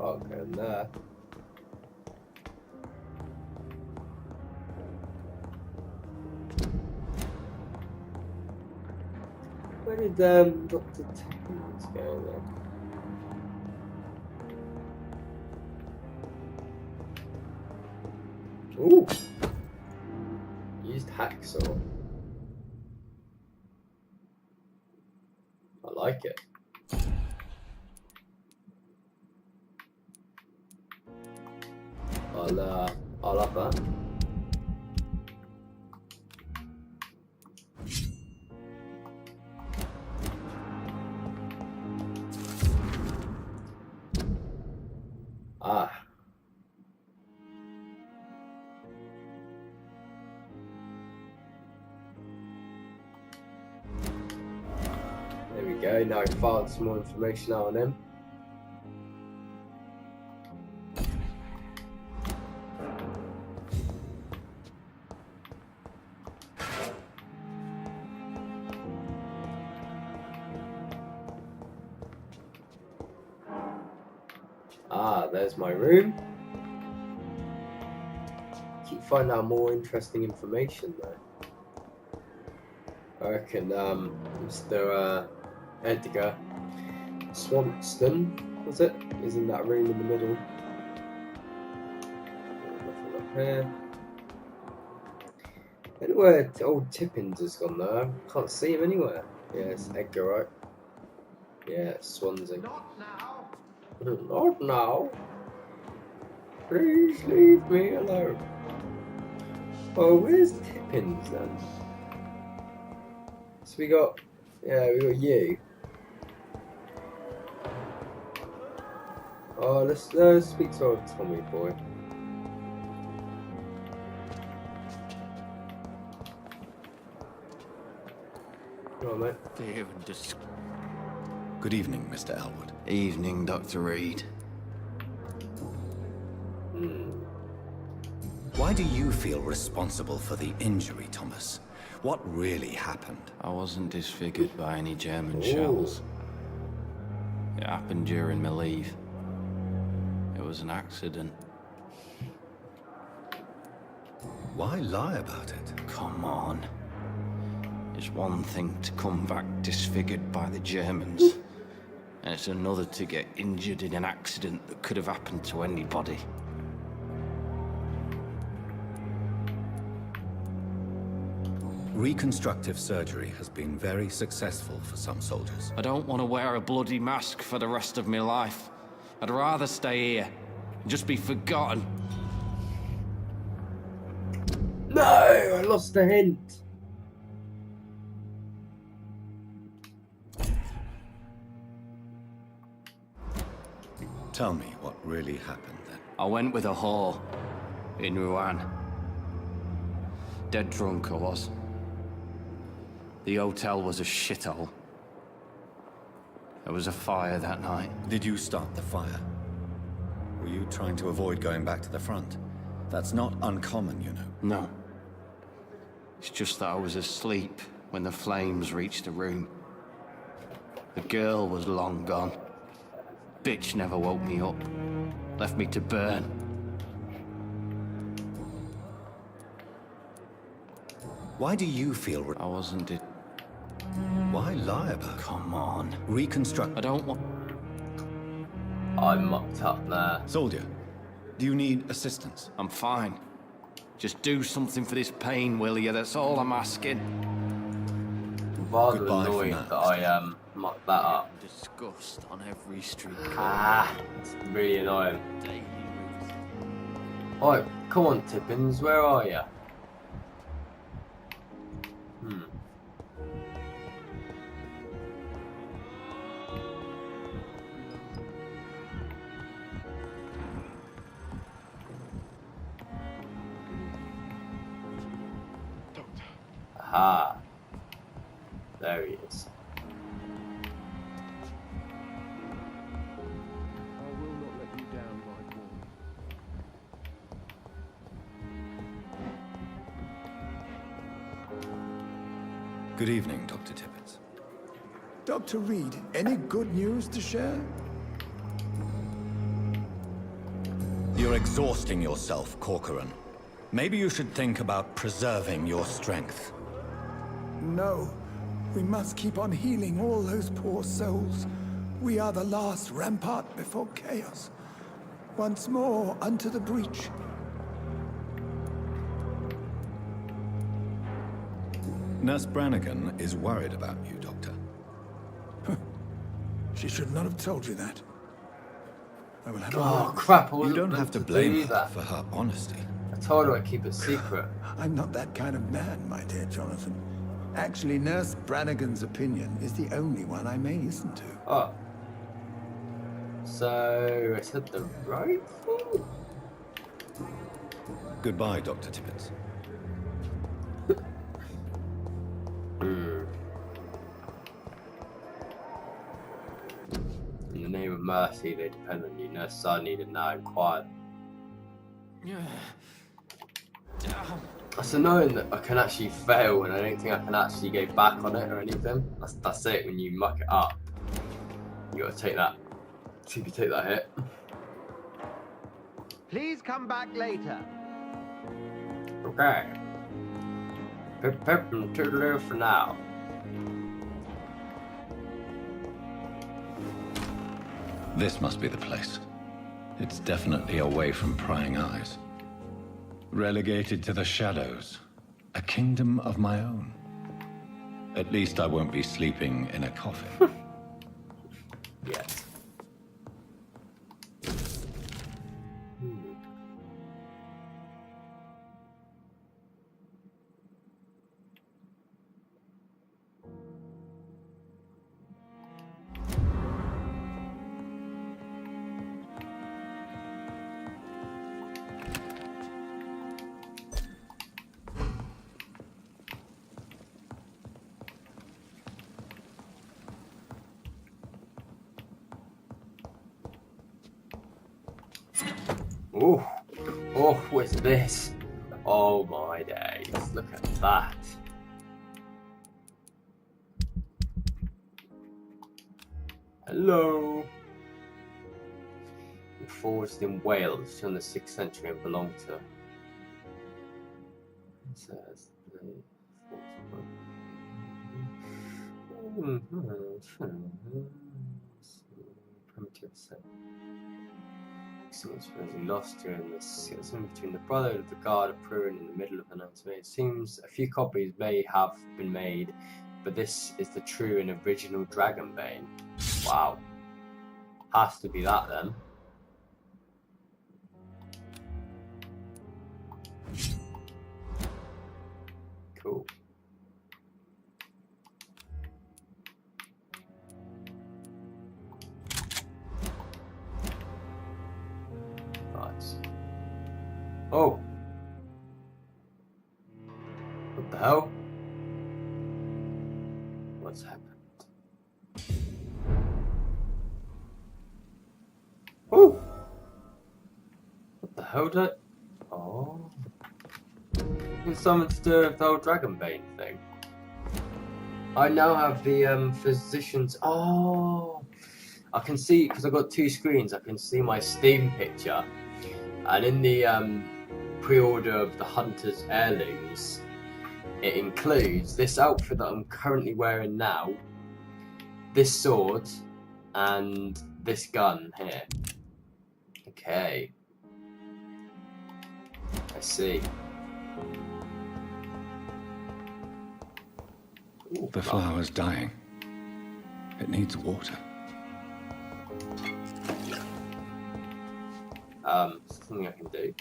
Can't go in there. Where did Dr. Tippins go then? Ooh! Used hacksaw. I like it. I'll have that. Ah. There we go. Now we found some more information out on him. Ah, there's my room. Keep finding out more interesting information though. I reckon Mr. Edgar Swanston, was it? Is in that room in the middle. Nothing up here. I don't know where old Tippins has gone though. I can't see him anywhere. Yeah, it's Edgar, right? Yeah, it's Swansea. Not now. Not now. Please leave me alone. Oh, where's Tippins then? So we got you. Oh, let's speak to our Tommy boy. Come on, mate. Good evening, Mr. Elwood. Evening, Dr. Reid. Why do you feel responsible for the injury, Thomas? What really happened? I wasn't disfigured by any German shells. It happened during my leave. It was an accident. Why lie about it? Come on. It's one thing to come back disfigured by the Germans, and it's another to get injured in an accident that could have happened to anybody. Reconstructive surgery has been very successful for some soldiers. I don't want to wear a bloody mask for the rest of my life. I'd rather stay here and just be forgotten. No, I lost a hint. Tell me what really happened then. I went with a whore in Rouen. Dead drunk I was. The hotel was a shithole. There was a fire that night. Did you start the fire? Were you trying to avoid going back to the front? That's not uncommon, you know. No. It's just that I was asleep when the flames reached the room. The girl was long gone. Bitch never woke me up. Left me to burn. Why do you feel... I wasn't it. Why lie about it? Come on. Reconstruct... I don't want... I mucked up there. Soldier, do you need assistance? I'm fine. Just do something for this pain, will you? That's all I'm asking. Rather annoyed that I mucked that up. Disgust on every street. It's really annoying. Alright, come on Tippins, where are you? Aha. There he is. I will not let you down, my boy. Good evening, Dr. Tippins. Dr. Reid, any good news to share? You're exhausting yourself, Corcoran. Maybe you should think about preserving your strength. No. We must keep on healing all those poor souls. We are the last rampart before chaos. Once more, unto the breach. Nurse Brannigan is worried about you, Doctor. She should not have told you that. I will have Oh crap, I You wasn't don't meant have to do blame her that. for her honesty. I told her I'd keep it secret. I'm not that kind of man, my dear Jonathan. Actually, Nurse Brannigan's opinion is the only one I may listen to. Oh. So, I said the right thing? Goodbye, Dr. Tippins. I see they depend on you. Nurses are needed now and quiet. It's annoying that I can actually fail and I don't think I can actually go back on it or anything. That's it, when you muck it up. You gotta take that. See if you take that hit. Please come back later. Okay. Pip pip and toodaloo for now. This must be the place. It's definitely away from prying eyes. Relegated to the shadows. A kingdom of my own. At least I won't be sleeping in a coffin. Yes. Oh, what's this? Oh my days, look at that. Hello. Forged in Wales from the 6th century and belonged to. It says primitive set. Someone's supposedly lost during the schism between the Brotherhood of the Guard of Pruin in the middle of the 19th. It seems a few copies may have been made, but this is the true and original Dragonbane. Wow. Has to be that then. Cool. Nice. Oh! What the hell? What's happened? Oh! What the hell did I... Oh... It's something to do with the whole Dragonbane thing. I now have the physician's... Oh! I can see, because I've got two screens, I can see my Steam picture. And in the pre-order of the Hunter's Heirlooms, it includes this outfit that I'm currently wearing now, this sword, and this gun here. Okay. I see. Ooh, the flower's dying. It needs water. Something I can do.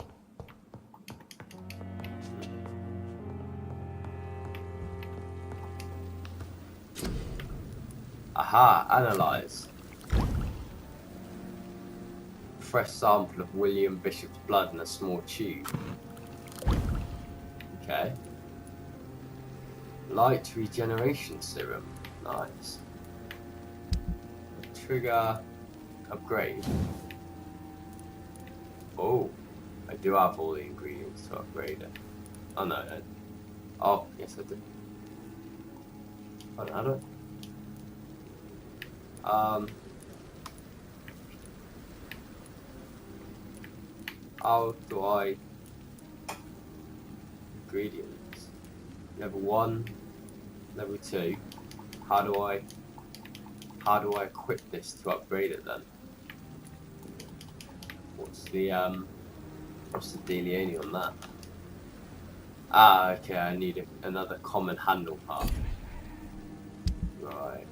Aha, analyze. Fresh sample of William Bishop's blood in a small tube. Okay. Light regeneration serum. Nice. Trigger upgrade. Oh, I do have all the ingredients to upgrade it. Oh no, no. Oh, yes I do. I don't have it. How do I... Ingredients. Level 1, level 2. How do I equip this to upgrade it then? What's the dealio on that? Ah, okay, I need another common handle part. Right.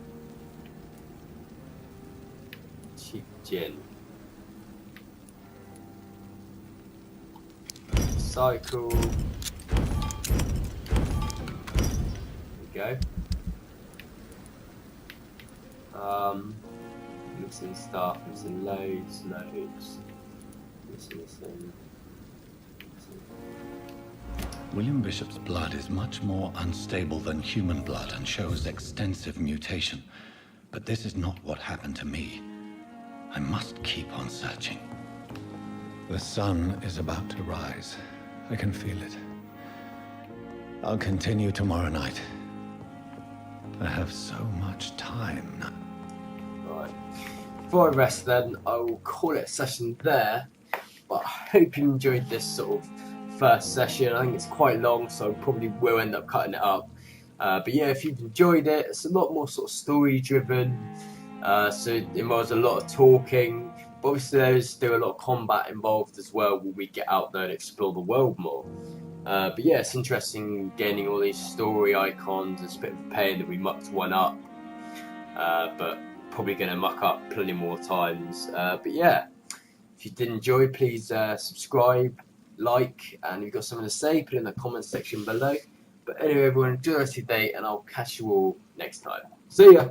Cheap gin. Cycle. There we go. Missing stuff, missing loads. Missing. William Bishop's blood is much more unstable than human blood and shows extensive mutation. But this is not what happened to me. I must keep on searching. The sun is about to rise. I can feel it. I'll continue tomorrow night. I have so much time now. Right. Before I rest then, I will call it a session there. But I hope you enjoyed this sort of first session. I think it's quite long, so I probably will end up cutting it up. But yeah, if you've enjoyed it, it's a lot more sort of story driven. So it involves a lot of talking. But obviously there's still a lot of combat involved as well when we get out there and explore the world more. But yeah, it's interesting gaining all these story icons. It's a bit of a pain that we mucked one up. But probably going to muck up plenty more times. But yeah, if you did enjoy, please subscribe, like, and if you've got something to say, put it in the comments section below. But anyway, everyone, enjoy the rest of your day, and I'll catch you all next time. See ya!